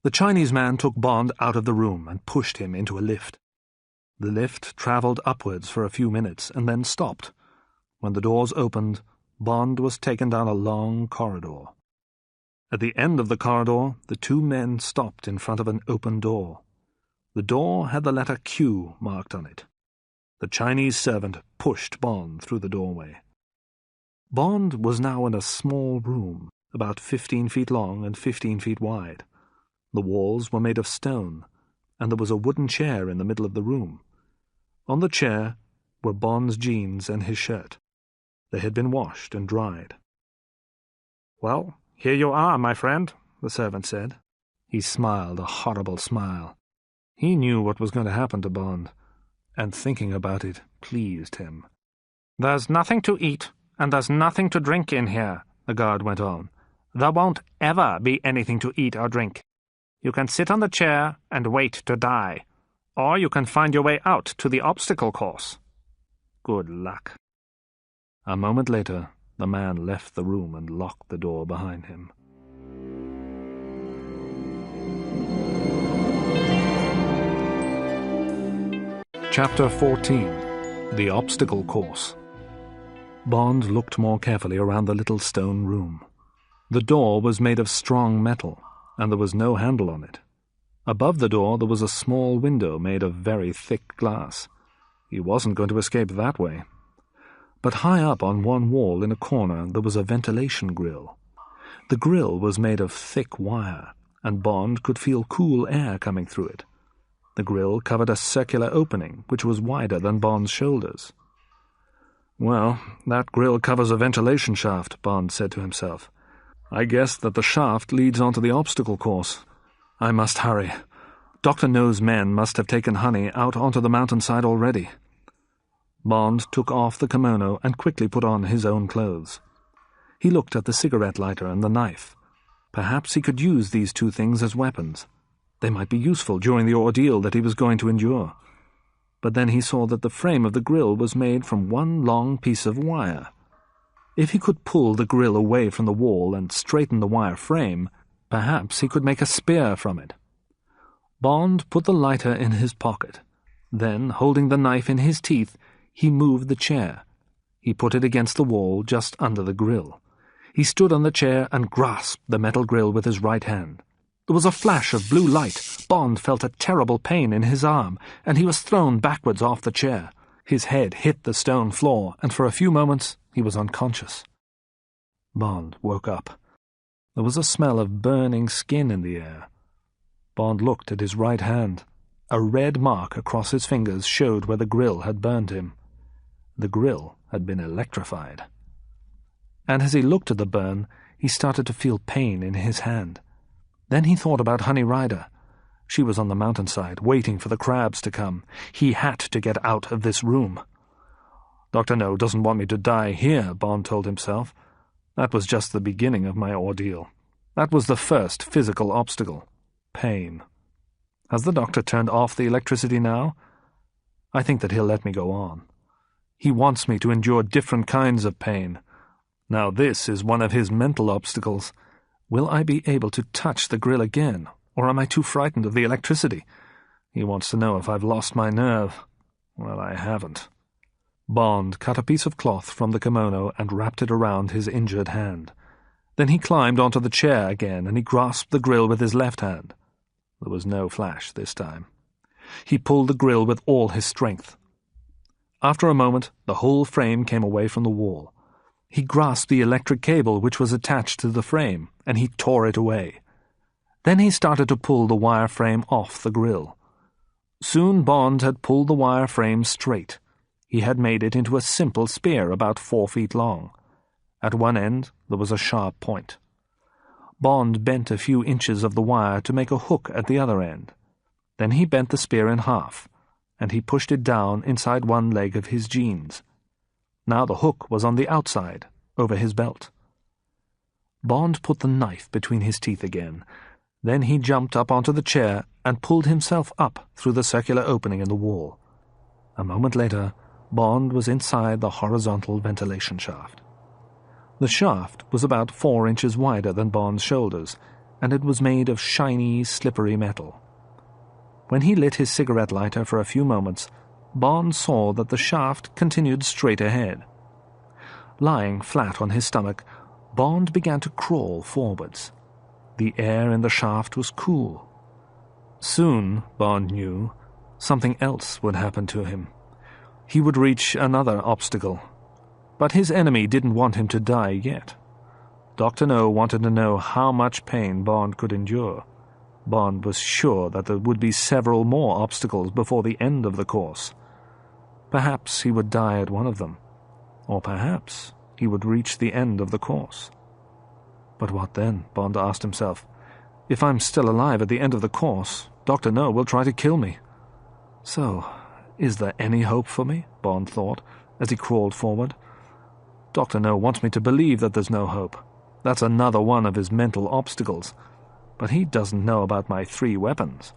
The Chinese man took Bond out of the room and pushed him into a lift. The lift travelled upwards for a few minutes and then stopped. When the doors opened, Bond was taken down a long corridor. At the end of the corridor, the two men stopped in front of an open door. The door had the letter Q marked on it. The Chinese servant pushed Bond through the doorway. Bond was now in a small room, about 15 feet long and 15 feet wide. The walls were made of stone, and there was a wooden chair in the middle of the room. On the chair were Bond's jeans and his shirt. They had been washed and dried. "Well, here you are, my friend," the servant said. He smiled a horrible smile. He knew what was going to happen to Bond, and thinking about it pleased him. "There's nothing to eat, and there's nothing to drink in here," the guard went on. "There won't ever be anything to eat or drink. You can sit on the chair and wait to die, or you can find your way out to the obstacle course. Good luck." A moment later, the man left the room and locked the door behind him. Chapter 14. The Obstacle Course. Bond looked more carefully around the little stone room. The door was made of strong metal, and there was no handle on it. Above the door there was a small window made of very thick glass. He wasn't going to escape that way. But high up on one wall in a corner there was a ventilation grill. The grill was made of thick wire, and Bond could feel cool air coming through it. The grill covered a circular opening, which was wider than Bond's shoulders. "Well, that grill covers a ventilation shaft," Bond said to himself. "I guess that the shaft leads onto the obstacle course. I must hurry. Dr. No's men must have taken Honey out onto the mountainside already." Bond took off the kimono and quickly put on his own clothes. He looked at the cigarette lighter and the knife. Perhaps he could use these two things as weapons. They might be useful during the ordeal that he was going to endure. But then he saw that the frame of the grill was made from one long piece of wire. If he could pull the grill away from the wall and straighten the wire frame, perhaps he could make a spear from it. Bond put the lighter in his pocket. Then, holding the knife in his teeth, he moved the chair. He put it against the wall just under the grill. He stood on the chair and grasped the metal grill with his right hand. There was a flash of blue light. Bond felt a terrible pain in his arm, and he was thrown backwards off the chair. His head hit the stone floor, and for a few moments he was unconscious. Bond woke up. There was a smell of burning skin in the air. Bond looked at his right hand. A red mark across his fingers showed where the grill had burned him. The grill had been electrified. And as he looked at the burn, he started to feel pain in his hand. Then he thought about Honey Rider. She was on the mountainside, waiting for the crabs to come. He had to get out of this room. "Dr. No doesn't want me to die here," Bond told himself. That was just the beginning of my ordeal. That was the first physical obstacle. Pain. Has the doctor turned off the electricity now? I think that he'll let me go on. He wants me to endure different kinds of pain. Now this is one of his mental obstacles. Will I be able to touch the grill again, or am I too frightened of the electricity? He wants to know if I've lost my nerve. Well, I haven't. Bond cut a piece of cloth from the kimono and wrapped it around his injured hand. Then he climbed onto the chair again, and he grasped the grill with his left hand. There was no flash this time. He pulled the grill with all his strength. After a moment, the whole frame came away from the wall. He grasped the electric cable which was attached to the frame, and he tore it away. Then he started to pull the wire frame off the grill. Soon Bond had pulled the wire frame straight. He had made it into a simple spear about 4 feet long. At one end there was a sharp point. Bond bent a few inches of the wire to make a hook at the other end. Then he bent the spear in half, and he pushed it down inside one leg of his jeans. Now the hook was on the outside, over his belt. Bond put the knife between his teeth again. Then he jumped up onto the chair and pulled himself up through the circular opening in the wall. A moment later, Bond was inside the horizontal ventilation shaft. The shaft was about 4 inches wider than Bond's shoulders, and it was made of shiny, slippery metal. When he lit his cigarette lighter for a few moments, Bond saw that the shaft continued straight ahead. Lying flat on his stomach, Bond began to crawl forwards. The air in the shaft was cool. Soon, Bond knew, something else would happen to him. He would reach another obstacle. But his enemy didn't want him to die yet. Dr. No wanted to know how much pain Bond could endure. Bond was sure that there would be several more obstacles before the end of the course. Perhaps he would die at one of them, or perhaps he would reach the end of the course. But what then, Bond asked himself. If I'm still alive at the end of the course, Dr. No will try to kill me. So, is there any hope for me? Bond thought, as he crawled forward. Dr. No wants me to believe that there's no hope. That's another one of his mental obstacles. But he doesn't know about my 3 weapons.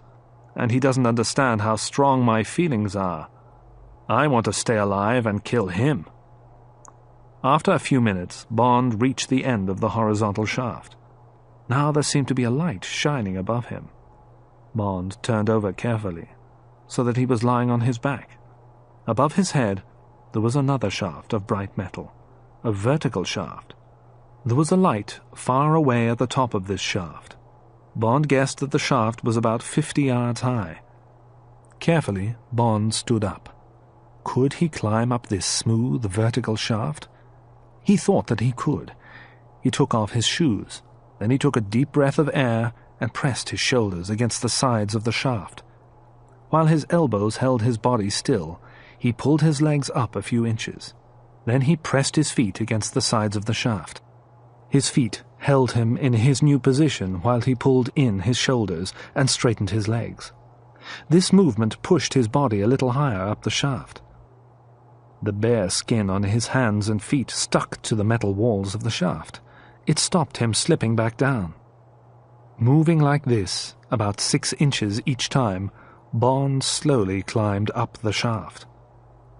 And he doesn't understand how strong my feelings are. I want to stay alive and kill him. After a few minutes, Bond reached the end of the horizontal shaft. Now there seemed to be a light shining above him. Bond turned over carefully, so that he was lying on his back. Above his head, there was another shaft of bright metal, a vertical shaft. There was a light far away at the top of this shaft. Bond guessed that the shaft was about 50 yards high. Carefully, Bond stood up. Could he climb up this smooth, vertical shaft? He thought that he could. He took off his shoes. Then he took a deep breath of air and pressed his shoulders against the sides of the shaft. While his elbows held his body still, he pulled his legs up a few inches. Then he pressed his feet against the sides of the shaft. His feet held him in his new position while he pulled in his shoulders and straightened his legs. This movement pushed his body a little higher up the shaft. The bare skin on his hands and feet stuck to the metal walls of the shaft. It stopped him slipping back down. Moving like this, about 6 inches each time, Bond slowly climbed up the shaft.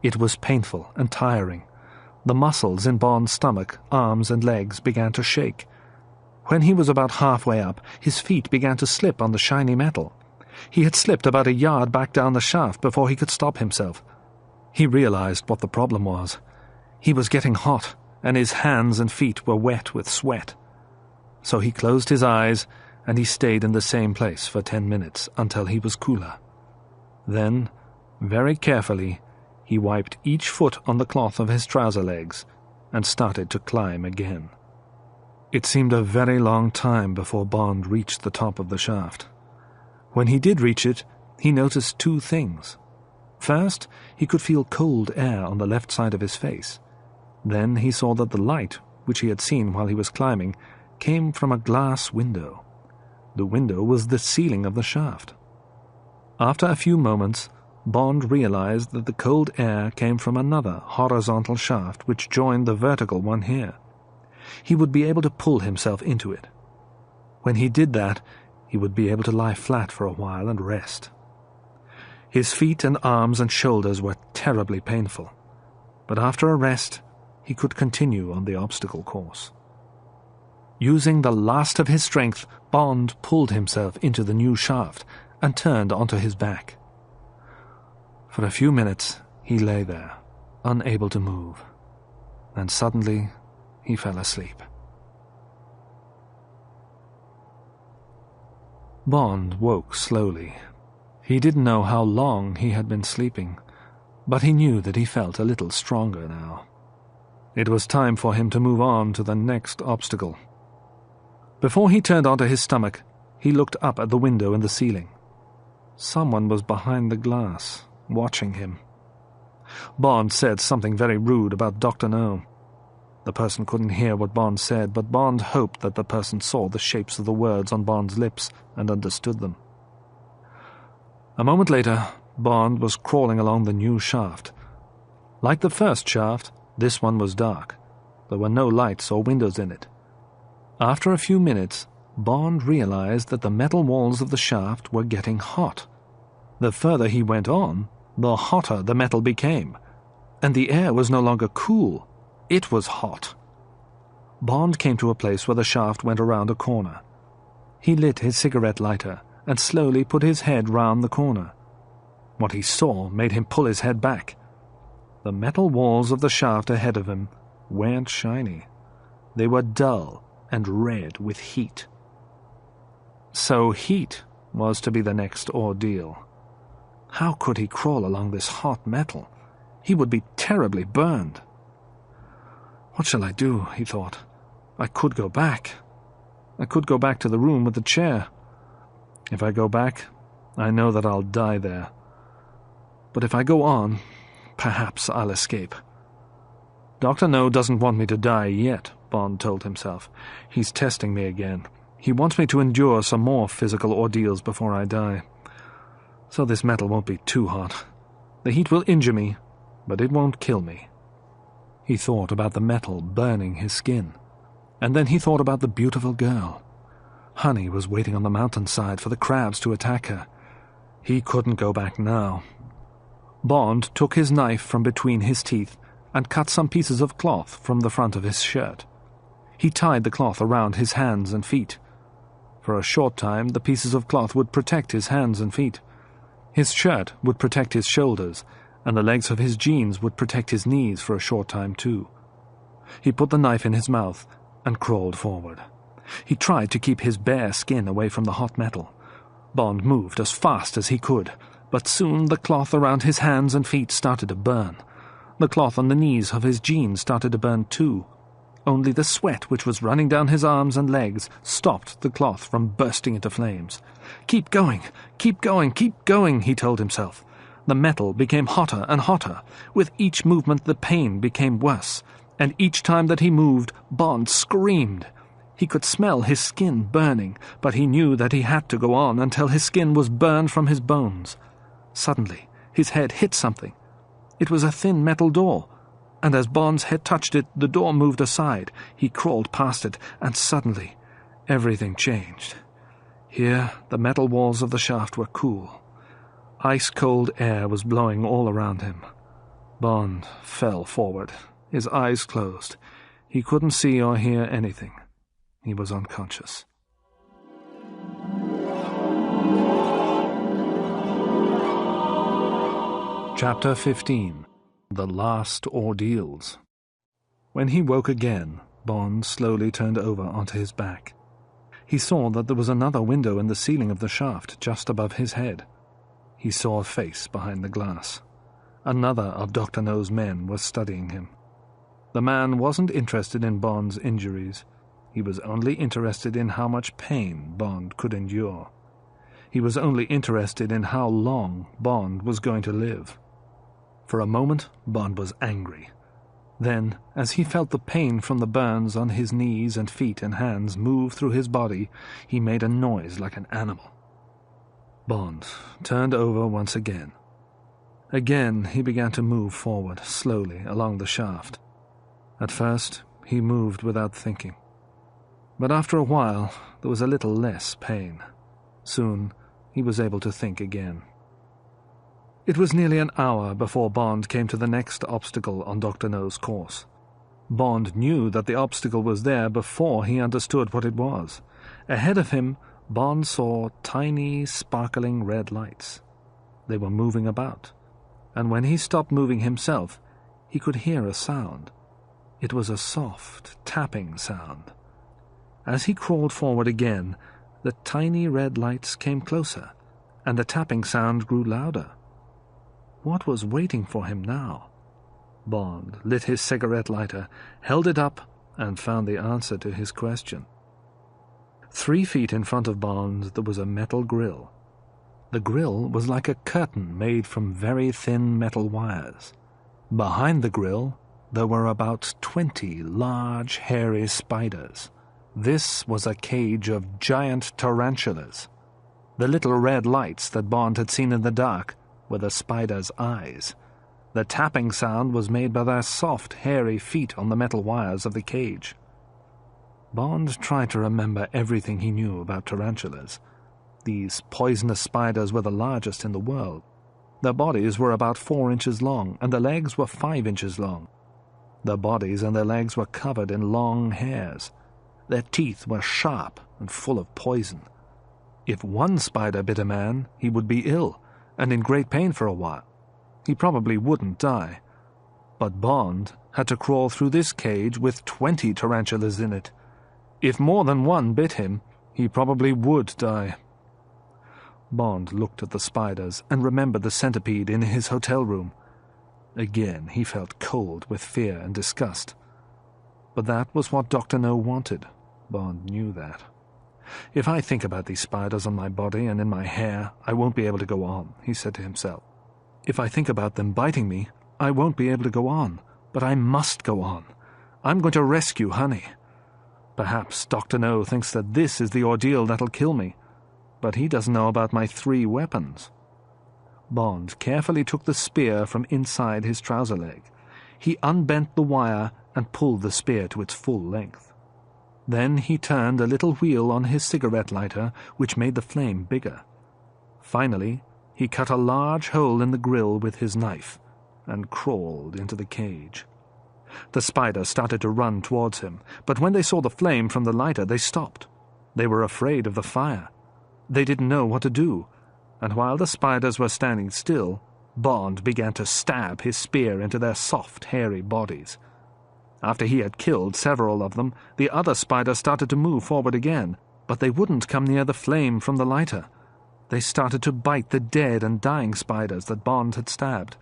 It was painful and tiring. The muscles in Bond's stomach, arms and legs began to shake. When he was about halfway up, his feet began to slip on the shiny metal. He had slipped about a yard back down the shaft before he could stop himself. He realized what the problem was. He was getting hot, and his hands and feet were wet with sweat. So he closed his eyes, and he stayed in the same place for 10 minutes until he was cooler. Then, very carefully, he wiped each foot on the cloth of his trouser legs and started to climb again. It seemed a very long time before Bond reached the top of the shaft. When he did reach it, he noticed 2 things. First, he could feel cold air on the left side of his face. Then he saw that the light, which he had seen while he was climbing, came from a glass window. The window was the ceiling of the shaft. After a few moments, Bond realized that the cold air came from another horizontal shaft which joined the vertical one here. He would be able to pull himself into it. When he did that, he would be able to lie flat for a while and rest. His feet and arms and shoulders were terribly painful, but after a rest, he could continue on the obstacle course. Using the last of his strength, Bond pulled himself into the new shaft and turned onto his back. For a few minutes, he lay there, unable to move. Then suddenly, he fell asleep. Bond woke slowly. He didn't know how long he had been sleeping, but he knew that he felt a little stronger now. It was time for him to move on to the next obstacle. Before he turned onto his stomach, he looked up at the window in the ceiling. Someone was behind the glass, watching him. Bond said something very rude about Dr. No. The person couldn't hear what Bond said, but Bond hoped that the person saw the shapes of the words on Bond's lips and understood them. A moment later, Bond was crawling along the new shaft. Like the first shaft, this one was dark. There were no lights or windows in it. After a few minutes, Bond realized that the metal walls of the shaft were getting hot. The further he went on, the hotter the metal became, and the air was no longer cool. It was hot. Bond came to a place where the shaft went around a corner. He lit his cigarette lighter and slowly put his head round the corner. What he saw made him pull his head back. The metal walls of the shaft ahead of him weren't shiny. They were dull and red with heat. So heat was to be the next ordeal. How could he crawl along this hot metal? He would be terribly burned. What shall I do? He thought. I could go back. I could go back to the room with the chair. If I go back, I know that I'll die there. But if I go on, perhaps I'll escape. Dr. No doesn't want me to die yet, Bond told himself. He's testing me again. He wants me to endure some more physical ordeals before I die. So this metal won't be too hot. The heat will injure me, but it won't kill me. He thought about the metal burning his skin. And then he thought about the beautiful girl. Honey was waiting on the mountainside for the crabs to attack her. He couldn't go back now. Bond took his knife from between his teeth and cut some pieces of cloth from the front of his shirt. He tied the cloth around his hands and feet. For a short time, the pieces of cloth would protect his hands and feet. His shirt would protect his shoulders, and the legs of his jeans would protect his knees for a short time too. He put the knife in his mouth and crawled forward. He tried to keep his bare skin away from the hot metal. Bond moved as fast as he could, but soon the cloth around his hands and feet started to burn. The cloth on the knees of his jeans started to burn too. Only the sweat which was running down his arms and legs stopped the cloth from bursting into flames. Keep going, keep going, keep going, he told himself. The metal became hotter and hotter. With each movement the pain became worse, and each time that he moved, Bond screamed. He could smell his skin burning, but he knew that he had to go on until his skin was burned from his bones. Suddenly, his head hit something. It was a thin metal door, and as Bond's head touched it, the door moved aside. He crawled past it, and suddenly, everything changed. Here, the metal walls of the shaft were cool. Ice-cold air was blowing all around him. Bond fell forward, his eyes closed. He couldn't see or hear anything. He was unconscious. Chapter 15. The Last Ordeals. When he woke again, Bond slowly turned over onto his back. He saw that there was another window in the ceiling of the shaft just above his head. He saw a face behind the glass. Another of Dr. No's men was studying him. The man wasn't interested in Bond's injuries. He was only interested in how much pain Bond could endure. He was only interested in how long Bond was going to live. For a moment, Bond was angry. Then, as he felt the pain from the burns on his knees and feet and hands move through his body, he made a noise like an animal. Bond turned over once again. Again, he began to move forward, slowly, along the shaft. At first, he moved without thinking. But after a while, there was a little less pain. Soon, he was able to think again. It was nearly an hour before Bond came to the next obstacle on Dr. No's course. Bond knew that the obstacle was there before he understood what it was. Ahead of him, Bond saw tiny, sparkling red lights. They were moving about, and when he stopped moving himself, he could hear a sound. It was a soft, tapping sound. As he crawled forward again, the tiny red lights came closer, and the tapping sound grew louder. What was waiting for him now? Bond lit his cigarette lighter, held it up, and found the answer to his question. 3 feet in front of Bond there was a metal grill. The grill was like a curtain made from very thin metal wires. Behind the grill there were about 20 large, hairy spiders. This was a cage of giant tarantulas. The little red lights that Bond had seen in the dark were the spiders' eyes. The tapping sound was made by their soft, hairy feet on the metal wires of the cage. Bond tried to remember everything he knew about tarantulas. These poisonous spiders were the largest in the world. Their bodies were about 4 inches long, and their legs were 5 inches long. Their bodies and their legs were covered in long hairs. Their teeth were sharp and full of poison. If one spider bit a man, he would be ill, and in great pain for a while. He probably wouldn't die. But Bond had to crawl through this cage with 20 tarantulas in it. If more than one bit him, he probably would die. Bond looked at the spiders and remembered the centipede in his hotel room. Again he felt cold with fear and disgust. But that was what Dr. No wanted. Bond knew that. If I think about these spiders on my body and in my hair, I won't be able to go on, he said to himself. If I think about them biting me, I won't be able to go on. But I must go on. I'm going to rescue Honey. Perhaps Dr. No thinks that this is the ordeal that'll kill me, but he doesn't know about my 3 weapons. Bond carefully took the spear from inside his trouser leg. He unbent the wire and pulled the spear to its full length. Then he turned a little wheel on his cigarette lighter, which made the flame bigger. Finally, he cut a large hole in the grill with his knife and crawled into the cage. The spiders started to run towards him, but when they saw the flame from the lighter, they stopped. They were afraid of the fire. They didn't know what to do, and while the spiders were standing still, Bond began to stab his spear into their soft, hairy bodies. After he had killed several of them, the other spiders started to move forward again, but they wouldn't come near the flame from the lighter. They started to bite the dead and dying spiders that Bond had stabbed,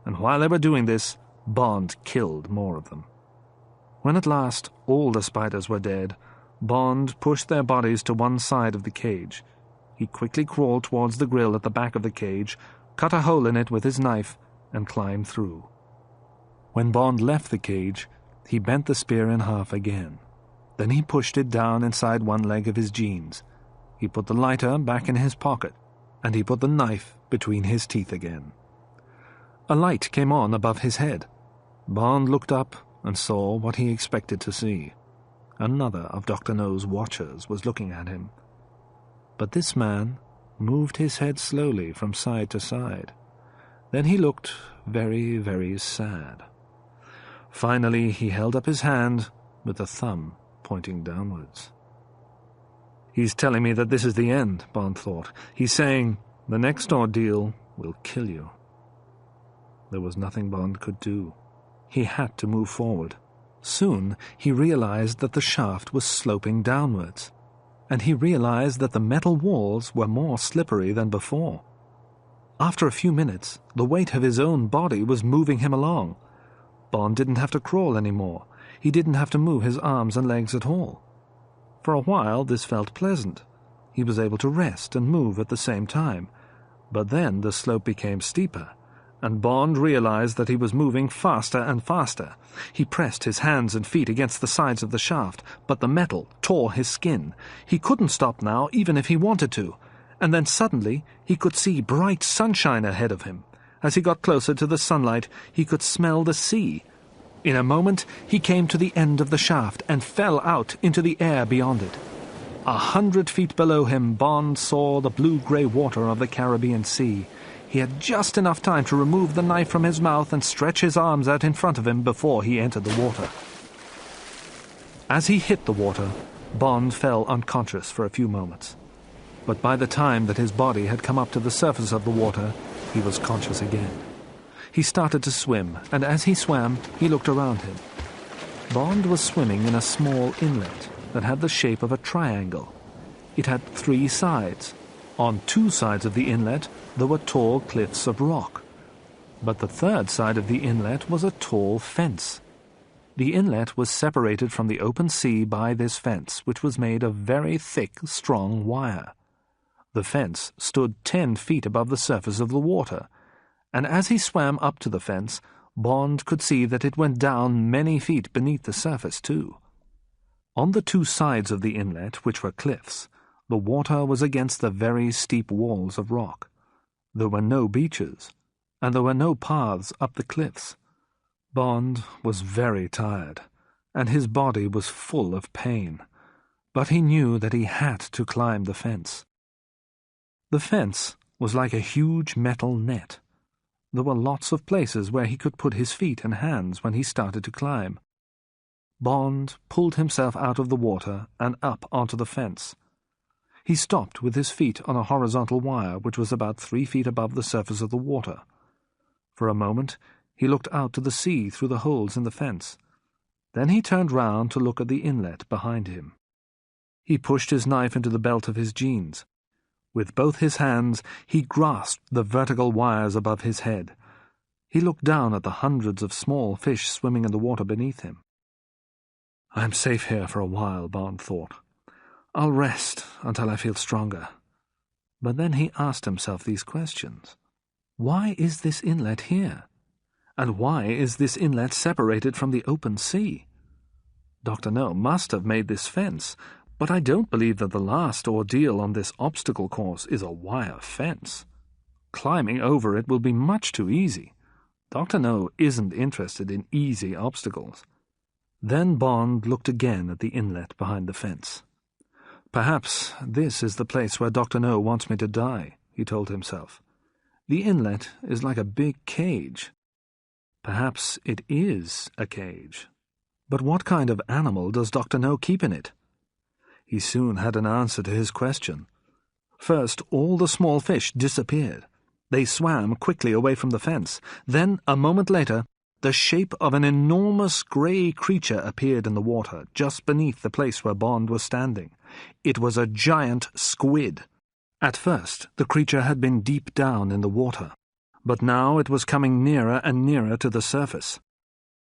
and while they were doing this, Bond killed more of them. When at last all the spiders were dead, Bond pushed their bodies to one side of the cage. He quickly crawled towards the grill at the back of the cage, cut a hole in it with his knife, and climbed through. When Bond left the cage, he bent the spear in half again. Then he pushed it down inside one leg of his jeans. He put the lighter back in his pocket, and he put the knife between his teeth again. A light came on above his head. Bond looked up and saw what he expected to see. Another of Dr. No's watchers was looking at him. But this man moved his head slowly from side to side. Then he looked very, very sad. Finally, he held up his hand with the thumb pointing downwards. He's telling me that this is the end, Bond thought. He's saying, the next ordeal will kill you. There was nothing Bond could do. He had to move forward. Soon he realized that the shaft was sloping downwards, and he realized that the metal walls were more slippery than before. After a few minutes, the weight of his own body was moving him along. Bond didn't have to crawl anymore. He didn't have to move his arms and legs at all. For a while this felt pleasant. He was able to rest and move at the same time. But then the slope became steeper, and Bond realized that he was moving faster and faster. He pressed his hands and feet against the sides of the shaft, but the metal tore his skin. He couldn't stop now, even if he wanted to. And then suddenly he could see bright sunshine ahead of him. As he got closer to the sunlight, he could smell the sea. In a moment he came to the end of the shaft and fell out into the air beyond it. 100 feet below him, Bond saw the blue-grey water of the Caribbean Sea. He had just enough time to remove the knife from his mouth and stretch his arms out in front of him before he entered the water. As he hit the water, Bond fell unconscious for a few moments. But by the time that his body had come up to the surface of the water, he was conscious again. He started to swim, and as he swam, he looked around him. Bond was swimming in a small inlet that had the shape of a triangle. It had 3 sides. On 2 sides of the inlet there were tall cliffs of rock. But the 3rd side of the inlet was a tall fence. The inlet was separated from the open sea by this fence, which was made of very thick, strong wire. The fence stood 10 feet above the surface of the water, and as he swam up to the fence, Bond could see that it went down many feet beneath the surface too. On the 2 sides of the inlet, which were cliffs, the water was against the very steep walls of rock. There were no beaches, and there were no paths up the cliffs. Bond was very tired, and his body was full of pain, but he knew that he had to climb the fence. The fence was like a huge metal net. There were lots of places where he could put his feet and hands when he started to climb. Bond pulled himself out of the water and up onto the fence. He stopped with his feet on a horizontal wire which was about 3 feet above the surface of the water. For a moment he looked out to the sea through the holes in the fence. Then he turned round to look at the inlet behind him. He pushed his knife into the belt of his jeans. With both his hands he grasped the vertical wires above his head. He looked down at the hundreds of small fish swimming in the water beneath him. "I'm safe here for a while," Bond thought. "I'll rest until I feel stronger." But then he asked himself these questions. Why is this inlet here? And why is this inlet separated from the open sea? Dr. No must have made this fence, but I don't believe that the last ordeal on this obstacle course is a wire fence. Climbing over it will be much too easy. Dr. No isn't interested in easy obstacles. Then Bond looked again at the inlet behind the fence. "Perhaps this is the place where Dr. No wants me to die," he told himself. "The inlet is like a big cage. Perhaps it is a cage. But what kind of animal does Dr. No keep in it?" He soon had an answer to his question. First, all the small fish disappeared. They swam quickly away from the fence. Then, a moment later, the shape of an enormous grey creature appeared in the water, just beneath the place where Bond was standing. It was a giant squid. At first, the creature had been deep down in the water, but now it was coming nearer and nearer to the surface.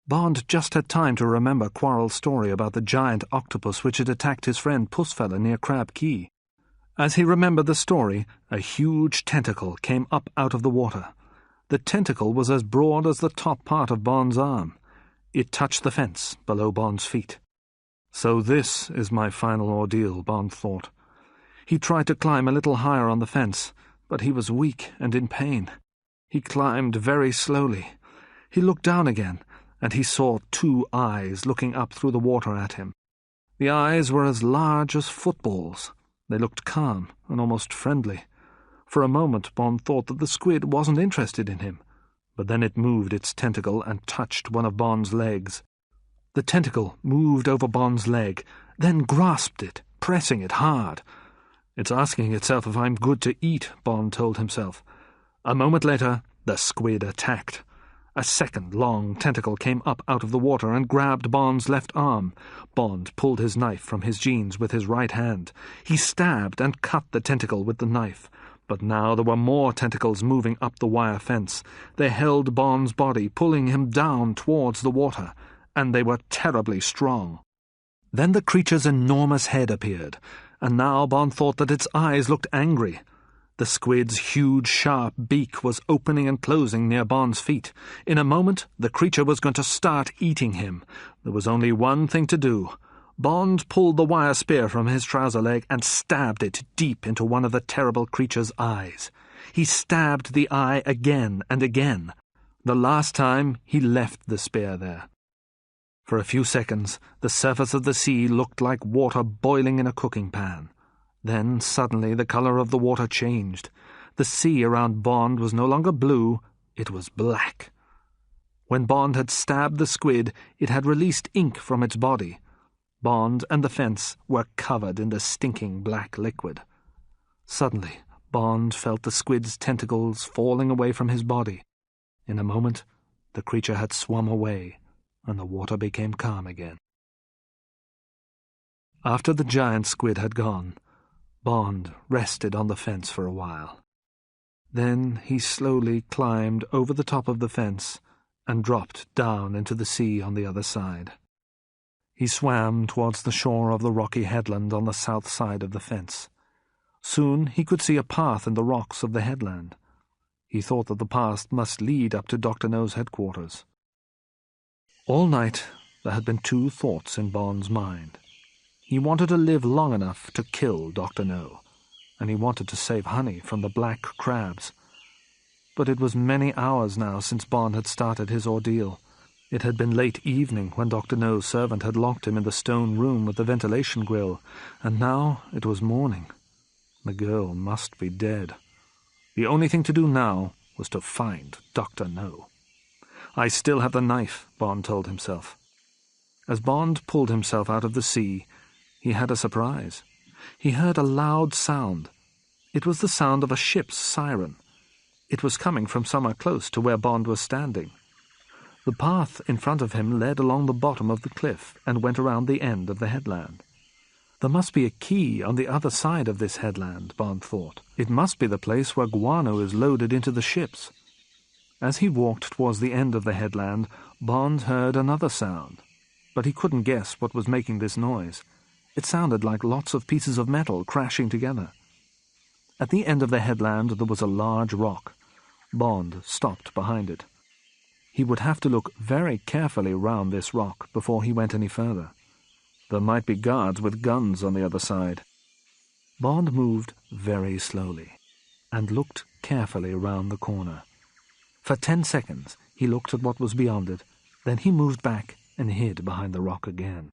Bond just had time to remember Quarrel's story about the giant octopus which had attacked his friend Pussfella near Crab Key. As he remembered the story, a huge tentacle came up out of the water. The tentacle was as broad as the top part of Bond's arm. It touched the fence below Bond's feet. So this is my final ordeal, Bond thought. He tried to climb a little higher on the fence, but he was weak and in pain. He climbed very slowly. He looked down again, and he saw 2 eyes looking up through the water at him. The eyes were as large as footballs. They looked calm and almost friendly. For a moment Bond thought that the squid wasn't interested in him, but then it moved its tentacle and touched one of Bond's legs. The tentacle moved over Bond's leg, then grasped it, pressing it hard. "It's asking itself if I'm good to eat," Bond told himself. A moment later, the squid attacked. A second long tentacle came up out of the water and grabbed Bond's left arm. Bond pulled his knife from his jeans with his right hand. He stabbed and cut the tentacle with the knife. But now there were more tentacles moving up the wire fence. They held Bond's body, pulling him down towards the water, and they were terribly strong. Then the creature's enormous head appeared, and now Bond thought that its eyes looked angry. The squid's huge, sharp beak was opening and closing near Bond's feet. In a moment, the creature was going to start eating him. There was only one thing to do. Bond pulled the wire spear from his trouser leg and stabbed it deep into one of the terrible creature's eyes. He stabbed the eye again and again. The last time, he left the spear there. For a few seconds, the surface of the sea looked like water boiling in a cooking pan. Then, suddenly, the color of the water changed. The sea around Bond was no longer blue, it was black. When Bond had stabbed the squid, it had released ink from its body. Bond and the fence were covered in the stinking black liquid. Suddenly, Bond felt the squid's tentacles falling away from his body. In a moment, the creature had swum away, and the water became calm again. After the giant squid had gone, Bond rested on the fence for a while. Then he slowly climbed over the top of the fence and dropped down into the sea on the other side. He swam towards the shore of the rocky headland on the south side of the fence. Soon he could see a path in the rocks of the headland. He thought that the path must lead up to Dr. No's headquarters. All night there had been two thoughts in Bond's mind. He wanted to live long enough to kill Dr. No, and he wanted to save honey from the black crabs. But it was many hours now since Bond had started his ordeal. It had been late evening when Dr. No's servant had locked him in the stone room with the ventilation grill, and now it was morning. The girl must be dead. The only thing to do now was to find Dr. No. "I still have the knife," Bond told himself. As Bond pulled himself out of the sea, he had a surprise. He heard a loud sound. It was the sound of a ship's siren. It was coming from somewhere close to where Bond was standing. The path in front of him led along the bottom of the cliff and went around the end of the headland. There must be a key on the other side of this headland, Bond thought. It must be the place where guano is loaded into the ships. As he walked towards the end of the headland, Bond heard another sound, but he couldn't guess what was making this noise. It sounded like lots of pieces of metal crashing together. At the end of the headland there was a large rock. Bond stopped behind it. He would have to look very carefully round this rock before he went any further. There might be guards with guns on the other side. Bond moved very slowly and looked carefully round the corner. For 10 seconds he looked at what was beyond it, then he moved back and hid behind the rock again.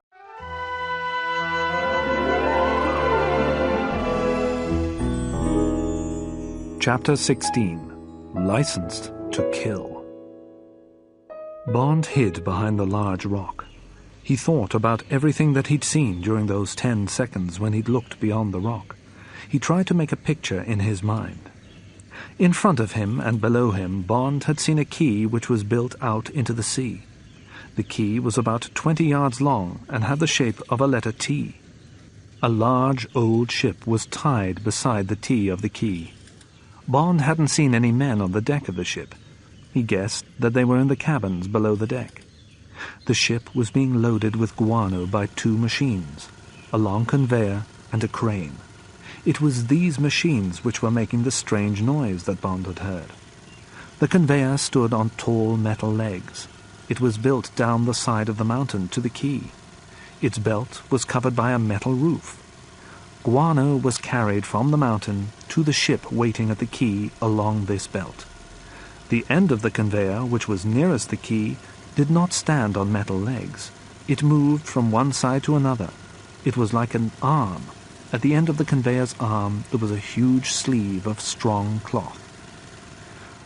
Chapter 16. Licensed to Kill. Bond hid behind the large rock. He thought about everything that he'd seen during those 10 seconds when he'd looked beyond the rock. He tried to make a picture in his mind. In front of him and below him, Bond had seen a quay which was built out into the sea. The quay was about 20 yards long and had the shape of a letter T. A large old ship was tied beside the T of the quay. Bond hadn't seen any men on the deck of the ship. He guessed that they were in the cabins below the deck. The ship was being loaded with guano by 2 machines, a long conveyor and a crane. It was these machines which were making the strange noise that Bond had heard. The conveyor stood on tall metal legs. It was built down the side of the mountain to the quay. Its belt was covered by a metal roof. Guano was carried from the mountain to the ship waiting at the quay along this belt. The end of the conveyor, which was nearest the quay, did not stand on metal legs. It moved from one side to another. It was like an arm. At the end of the conveyor's arm there was a huge sleeve of strong cloth.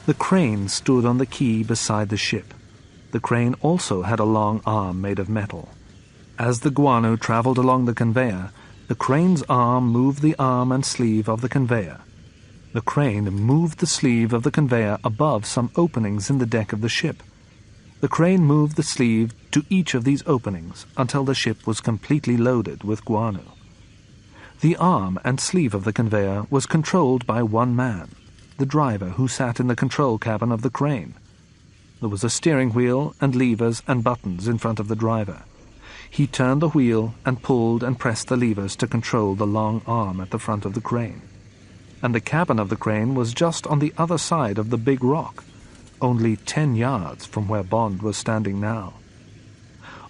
The crane stood on the quay beside the ship. The crane also had a long arm made of metal. As the guano traveled along the conveyor, the crane's arm moved the arm and sleeve of the conveyor. The crane moved the sleeve of the conveyor above some openings in the deck of the ship. The crane moved the sleeve to each of these openings until the ship was completely loaded with guano. The arm and sleeve of the conveyor was controlled by one man, the driver who sat in the control cabin of the crane. There was a steering wheel and levers and buttons in front of the driver. He turned the wheel and pulled and pressed the levers to control the long arm at the front of the crane. And the cabin of the crane was just on the other side of the big rock, only 10 yards from where Bond was standing now.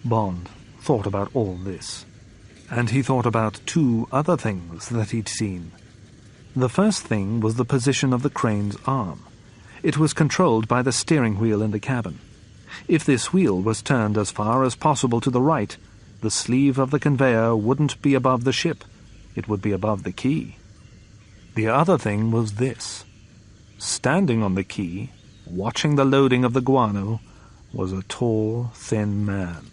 Bond thought about all this. And he thought about 2 other things that he'd seen. The first thing was the position of the crane's arm. It was controlled by the steering wheel in the cabin. If this wheel was turned as far as possible to the right, the sleeve of the conveyor wouldn't be above the ship. It would be above the quay. The other thing was this. Standing on the quay, watching the loading of the guano, was a tall, thin man.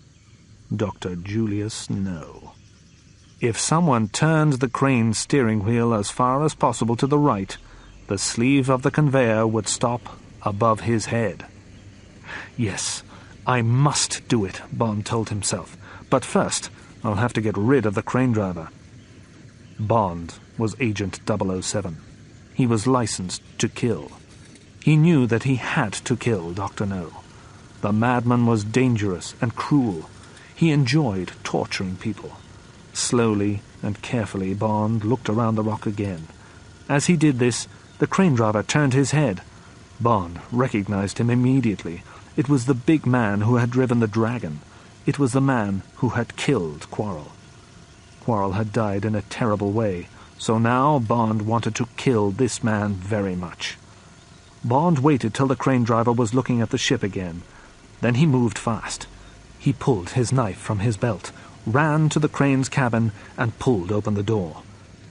Dr. Julius No. If someone turned the crane's steering wheel as far as possible to the right, the sleeve of the conveyor would stop above his head. Yes, I must do it, Bond told himself. But first, I'll have to get rid of the crane driver. Bond was Agent 007. He was licensed to kill. He knew that he had to kill Dr. No. The madman was dangerous and cruel. He enjoyed torturing people. Slowly and carefully, Bond looked around the rock again. As he did this, the crane driver turned his head. Bond recognized him immediately. It was the big man who had driven the Dragon. It was the man who had killed Quarrel. Quarrel had died in a terrible way, so now Bond wanted to kill this man very much. Bond waited till the crane driver was looking at the ship again. Then he moved fast. He pulled his knife from his belt, ran to the crane's cabin, and pulled open the door.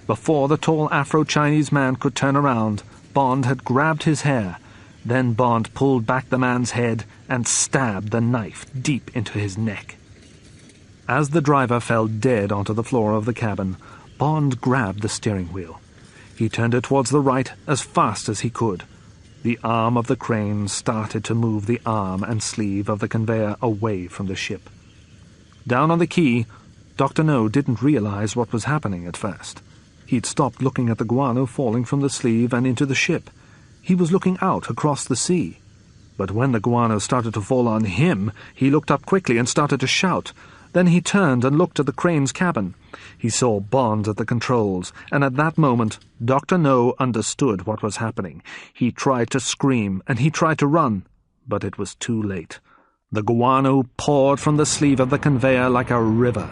Before the tall Afro-Chinese man could turn around, Bond had grabbed his hair. Then Bond pulled back the man's head and stabbed the knife deep into his neck. As the driver fell dead onto the floor of the cabin, Bond grabbed the steering wheel. He turned it towards the right as fast as he could. The arm of the crane started to move the arm and sleeve of the conveyor away from the ship. Down on the quay, Dr. No didn't realize what was happening at first. He'd stopped looking at the guano falling from the sleeve and into the ship. He was looking out across the sea. But when the guano started to fall on him, he looked up quickly and started to shout. Then he turned and looked at the crane's cabin. He saw Bond at the controls, and at that moment, Dr. No understood what was happening. He tried to scream, and he tried to run, but it was too late. The guano poured from the sleeve of the conveyor like a river.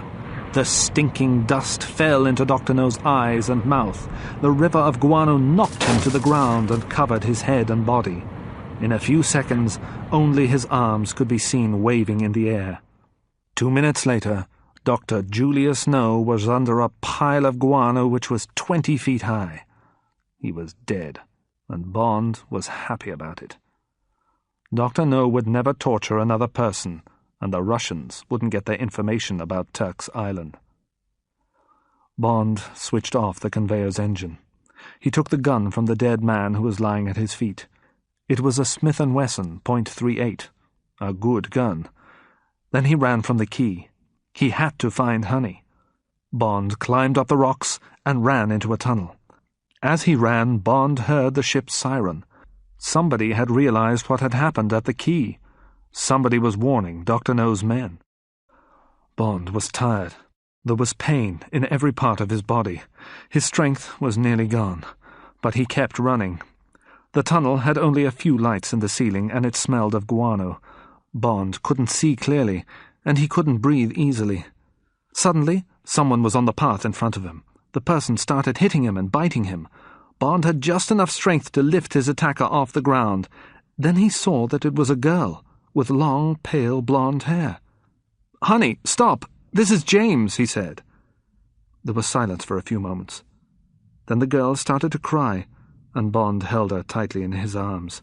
The stinking dust fell into Dr. No's eyes and mouth. The river of guano knocked him to the ground and covered his head and body. In a few seconds, only his arms could be seen waving in the air. 2 minutes later, Dr. Julius No was under a pile of guano which was 20 feet high. He was dead, and Bond was happy about it. Dr. No would never torture another person, and the Russians wouldn't get their information about Turk's Island. Bond switched off the conveyor's engine. He took the gun from the dead man who was lying at his feet. It was a Smith & Wesson .38, a good gun. Then he ran from the quay. He had to find Honey. Bond climbed up the rocks and ran into a tunnel. As he ran, Bond heard the ship's siren. Somebody had realized what had happened at the quay. Somebody was warning Dr. No's men. Bond was tired. There was pain in every part of his body. His strength was nearly gone, but he kept running. The tunnel had only a few lights in the ceiling, and it smelled of guano. Bond couldn't see clearly, and he couldn't breathe easily. Suddenly, someone was on the path in front of him. The person started hitting him and biting him. Bond had just enough strength to lift his attacker off the ground. Then he saw that it was a girl, with long, pale, blonde hair. "Honey, stop! This is James," he said. There was silence for a few moments. Then the girl started to cry, and Bond held her tightly in his arms.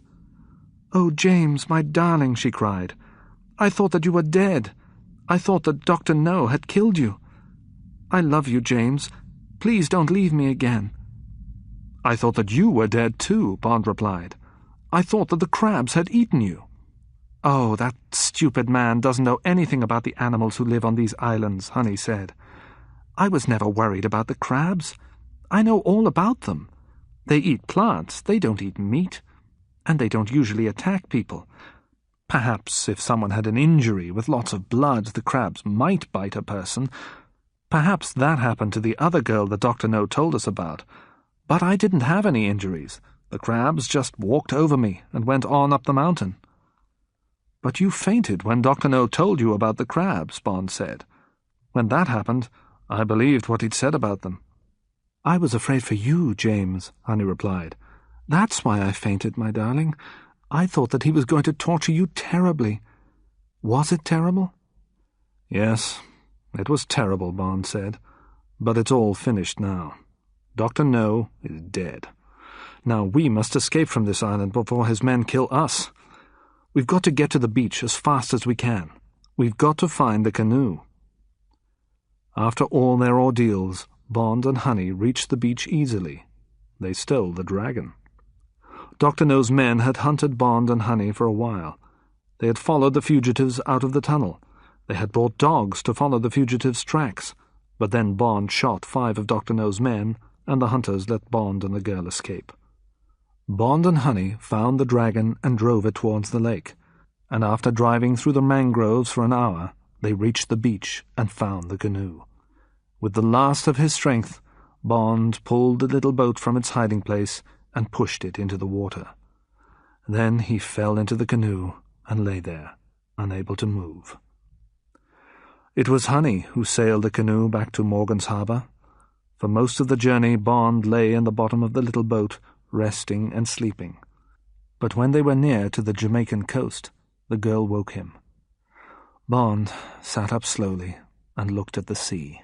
"Oh, James, my darling," she cried. "I thought that you were dead. I thought that Dr. No had killed you. I love you, James. Please don't leave me again." "I thought that you were dead too," Bond replied. "I thought that the crabs had eaten you." "Oh, that stupid man doesn't know anything about the animals who live on these islands," Honey said. "I was never worried about the crabs. I know all about them. They eat plants, they don't eat meat, and they don't usually attack people. Perhaps if someone had an injury with lots of blood, the crabs might bite a person. Perhaps that happened to the other girl that Dr. No told us about. But I didn't have any injuries. The crabs just walked over me and went on up the mountain." "But you fainted when Dr. No told you about the crabs," Bond said. "When that happened, I believed what he'd said about them." "I was afraid for you, James," Honey replied. "That's why I fainted, my darling. I thought that he was going to torture you terribly. Was it terrible? Yes, it was terrible, Bond said, but it's all finished now. Dr. No is dead. Now we must escape from this island before his men kill us. We've got to get to the beach as fast as we can. We've got to find the canoe. After all their ordeals, Bond and Honey reached the beach easily. They stole the dragon. Dr. No's men had hunted Bond and Honey for a while. They had followed the fugitives out of the tunnel. They had brought dogs to follow the fugitives' tracks, but then Bond shot 5 of Dr. No's men, and the hunters let Bond and the girl escape. Bond and Honey found the dragon and drove it towards the lake, and after driving through the mangroves for an hour, they reached the beach and found the canoe. With the last of his strength, Bond pulled the little boat from its hiding place and pushed it into the water. Then he fell into the canoe and lay there, unable to move. It was Honey who sailed the canoe back to Morgan's Harbour. For most of the journey, Bond lay in the bottom of the little boat, resting and sleeping. But when they were near to the Jamaican coast, the girl woke him. Bond sat up slowly and looked at the sea.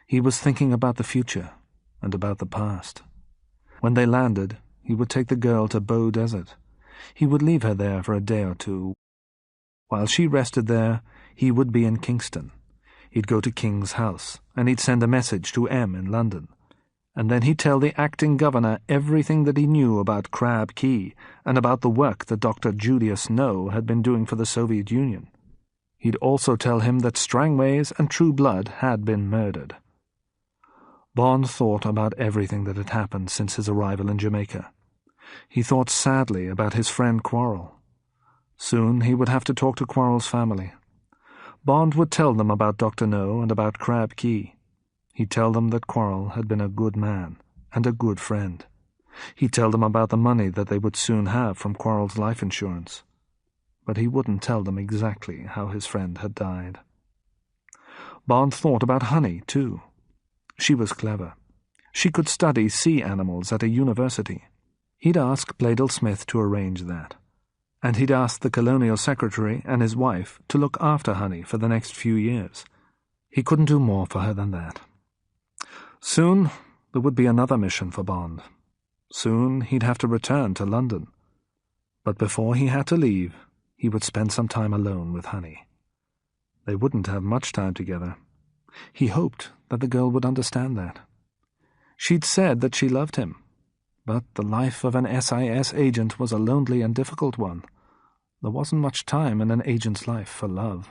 He was thinking about the future and about the past. When they landed, he would take the girl to Bow Desert. He would leave her there for a day or two. While she rested there, he would be in Kingston. He'd go to King's house, and he'd send a message to M in London. And then he'd tell the acting governor everything that he knew about Crab Key and about the work that Dr. Julius No had been doing for the Soviet Union. He'd also tell him that Strangways and True Blood had been murdered. Bond thought about everything that had happened since his arrival in Jamaica. He thought sadly about his friend Quarrel. Soon he would have to talk to Quarrel's family. Bond would tell them about Dr. No and about Crab Key. He'd tell them that Quarrel had been a good man and a good friend. He'd tell them about the money that they would soon have from Quarrel's life insurance. But he wouldn't tell them exactly how his friend had died. Bond thought about Honey, too. She was clever. She could study sea animals at a university. He'd ask Bladel Smith to arrange that. And he'd ask the colonial secretary and his wife to look after Honey for the next few years. He couldn't do more for her than that. Soon there would be another mission for Bond. Soon he'd have to return to London. But before he had to leave, he would spend some time alone with Honey. They wouldn't have much time together. He hoped that the girl would understand that. She'd said that she loved him, but the life of an SIS agent was a lonely and difficult one. There wasn't much time in an agent's life for love.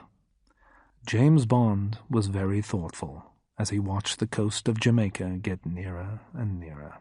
James Bond was very thoughtful as he watched the coast of Jamaica get nearer and nearer.